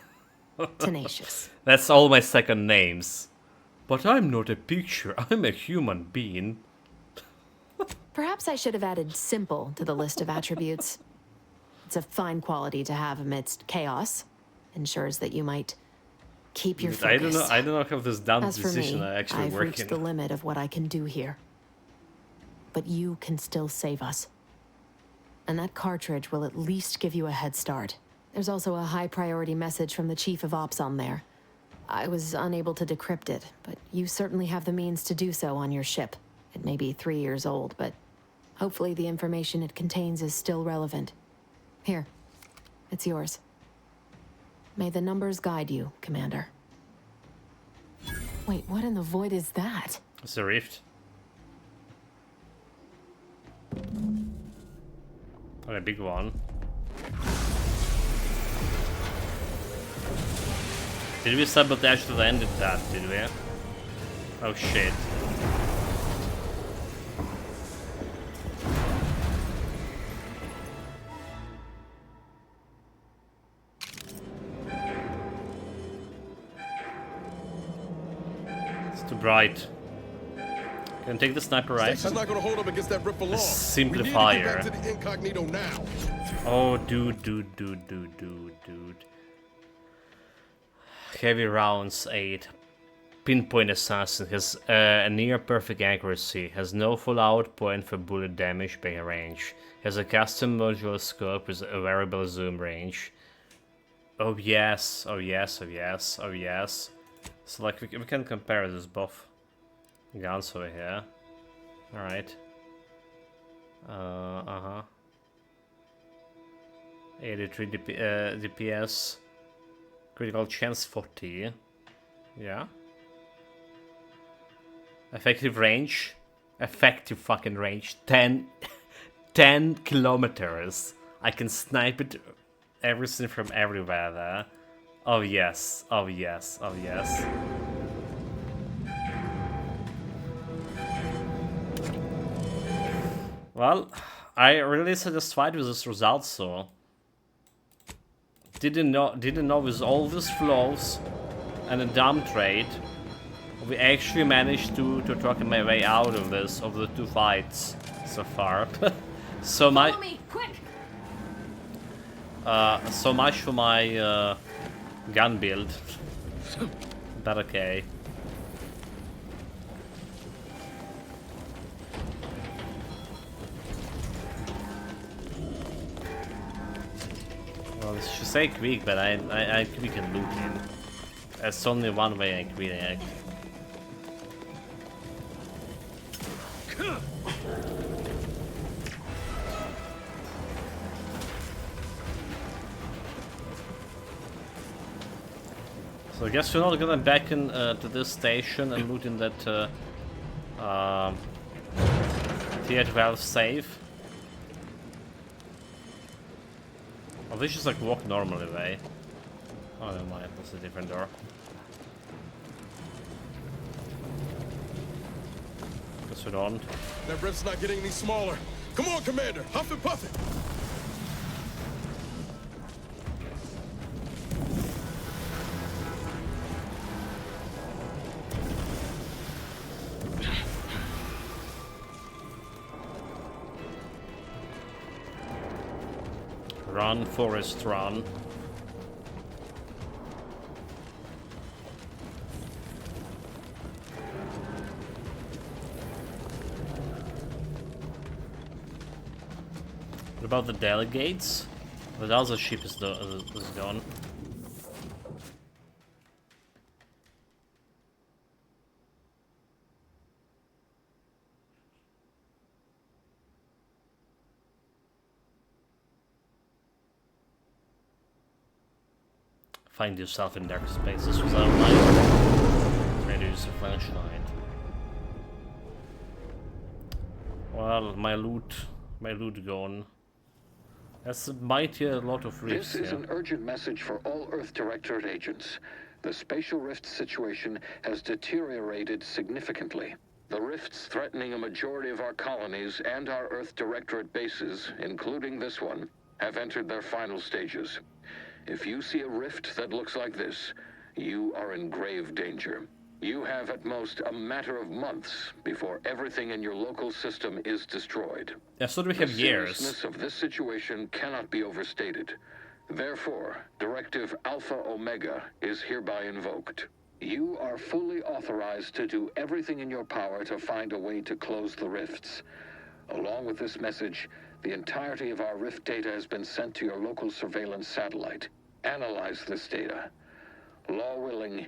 tenacious. That's all my second names. But I'm not a picture, I'm a human being. Perhaps I should have added simple to the list of attributes. It's a fine quality to have amidst chaos. Ensures that you might keep your focus. I don't know how this dumb As for decision me, I actually I've work reached in. the limit of what I can do here. But you can still save us. And that cartridge will at least give you a head start. There's also a high priority message from the Chief of Ops on there. I was unable to decrypt it, but you certainly have the means to do so on your ship. It may be 3 years old, but hopefully the information it contains is still relevant. Here, it's yours. May the numbers guide you, Commander. Wait, what in the void is that? It's a rift. Oh, a big one. Did we sabotage the end of that, did we? Oh shit. It's too bright. Can I take the sniper rifle? Station's not gonna hold up against that rip for long. Simplifier. We need to get back to the incognito now. Oh, dude. Heavy rounds 8. Pinpoint assassin has a near perfect accuracy. Has no full outpoint for bullet damage by range. Has a custom modular scope with a variable zoom range. Oh yes, oh yes, oh yes, oh yes. So like we can compare this both guns over here. Alright. 83 DPS. Critical chance 40. Yeah. Effective range. Effective fucking range. 10 kilometers. I can snipe it everything from everywhere there. Oh yes. Oh yes. Oh yes. Well, I really satisfied with this result, so didn't know with all these flaws and a dumb trade, we actually managed to talk my way out of this, of the 2 fights so far. So Follow me, quick! So much for my gun build. But okay. Well, she say quick, but I quick and loot him. There's only one way I can react. So I guess we're not gonna back in to this station and loot in that tier 12 safe. Oh, this is like walk normally, right? Oh, never mind, that's a different door. Guess we don't. That rift's not getting any smaller. Come on, Commander, huff and puff it. Run, Forest, run. What about the delegates? The other ship is gone. Find yourself in dark spaces without light. Try to use a flashlight. Well, my loot gone. That's mighty a lot of rifts. This is an urgent message for all Earth Directorate agents. The spatial rift situation has deteriorated significantly. The rifts threatening a majority of our colonies and our Earth Directorate bases, including this one, have entered their final stages. If you see a rift that looks like this, you are in grave danger. You have at most a matter of months before everything in your local system is destroyed. Yeah, so do we have years. The seriousness of this situation cannot be overstated. Therefore, Directive Alpha Omega is hereby invoked. You are fully authorized to do everything in your power to find a way to close the rifts. Along with this message, the entirety of our rift data has been sent to your local surveillance satellite. Analyze this data. Law willing,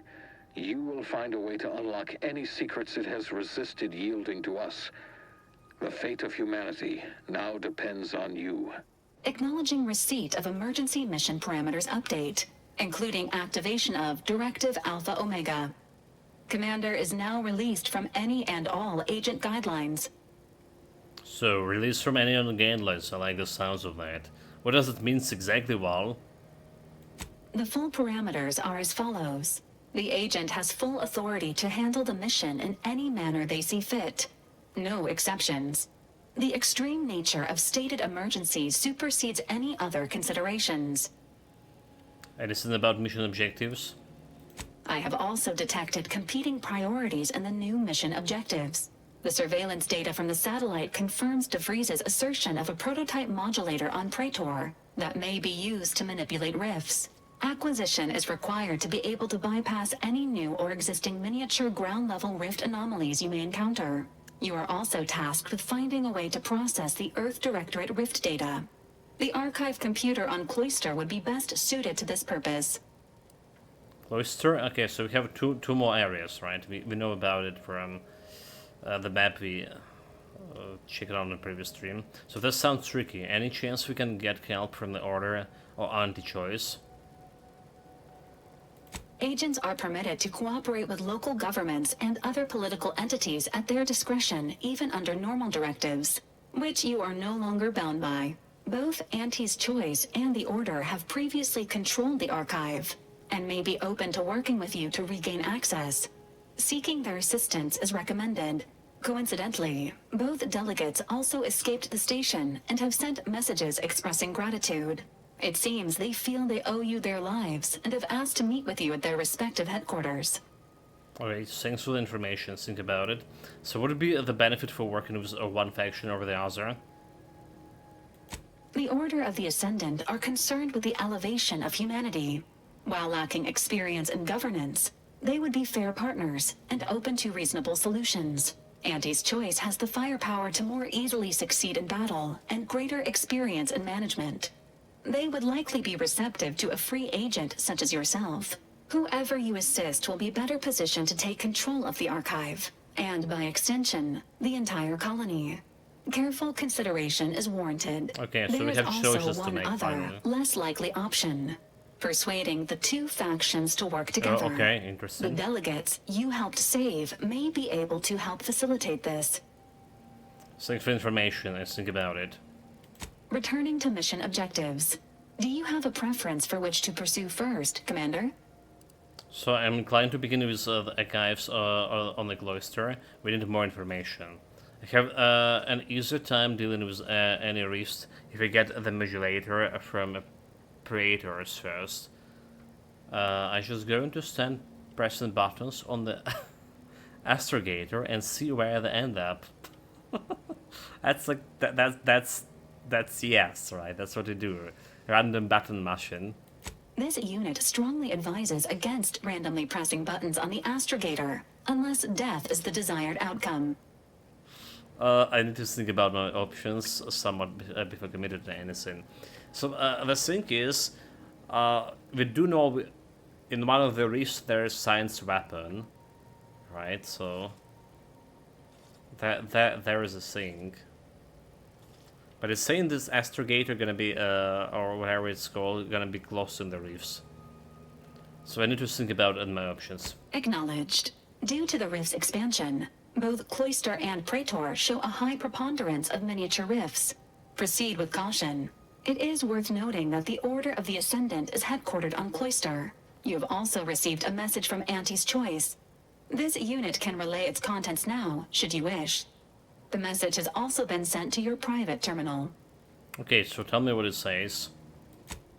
you will find a way to unlock any secrets it has resisted yielding to us. The fate of humanity now depends on you. Acknowledging receipt of emergency mission parameters update, including activation of Directive Alpha Omega. Commander is now released from any and all agent guidelines. So, release from any on the guidelines. I like the sounds of that. What does it mean exactly, Val? The full parameters are as follows. The agent has full authority to handle the mission in any manner they see fit. No exceptions. The extreme nature of stated emergencies supersedes any other considerations. And isn't about mission objectives? I have also detected competing priorities in the new mission objectives. The surveillance data from the satellite confirms DeVries's assertion of a prototype modulator on Praetor that may be used to manipulate rifts. Acquisition is required to be able to bypass any new or existing miniature ground-level rift anomalies you may encounter. You are also tasked with finding a way to process the Earth Directorate rift data. The archive computer on Cloister would be best suited to this purpose. Cloister? Okay, so we have two more areas, right? We know about it from the map we checked out on the previous stream. So this sounds tricky. Any chance we can get help from the Order or Anti-Choice? Agents are permitted to cooperate with local governments and other political entities at their discretion, even under normal directives, which you are no longer bound by. Both Anti's Choice and the Order have previously controlled the archive, and may be open to working with you to regain access. Seeking their assistance is recommended. Coincidentally, both delegates also escaped the station and have sent messages expressing gratitude. It seems they feel they owe you their lives and have asked to meet with you at their respective headquarters. Okay, thanks for the information. Think about it. So what would be the benefit for working with one faction over the other? The Order of the Ascendant are concerned with the elevation of humanity. While lacking experience in governance, they would be fair partners and open to reasonable solutions. Auntie's Choice has the firepower to more easily succeed in battle and greater experience in management. They would likely be receptive to a free agent such as yourself. Whoever you assist will be better positioned to take control of the archive, and by extension, the entire colony. Careful consideration is warranted. Okay, so there we is have also choices to one make, other, finally. less likely option. Persuading the two factions to work together. Okay, The interesting. delegates you helped save may be able to help facilitate this. Thanks for information, let's think about it. Returning to mission objectives. Do you have a preference for which to pursue first, Commander? So I'm inclined to begin with the archives on the cloister. We need more information. I have an easier time dealing with any risk if I get the modulator from Praetors first. I just going to stand pressing buttons on the astrogator and see where they end up. That's like that's yes, right? That's what you do. Random button mashing. This unit strongly advises against randomly pressing buttons on the astrogator, unless death is the desired outcome. I need to think about my options somewhat before committing to anything. So the thing is, we do know in one of the rifts there is science weapon, right? So that there is a thing. But it's saying this astrogator gonna be or whatever it's called gonna be close in the reefs. So I need to think about my options. Acknowledged. Due to the rift's expansion, both Cloister and Praetor show a high preponderance of miniature rifts. Proceed with caution. It is worth noting that the Order of the Ascendant is headquartered on Cloister. You have also received a message from Auntie's Choice. This unit can relay its contents now, should you wish. The message has also been sent to your private terminal. Okay, so tell me what it says.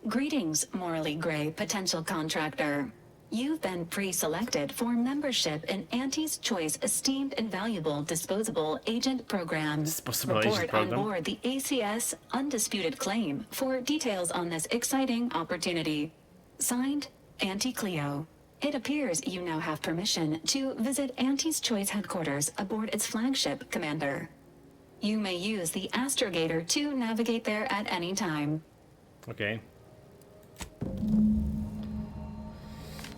Greetings, morally gray potential contractor. You've been pre-selected for membership in Auntie's Choice Esteemed and Valuable Disposable Agent Program. Report on board the ACS Undisputed Claim for details on this exciting opportunity. Signed, Auntie Cleo. It appears you now have permission to visit Auntie's Choice headquarters aboard its flagship, Commander. You may use the astrogator to navigate there at any time. Okay.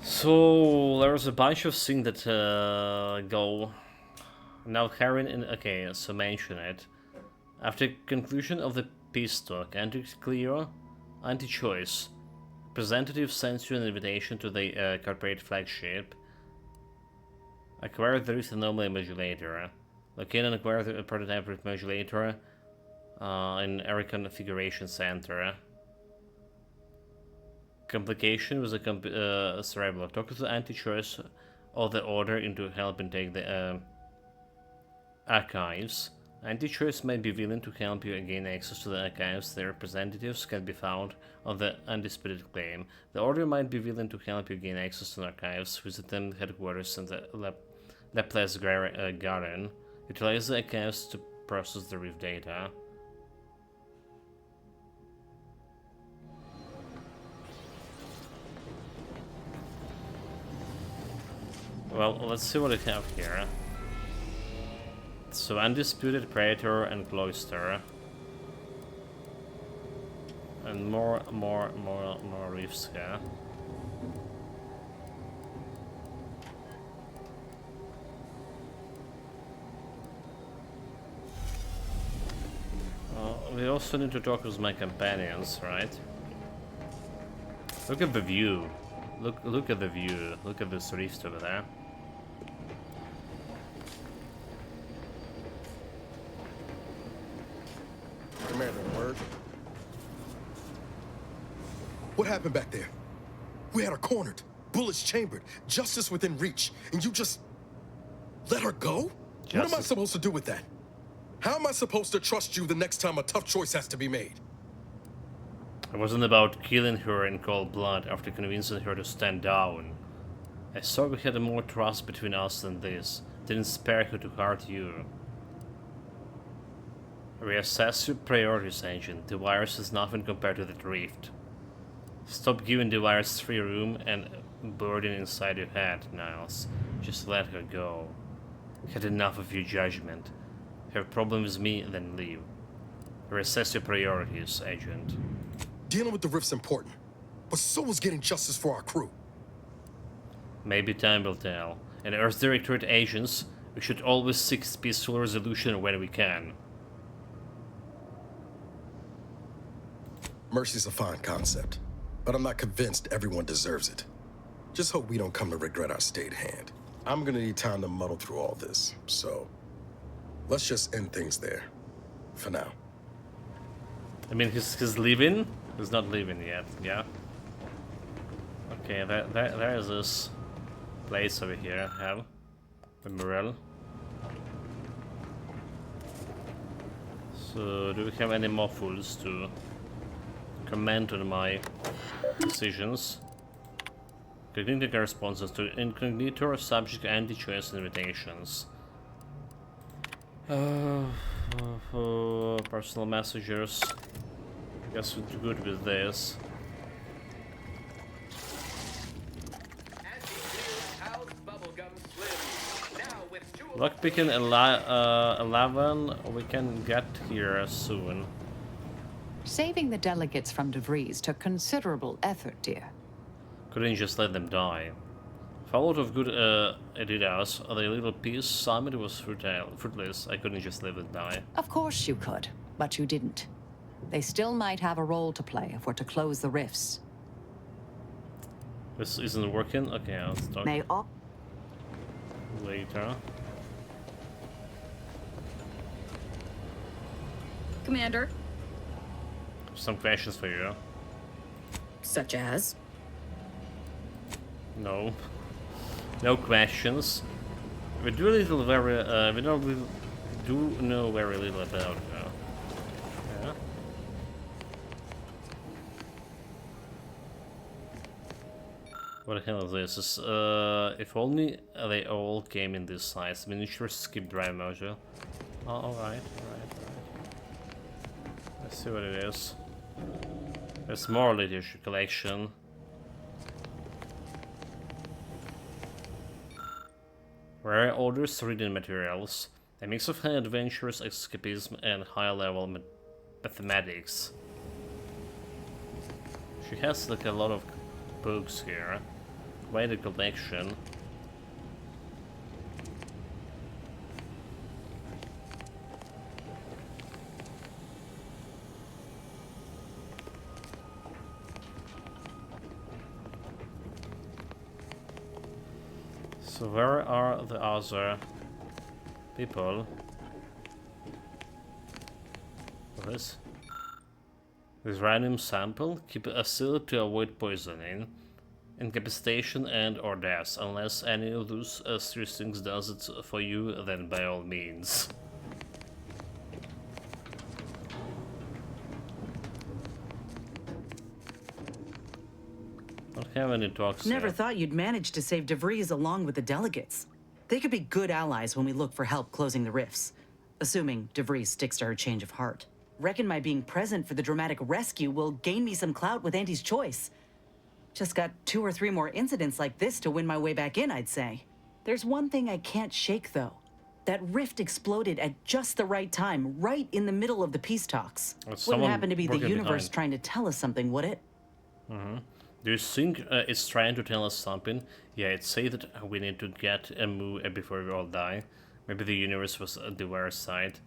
So there's a bunch of things that go. Now Karen in. Okay, so mention it. After conclusion of the peace talk, Anti-Cleo, Anti-Choice. Representative sends you an invitation to the corporate flagship. Acquire the Rift Anomaly Modulator. Locate and acquire the prototype Rift Modulator in Area Configuration Center. Complication with a cerebral. Talk to the Anti-Choice of the Order into helping take the archives. Anti-Choice may be willing to help you gain access to the archives. Their representatives can be found on the Undisputed Claim. The Order might be willing to help you gain access to the archives. Visit them headquarters in the La Place Garden. Utilize the archives to process the Rift data. Well, let's see what I have here. So, Undisputed, Praetor, and Cloister. And more reefs here. We also need to talk with my companions, right? Look at the view. Look at the view. Look at this rift over there. Commander, word. What happened back there? We had her cornered, bullets chambered, justice within reach, and you just let her go? What am I supposed to do with that? How am I supposed to trust you the next time a tough choice has to be made? It wasn't about killing her in cold blood after convincing her to stand down. I saw we had more trust between us than this. Didn't spare her to hurt you. Reassess your priorities, Agent. The virus is nothing compared to the Rift. Stop giving the virus free room and burden inside your head, Niles. Just let her go. Had enough of your judgment. Have a problem with me, then leave. Reassess your priorities, Agent. Dealing with the Rift's important, but so is getting justice for our crew. Maybe time will tell. And Earth Directorate agents, we should always seek peaceful resolution when we can. Mercy's a fine concept, but I'm not convinced everyone deserves it. Just hope we don't come to regret our stayed hand. I'm gonna need time to muddle through all this, so let's just end things there. For now. I mean, he's leaving? He's not leaving yet, yeah? Okay, there is this place over here I have. The Morel. So, do we have any more fools to comment on my decisions? Incognito responses to incognito subject anti-choice invitations. Personal messages. Guess we're good with this. Lockpicking 11, we can get here soon. Saving the delegates from DeVries took considerable effort, dear. Couldn't just let them die. For a lot of good Adidas, the little peace summit was fruitless. I couldn't just let them die. Of course you could, but you didn't. They still might have a role to play if we're to close the rifts. This isn't working? Okay, I'll talk later. Commander. Some questions for you. Such as? No. No questions. We do little very we don't do know very little about her. Yeah. What the hell is this? If only they all came in this size. Miniature skip drive module. Oh, alright. Let's see what it is. There's more literature collection. Rare orders reading materials. A mix of high adventures, escapism, and high-level mathematics. She has like a lot of books here. Quite a collection. So where are the other people? This random sample. Keep it sealed to avoid poisoning, incapacitation, and/or death. Unless any of those serious things does it for you, then by all means. Don't have any talks. Never thought you'd manage to save DeVries along with the delegates. They could be good allies when we look for help closing the rifts. Assuming DeVries sticks to her change of heart. Reckon my being present for the dramatic rescue will gain me some clout with Auntie's choice. Just got 2 or 3 more incidents like this to win my way back in, I'd say. There's one thing I can't shake, though. That rift exploded at just the right time, right in the middle of the peace talks. Wouldn't happen to be the universe trying to tell us something, would it? Do you think it's trying to tell us something? Yeah, it say that we need to get a move before we all die. Maybe the universe was at the worst side.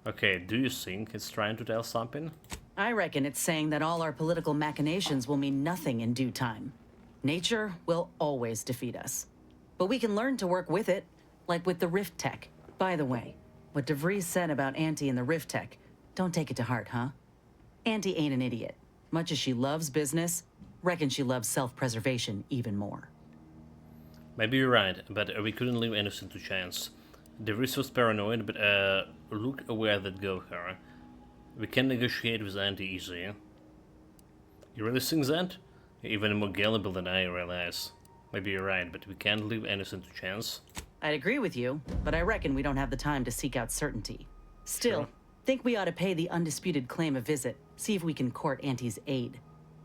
Okay, do you think it's trying to tell something? I reckon it's saying that all our political machinations will mean nothing in due time. Nature will always defeat us. But we can learn to work with it, like with the Rift Tech. By the way, what DeVries said about Auntie and the Rift Tech, don't take it to heart, huh? Auntie ain't an idiot. Much as she loves business, reckon she loves self-preservation even more. Maybe you're right, but we couldn't leave anything to chance. DeVries was paranoid, but look where that got her. We can negotiate with Auntie easy. You really think that? You're even more gullible than I realize. Maybe you're right, but we can't leave anything to chance. I'd agree with you, but I reckon we don't have the time to seek out certainty. Still, Think we ought to pay the undisputed claim a visit, see if we can court Auntie's aid.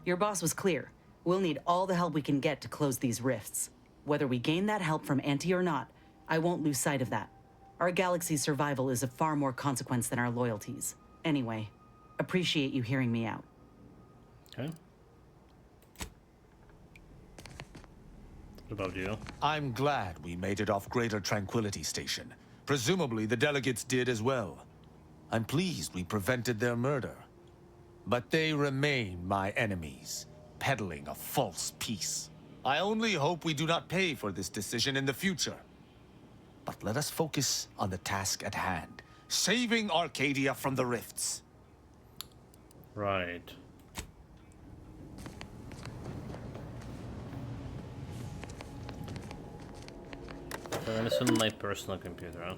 Your boss was clear. We'll need all the help we can get to close these rifts. Whether we gain that help from Auntie or not, I won't lose sight of that. Our galaxy's survival is of far more consequence than our loyalties. Anyway, appreciate you hearing me out. Okay. What about you? I'm glad we made it off Greater Tranquility Station. Presumably the delegates did as well. I'm pleased we prevented their murder. But they remain my enemies, peddling a false peace. I only hope we do not pay for this decision in the future. But let us focus on the task at hand, saving Arcadia from the rifts. Right. So this is my personal computer.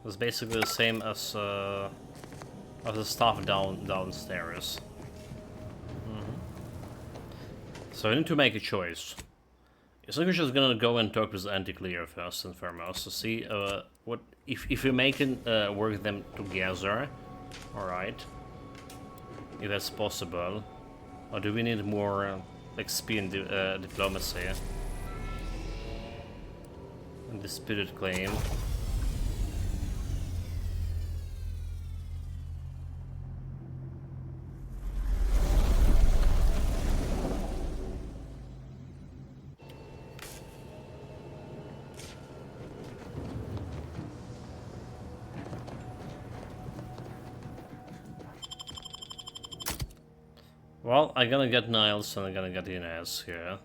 It's basically the same as the stuff downstairs. So I need to make a choice. I think we're just gonna go and talk with Anti-Cleo first and foremost to see what if we make it work them together. All right, if that's possible, or do we need more like speed and diplomacy and disputed claim? Well, I'm gonna get Niles and I'm gonna get Inez here.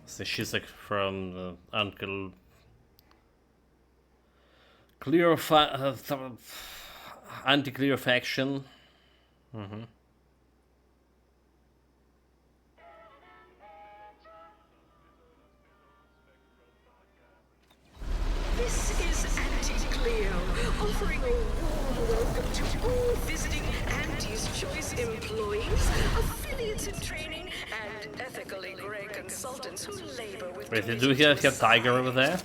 So she's like from the Uncle Cleo Anti-Cleo faction. This is Anti-Cleo, offering a warm welcome to all visiting Auntie's Choice employees, affiliates in training, and ethically gray consultants who labor with. Wait, do we have Tiger over there?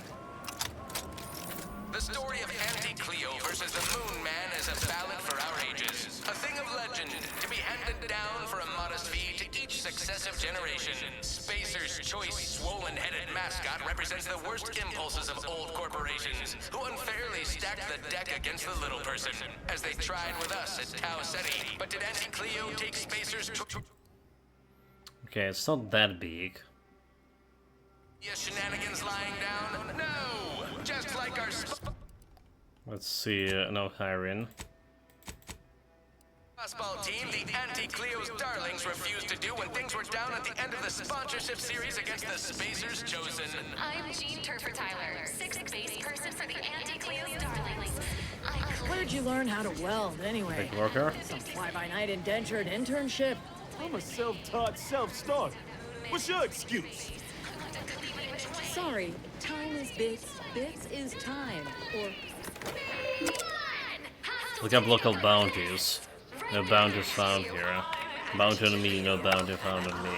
The story of Anti-Cleo versus the Moon Man is a ballad for our ages. A thing of legend, to be handed down for a modest fee to each successive generation. Spacer's Choice swollen-headed mascot represents the worst impulses of old corporations, who unfairly stacked the deck against the little person, as they tried with us at Tau Ceti. But did Anti-Cleo take Spacer's Okay, it's not that big. shenanigans lying down? No! Just like our Let's see, no hiring. Fastball team, the Anti-Cleo's darlings refused to do when things were down at the end of the sponsorship series against the Spacers Chosen. I'm Jean Turfer Tyler, sixth base person for the Anti-Cleo's darlings. Where'd you learn how to weld, anyway? Big worker. Some fly-by-night indentured internship? I'm a self-taught self-starter. What's your excuse? Sorry, time is bits, bits is time, or... Look up local bounties. No bounties found here. Bounty on me, no bounty found on me.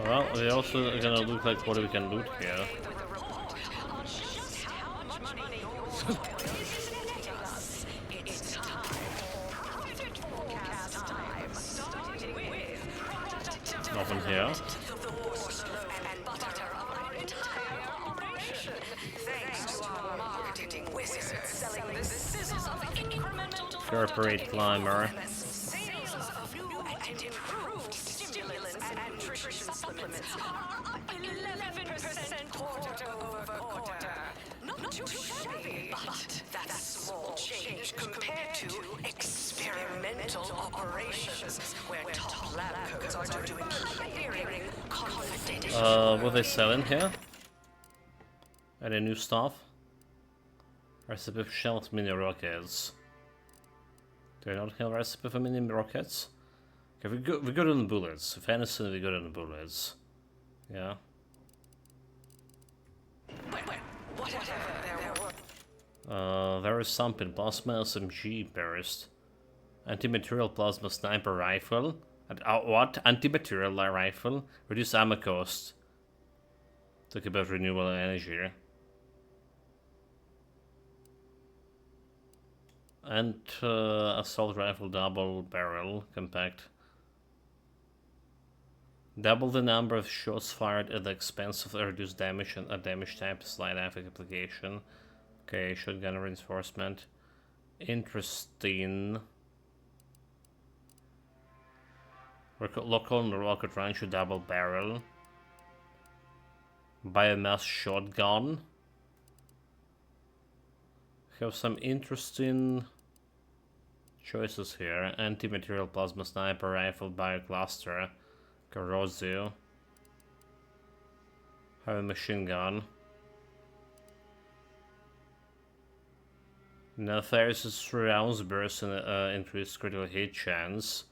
Well, we also gonna look like what we can loot here. Nothing here. Corporate climber. That's small change compared to experimental operations, where top lab codes are doing pioneering confidential. What are they selling here? Any new stuff? Recipe for shelled mini rockets. Do I not have a recipe for mini rockets? Okay, we got on the bullets. If anything, we got on the bullets. Yeah. There is something. Plasma SMG burst. Anti-material plasma sniper rifle. What? Anti-material rifle? Reduce ammo cost. Talk about renewable energy. And assault rifle double barrel compact. Double the number of shots fired at the expense of a reduced damage and a damage type slight affect application. Okay, shotgun reinforcement. Interesting. Local rocket launcher double barrel. Biomass shotgun. Have some interesting choices here. Anti-material plasma sniper rifle biocluster. Corrosive. Have a machine gun. Nefarious 3 rounds burst and increased critical hit chance.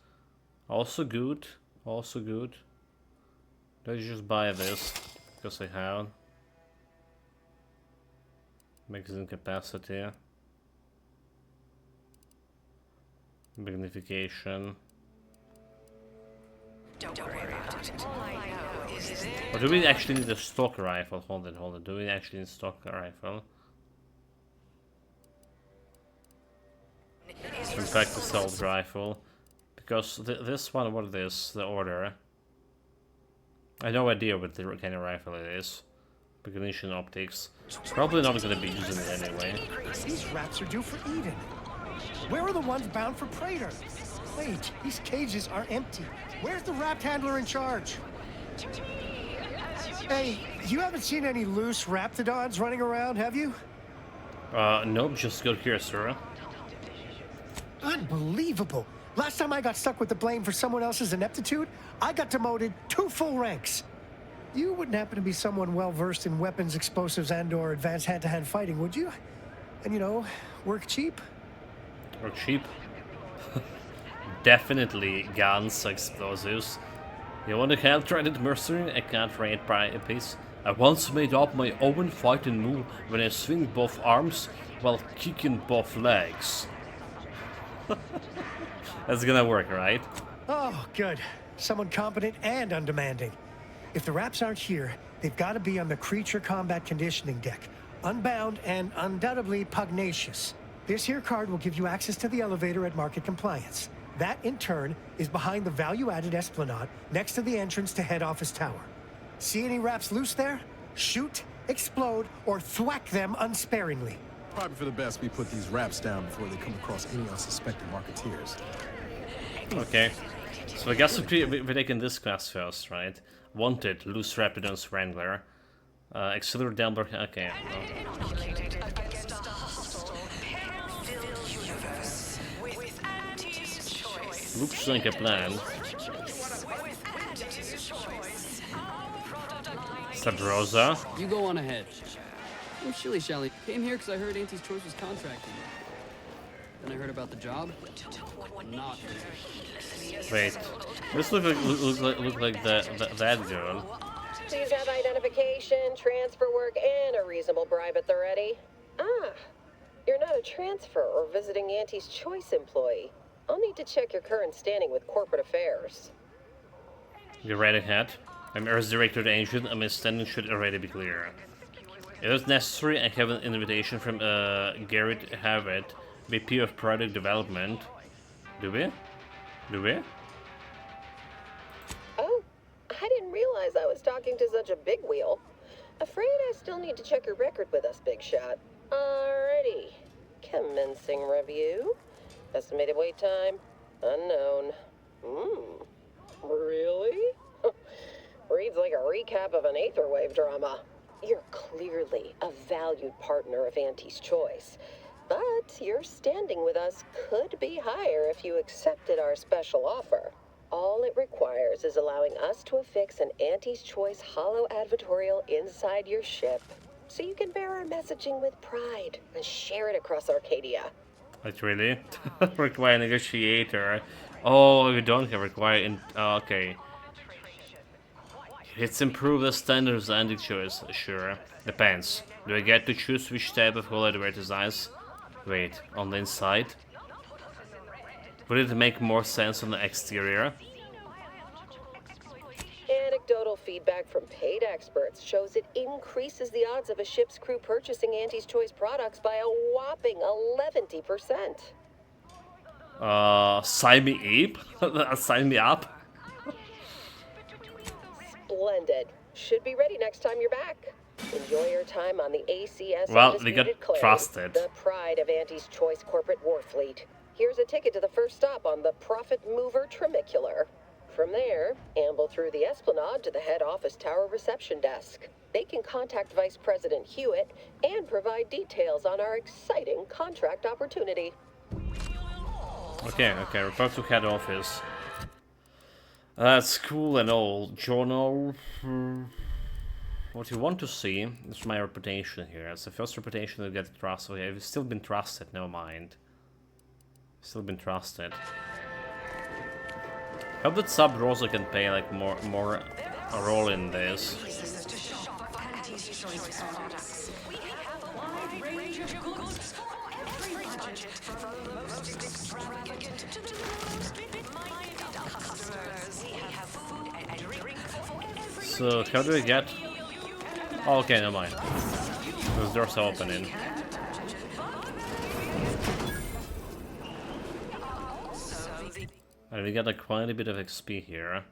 Also good. Also good. Let's just buy this because I have. Magazine capacity. Magnification. Don't worry about it. All I know is there. Or do we actually need a stock rifle? Hold on. Do we actually need a stock rifle? In fact, assault rifle. Because this one, what is the order? I have no idea what the kind of rifle it is. Recognition optics. Probably not going to be using it anyway. These rats are due for Eden. Where are the ones bound for Praetor? Wait, these cages are empty. Where's the rapt handler in charge? Hey, you haven't seen any loose raptidons running around, have you? Nope, just got here, sir. Unbelievable. Last time I got stuck with the blame for someone else's ineptitude, I got demoted 2 full ranks. You wouldn't happen to be someone well-versed in weapons, explosives, and/or advanced hand-to-hand fighting, would you? And, you know, work cheap? Work cheap? Definitely guns, explosives. You want to help trident mercenary? I can't rate by a piece. I once made up my own fighting move when I swing both arms while kicking both legs. That's gonna work, right? Oh, good. Someone competent and undemanding. If the Raps aren't here, they've got to be on the creature combat conditioning deck. Unbound and undoubtedly pugnacious. This here card will give you access to the elevator at market compliance. That, in turn, is behind the value-added esplanade next to the entrance to head office tower. See any Raps loose there? Shoot, explode, or thwack them unsparingly. Probably for the best we put these Raps down before they come across any unsuspecting marketeers. Okay. So I guess we're taking this class first, right? Wanted, loose Raptidons Wrangler. Accelerate Delbert, okay. Looks like a plan. Sabrosa. You go on ahead. I'm shilly-shally. Came here because I heard Auntie's Choice was contracting. Then I heard about the job. Not Wait, this look like that girl. Please have identification, transfer work, and a reasonable bribe at the ready. Ah, you're not a transfer or visiting Auntie's Choice employee. I'll need to check your current standing with corporate affairs. You're right ahead. I'm Earth's Director Agent, and my standing should already be clear. If it's necessary, I have an invitation from Garrett Harvard, VP of Product Development. Do we? Oh, I didn't realize I was talking to such a big wheel. Afraid I still need to check your record with us, Big Shot. Alrighty. Commencing review. Estimated wait time, unknown. Really? Reads like a recap of an Aetherwave drama. You're clearly a valued partner of Auntie's Choice. But your standing with us could be higher if you accepted our special offer. All it requires is allowing us to affix an Auntie's Choice holo advertorial inside your ship, so you can bear our messaging with pride and share it across Arcadia. Like really? Require negotiator. Oh, you don't have require okay. It's improve the standards of Auntie's Choice. Sure. Depends. Do I get to choose which type of holo advert designs? Wait, on the inside? Would it make more sense on the exterior? Anecdotal feedback from paid experts shows it increases the odds of a ship's crew purchasing Auntie's Choice products by a whopping 11%. Sign me up? Sign me up? Splendid. Should be ready next time you're back. Enjoy your time on the ACS Well, we got Undisputed Clary, trusted. the pride of Auntie's Choice corporate war fleet. Here's a ticket to the first stop on the Prophet Mover Trimicular. From there, amble through the Esplanade to the head office tower reception desk. They can contact Vice President Hewitt and provide details on our exciting contract opportunity. Okay, report to head office. That's cool and all. Journal. What you want to see is my reputation here. It's the first reputation to get trusted. Okay, I've still been trusted, never mind. Still been trusted. Hope that Sub Rosa can play like more a role in this. So how do I get? Oh, okay, never mind. Those doors are opening. And we got like quite a bit of XP here.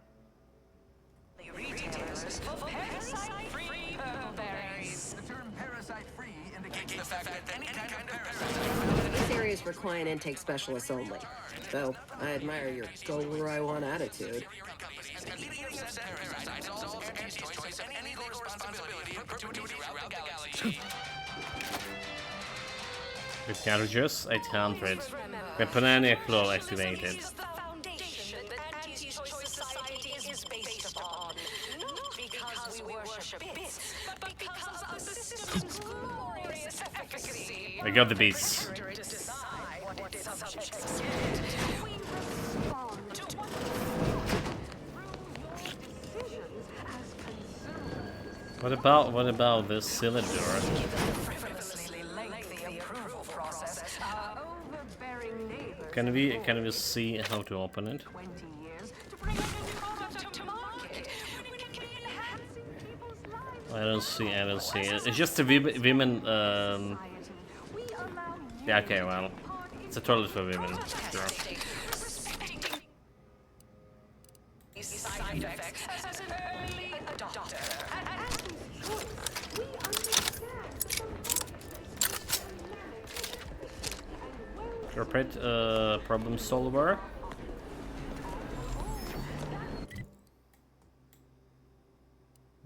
This area is for client intake specialists only. Though, I admire your go-where-I-want attitude. With carriages, 800. Weaponania Claw activated. I got the beats. What about this cylinder? Can we see how to open it? I don't see. It's just the women. Yeah. Okay. Well, it's a toilet for women. Sure. Corporate problem solver.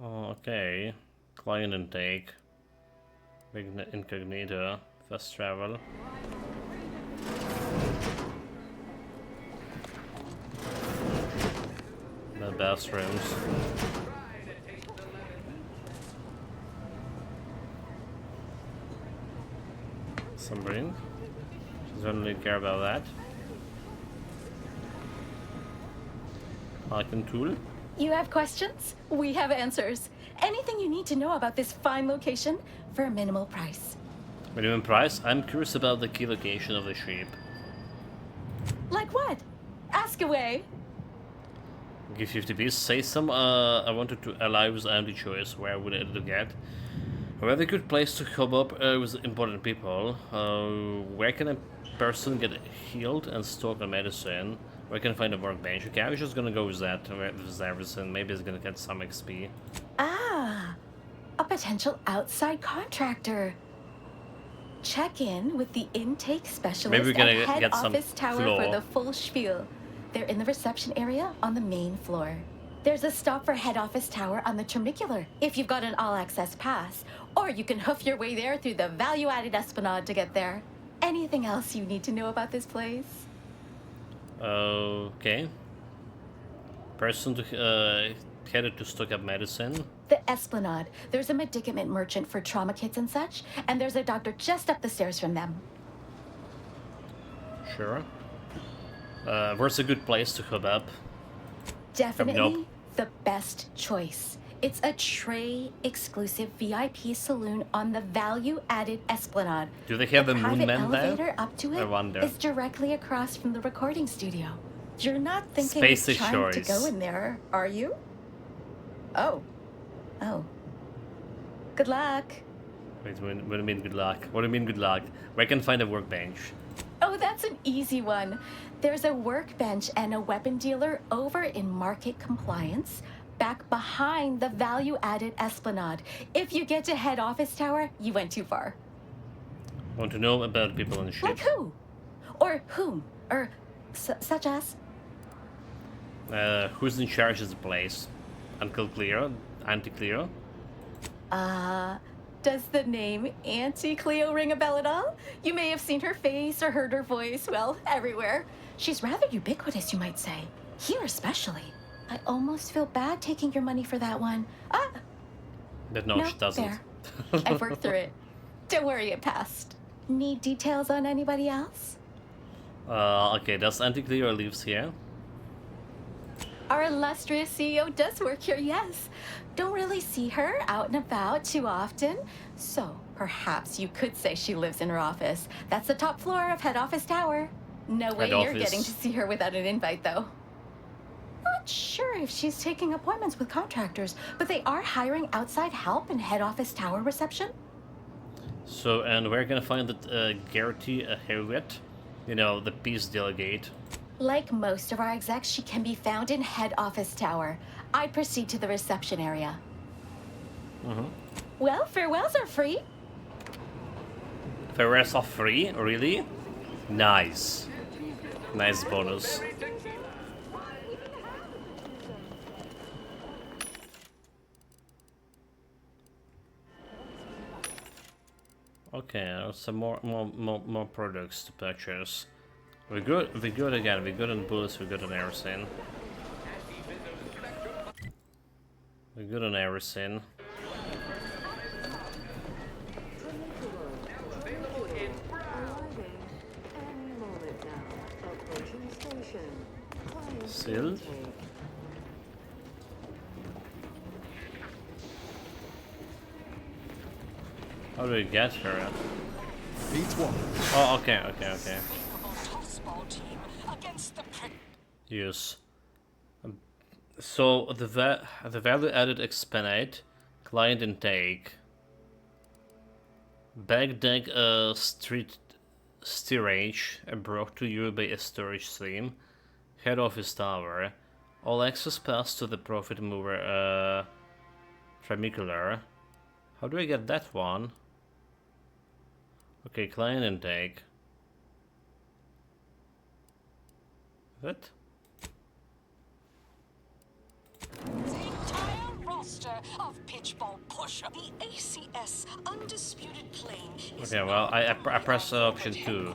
Oh, okay. Client intake. Big incognito. Fast travel. The bathrooms. Submarine. She doesn't really care about that. Icon tool. You have questions? We have answers. Anything you need to know about this fine location for a minimal price. Minimum price? I'm curious about the key location of the ship. Like what? Ask away. Give 50 pieces. Say some. I wanted to ally with Auntie's Choice. Where would I get? A very good place to hub up with important people. Where can a person get healed and stock a medicine? Where can I find a workbench? Okay, I was just gonna go with that. With everything. Maybe it's gonna get some XP. Ah, a potential outside contractor. Check in with the intake specialist Maybe we're gonna at head get some office tower floor. for the full spiel. They're in the reception area on the main floor. There's a stop for head office tower on the Trimicular if you've got an all-access pass, or you can hoof your way there through the value-added Esplanade to get there. Anything else you need to know about this place? Okay. Person to headed to stock up medicine. The Esplanade. There's a medicament merchant for trauma kits and such, and there's a doctor just up the stairs from them. Sure. Where's a good place to hub up? Definitely Nope. the best choice. It's a Trey-exclusive VIP saloon on the value-added Esplanade. Do they have the a moon private man there? elevator up to I it wonder. is directly across from the recording studio. You're not thinking Space of trying to choice. go in there, are you? Oh. Oh. Good luck. Wait, what do you mean good luck? What do you mean good luck? Where can I find a workbench? Oh, that's an easy one. There's a workbench and a weapon dealer over in Market Compliance, back behind the value-added Esplanade. If you get to head office tower, you went too far. Want to know about people on the ship? Like who? Or whom? Or such as? Who's in charge of the place? Uncle Cleo? Auntie Cleo? Does the name Auntie Cleo ring a bell at all? You may have seen her face or heard her voice, well, everywhere. She's rather ubiquitous, you might say. Here especially. I almost feel bad taking your money for that one. But no, she doesn't. There. I've worked through it. Don't worry, it passed. Need details on anybody else? Okay, does Auntie Cleo lives here? Our illustrious CEO does work here, yes. Don't really see her out and about too often. So perhaps you could say she lives in her office. That's the top floor of head office tower. No way you're getting to see her without an invite, though. Not sure if she's taking appointments with contractors, but they are hiring outside help in head office tower reception. So, and where can I find that Gertie Hewitt? You know, the peace delegate. Like most of our execs, she can be found in head office tower. I'd proceed to the reception area. Well, farewells are free. Farewells are free? Really? Nice. Nice bonus. Okay, some more products to purchase. We're good again. We're good on bullets. We're good on everything. We're good on everything. Sealed. How do we get her? Oh, okay. Yes. So the value added expanded, client intake, back deck street steerage brought to you by a storage stream, head office tower, all access pass to the profit mover tramicular. How do I get that one? Okay, client intake. What? The entire roster of Pitchball Pusher, the ACS Undisputed Plane. Okay, well, I press option 2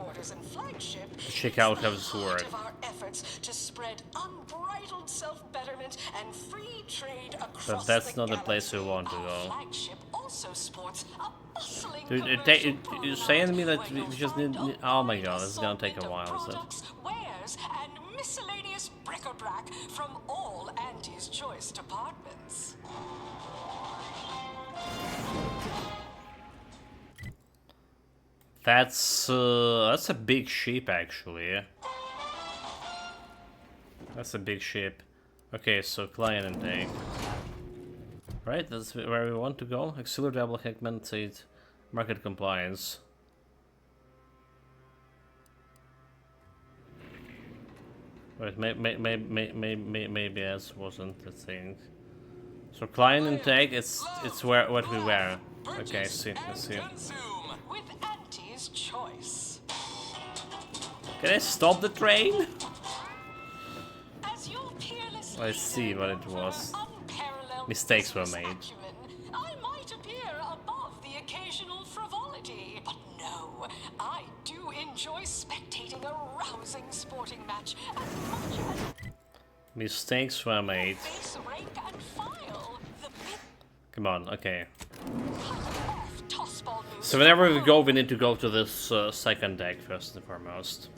to check out how this works. Efforts to spread unbridled self-betterment and free trade across But that's not the place we want to go. flagship also sports a bustling Dude, you're saying to me that we just need... Oh my god, this is gonna take a while, so... wares and miscellaneous bric-a-brac from all Auntie's Choice departments. That's a big ship, actually. That's a big ship. Okay, so client intake. Right, that's where we want to go. Auxiliary double segmented market compliance. Wait, maybe as wasn't the thing. So client intake, it's where what we were. Okay, see. With Auntie's Choice. Can I stop the train? As your peerless I see what it was. Mistakes were made. I might appear above the occasional frivolity, but no, I do enjoy spectating a rousing sporting match as much as Mistakes were made. face rank and file. The bit Come on, okay. tossball moves. So whenever we go, we need to go to this second deck first and foremost.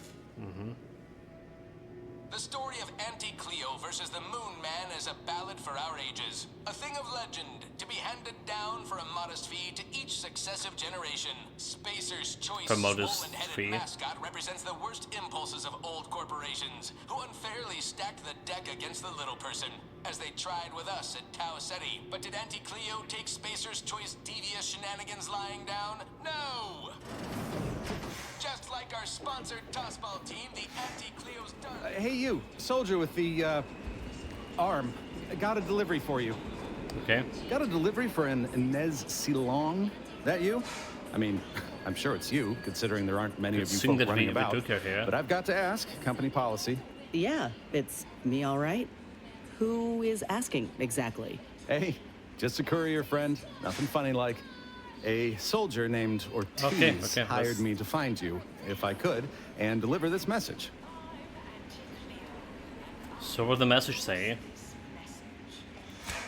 The story of Auntie Cleo versus the Moon Man is a ballad for our ages. A thing of legend, to be handed down for a modest fee to each successive generation. Spacer's Choice swollen-headed mascot represents the worst impulses of old corporations, who unfairly stacked the deck against the little person, as they tried with us at Tau Ceti. But did Auntie Cleo take Spacer's Choice devious shenanigans lying down? No! Just like our sponsored tossball team, the Auntie Cleo's done. Hey, you, soldier with the, arm. I got a delivery for you. Okay. Got a delivery for an Inez Silong. That you? I mean, I'm sure it's you, considering there aren't many of you folk running about. But I've got to ask, company policy. Yeah, it's me, all right. Who is asking, exactly? Hey, just a courier friend. Nothing funny like. A soldier named Ortiz hired me to find you, if I could, and deliver this message. So what did the message say?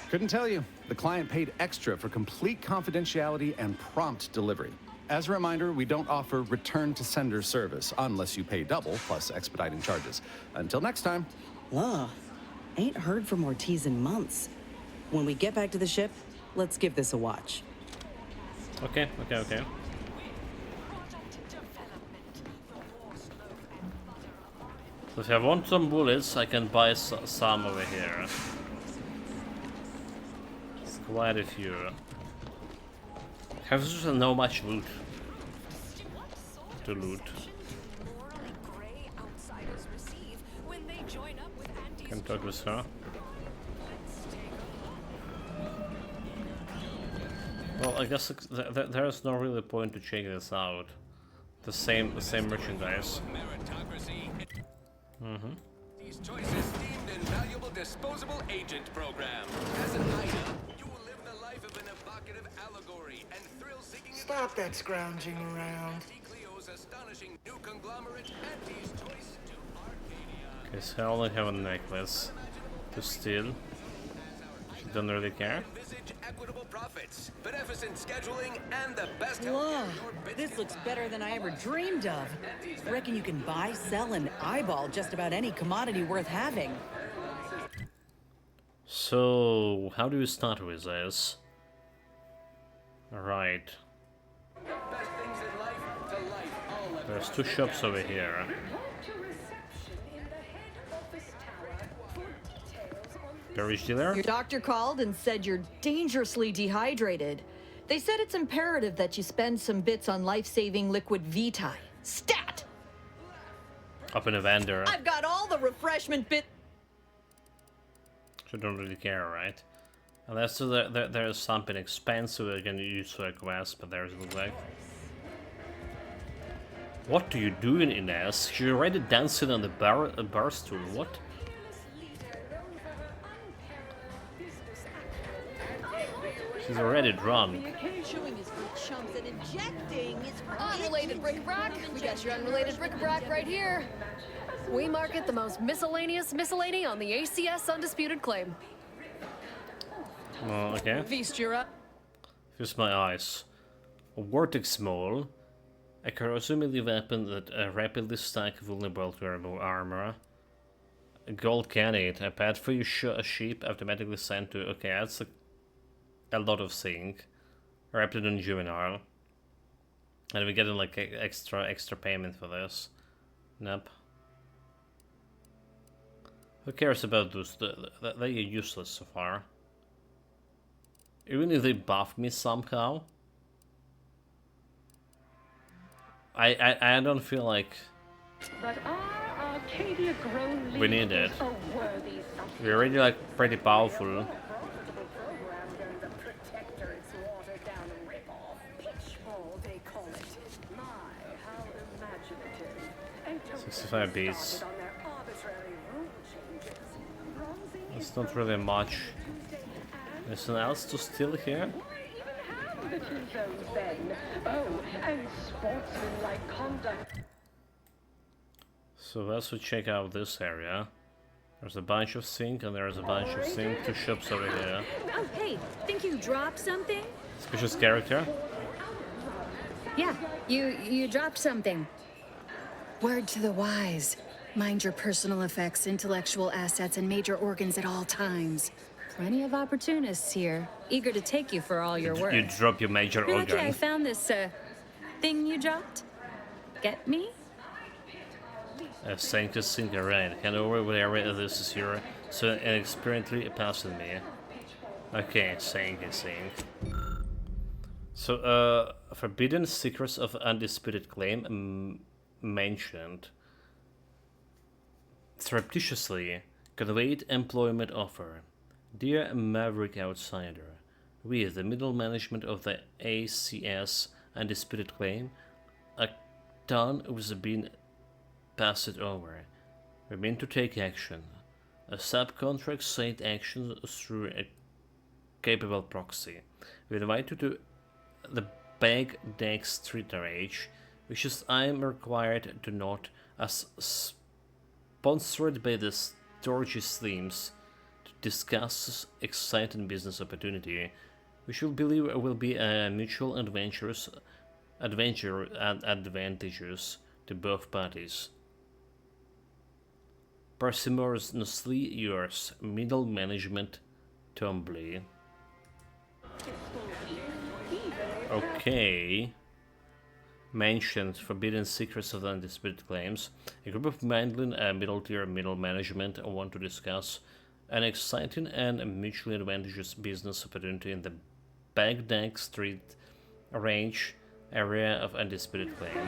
Couldn't tell you. The client paid extra for complete confidentiality and prompt delivery. As a reminder, we don't offer return to sender service unless you pay double plus expediting charges. Until next time. Ugh, ain't heard from Ortiz in months. When we get back to the ship, let's give this a watch. Okay. So if I want some bullets, I can buy some over here. It's quite a few. Have just no much loot to loot. Can talk with her. Well, I guess there's no really point to check this out. The same merchandise. These choices deemed invaluable disposable agent program. As an item, you will live the life of an evocative allegory and thrill-seeking. Stop that scrounging around. Cleo's astonishing new conglomerate, Auntie's Choice to Arcadia. Okay, so I only have a necklace to steal. She doesn't really care. Equitable profits, beneficent scheduling, and the best Whoa, this looks better than I ever dreamed of. Reckon you can buy, sell, and eyeball just about any commodity worth having. So, how do you start with this? Alright. There's two shops over here. Beverage dealer? Your doctor called and said you're dangerously dehydrated. They said it's imperative that you spend some bits on life-saving liquid Vitae. Stat! Up in a vendor. I've got all the refreshment bit. I don't really care, right? Unless there's something expensive I can use for a quest, but there's look like. What do you do in Inez? She's already dancing on the bar stool. What? She's already drunk. Unrelated bric-a-brac. We got your unrelated bric-a-brac right here. We market the most miscellaneous miscellany on the ACS Undisputed Claim. Oh, okay. Feast your up. Here's my eyes. A vortex mole. A corrosive melee weapon that rapidly stacks vulnerable to armor. A gold cannate. A pad for your sheep automatically sent to... Okay, that's a lot of zinc. Raptidon juvenile. And we getting like extra payment for this. Nope. Who cares about those? They are useless so far. Even if they buffed me somehow. I don't feel like we need it. We're already like pretty powerful. 65 beats. It's not really much. Anything else to steal here? So let's check out this area. There's a bunch of zinc and there's a bunch of zinc. Two shops over here. Oh, hey, think you dropped something? Suspicious character. Yeah, you dropped something. Word to the wise. Mind your personal effects, intellectual assets, and major organs at all times. Plenty of opportunists here, eager to take you for all your work. You drop your major You're lucky organ. I found this, thing you dropped. Get me? Saying to sink right. Hand over whatever this is here. So inexperiently passing me. Okay, saying. So, forbidden secrets of undisputed claim mentioned. Surreptitiously conveyed employment offer. Dear Maverick Outsider, we, the middle management of the ACS Undisputed Claim, a ton was being passed over. We mean to take action. A subcontract said action through a capable proxy. We invite you to the Bagdeck Street Rage, which is I am required to note as sponsored by the Sturgis Themes, to discuss exciting business opportunity, which we believe will be a mutual adventure and advantageous to both parties. Parsimoniously yours, middle management, Tombly. Okay. Mentioned forbidden secrets of the undisputed claims. A group of Mandlin middle-tier middle management want to discuss an exciting and mutually advantageous business opportunity in the Bagdeck Street Range area of undisputed claim,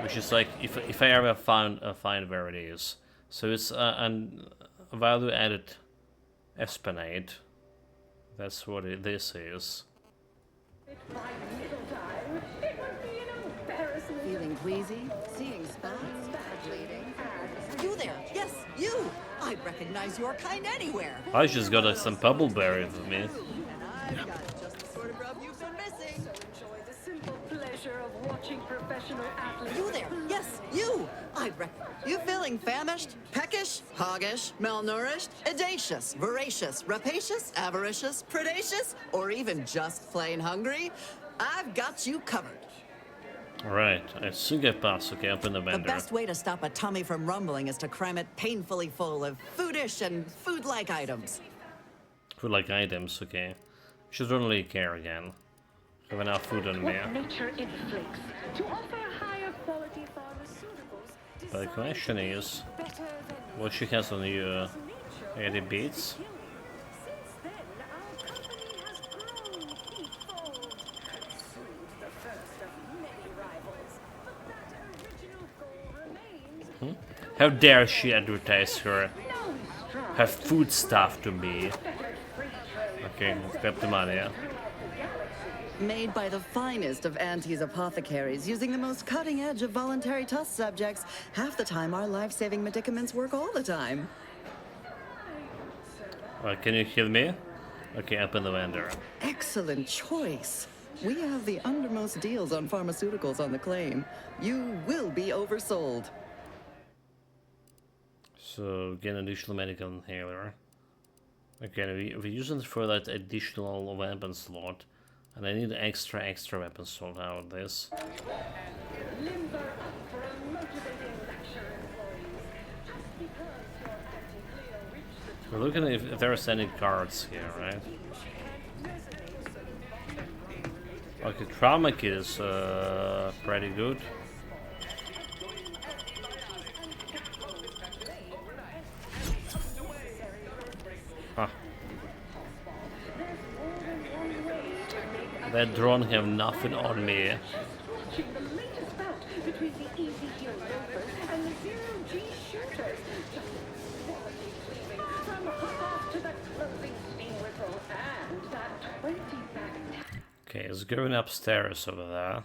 which is like if I ever find where it is. So it's a value-added esplanade. That's what this is. Feeling queasy? Seeing spots? Bleeding? You there! Yes, you! I recognize your kind anywhere! I just got some bubbleberry with me. And I've got just the sort of rub you've been missing. Enjoy the simple pleasure of watching professional athletes. You there! Yes, you! I reckon. You feeling famished, peckish, hoggish, malnourished, audacious, voracious, rapacious, avaricious, predacious, or even just plain hungry? I've got you covered. Alright, I think I pass. Okay, up in the The vendor. best way to stop a tummy from rumbling is to cram it painfully full of foodish and food-like items. Food like items, okay. Should only care again. Have enough food on me. Nature inflicts to offer higher quality pharmaceuticals. But the question is, what she has on you, 80 beats? How dare she advertise her food stuff to me? Okay, let's grab the money, yeah? Made by the finest of Auntie's apothecaries, using the most cutting edge of voluntary test subjects. Half the time, our life-saving medicaments work all the time. Can you heal me? Okay, up in the vendor. Excellent choice. We have the undermost deals on pharmaceuticals on the claim. You will be oversold. So, get an additional medical inhaler. Okay, we're using it for that additional weapon slot. And I need extra weapon slot out of this. We're looking at if there's any cards here, right? Okay, Trauma Kit is pretty good. Huh. That drone have nothing on me. The latest bout between the Easy Gear loafers and the Zero-G shooters. From hop-off to the closing steam whistle and that 20-back Okay, it's going upstairs over there.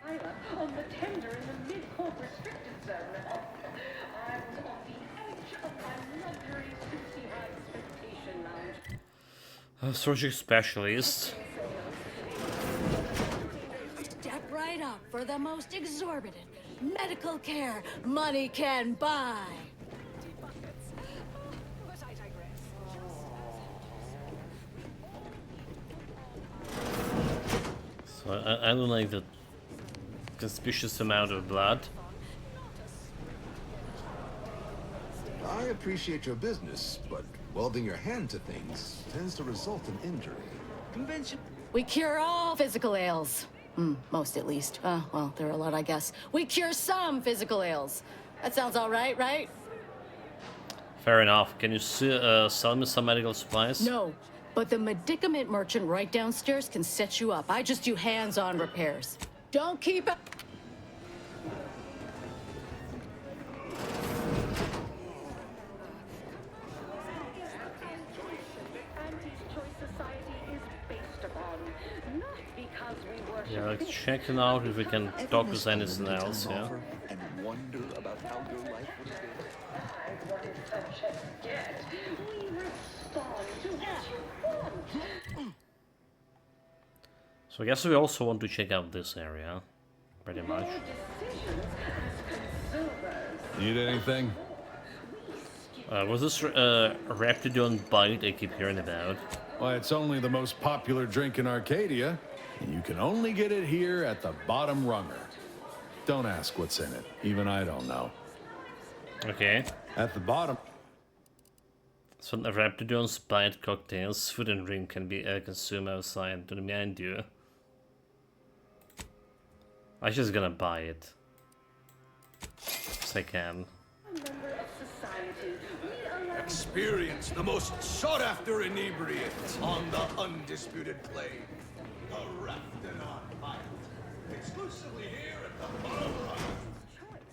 Tyler on the tender in the mid-court restricted zone. I was on the edge of my luxury 60-high expectation lounge. Surgery specialist. Step right up for the most exorbitant medical care money can buy. So I don't like the conspicuous amount of blood. appreciate your business, but welding your hand to things tends to result in injury. Convention. We cure all physical ails. Most at least. Well, there are a lot, I guess. We cure some physical ails. That sounds all right, right? Fair enough. Can you sell me some medical supplies? No, but the medicament merchant right downstairs can set you up. I just do hands-on repairs. Don't keep it. Yeah, let's check it out if we can talk with anything else, yeah. And wonder about how your life would So I guess we also want to check out this area, pretty much. Need anything? Was this Raptidon bite I keep hearing about? Why, it's only the most popular drink in Arcadia, and you can only get it here at the Bottom Runger. Don't ask what's in it. Even I don't know. Okay. At the bottom. So the Raptidon's bite cocktails, food and drink can be consumed outside to remind you. I'm just gonna buy it. If I can. experience the most sought-after inebriate on the undisputed plane, the Raptidon Pilot. Exclusively here at the Bottom Rung.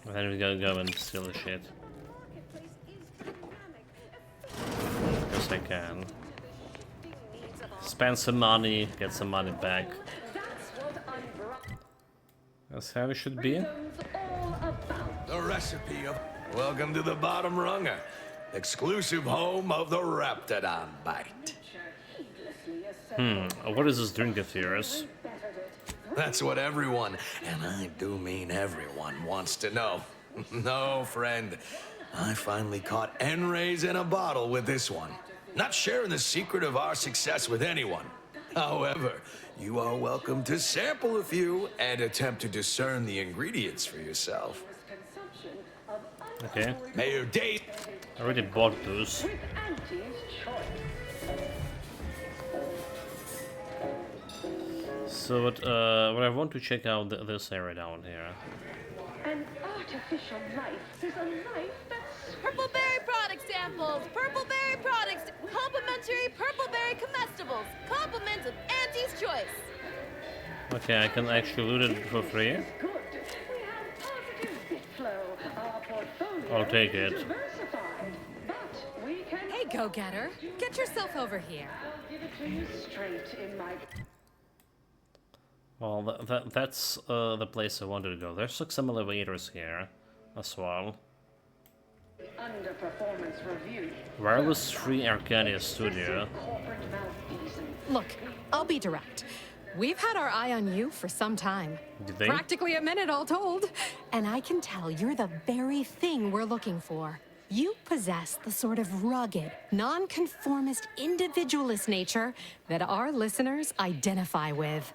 And then we gotta go and steal the shit. Yes, I can. Spend some money, get some money back. That's how it should be. The recipe of... Welcome to the Bottom Runger, exclusive home of the Raptidon Bite. What is this drink of yours? That's what everyone, and I do mean everyone, wants to know. No, friend. I finally caught N-rays in a bottle with this one. Not sharing the secret of our success with anyone. However, you are welcome to sample a few and attempt to discern the ingredients for yourself. Okay. May your day... I already bought those. So what I want to check out this area down here. An artificial life is a life that's... Purple berry product samples! Purple berry products! Complimentary purple berry comestibles! Compliments of Auntie's Choice! Okay, I can actually loot it for free. I'll take it. Hey, go-getter! Get yourself over here. Well, that's the place I wanted to go. There's like some elevators here as well. Wireless Free Arcadia Studio. Look, I'll be direct. We've had our eye on you for some time. Did they? Practically a minute, all told. And I can tell you're the very thing we're looking for. You possess the sort of rugged, nonconformist, individualist nature that our listeners identify with.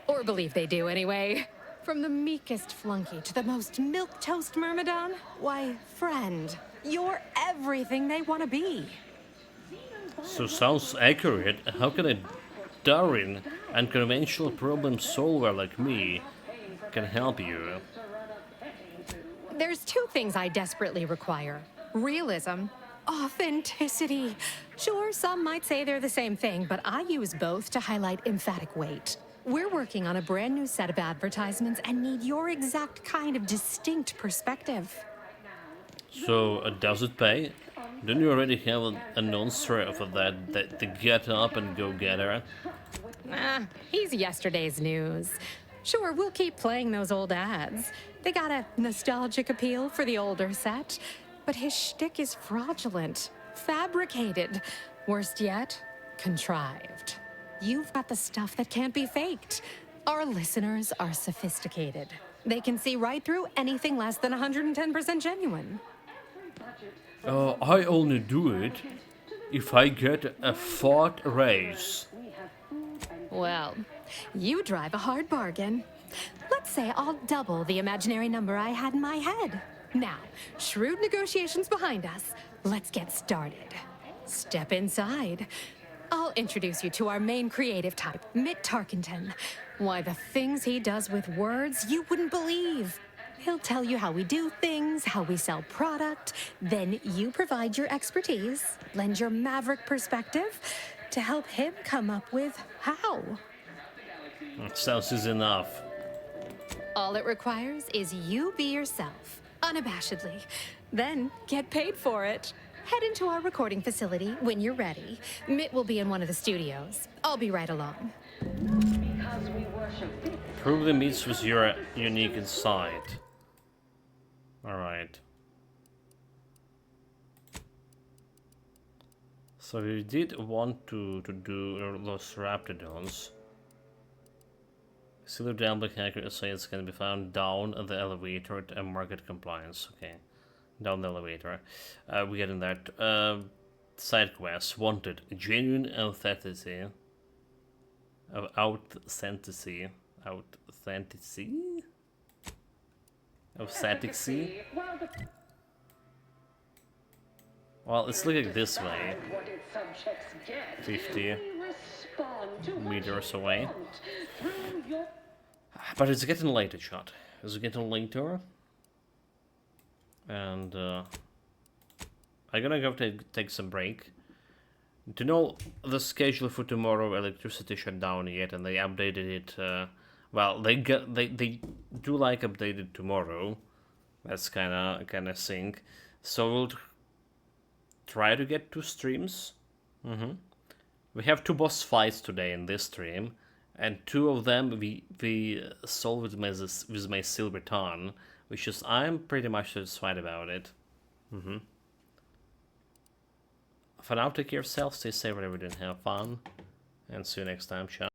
Or believe they do, anyway. From the meekest flunky to the most milquetoast myrmidon, why, friend, you're everything they want to be. So sounds accurate. How can a daring and conventional problem solver like me can help you? There's two things I desperately require. Realism, authenticity. Sure, some might say they're the same thing, but I use both to highlight emphatic weight. We're working on a brand new set of advertisements and need your exact kind of distinct perspective. So, does it pay? Don't you already have an announcer for that the get up and go getter? He's yesterday's news. Sure, we'll keep playing those old ads. They got a nostalgic appeal for the older set, but his shtick is fraudulent, fabricated, worst yet, contrived. You've got the stuff that can't be faked. Our listeners are sophisticated. They can see right through anything less than 110% genuine. I only do it if I get a Ford raise. Well, you drive a hard bargain. Let's say I'll double the imaginary number I had in my head. Now, shrewd negotiations behind us. let's get started. Step inside. I'll introduce you to our main creative type, Mitt Tarkenton. Why, the things he does with words, you wouldn't believe. He'll tell you how we do things, how we sell product. Then you provide your expertise, lend your maverick perspective to help him come up with how. Sounds is enough. All it requires is you be yourself, unabashedly. Then get paid for it. Head into our recording facility when you're ready. Mitt will be in one of the studios. I'll be right along. Prove the meets with your unique insight. Alright. So we did want to do those Raptidons. Silver Downblock hacker says can be found down the elevator at Market Compliance. Okay. Down the elevator. We get in that. Side quest. Wanted. Genuine authenticity. Authenticity. Authenticity? Authenticity? Well, let's look at this way. 50 meters away. But it's getting later, shot. It's getting later. And I'm gonna go take some break. To know the schedule for tomorrow, electricity shut down yet, and they updated it. Well, they do like updated tomorrow. That's kind of thing. So we'll try to get 2 streams. We have 2 boss fights today in this stream, and 2 of them we solved with my silver ton, which is I'm pretty much satisfied about it. For now, take care of yourself, stay safe, everyone, have fun, and see you next time. Ciao.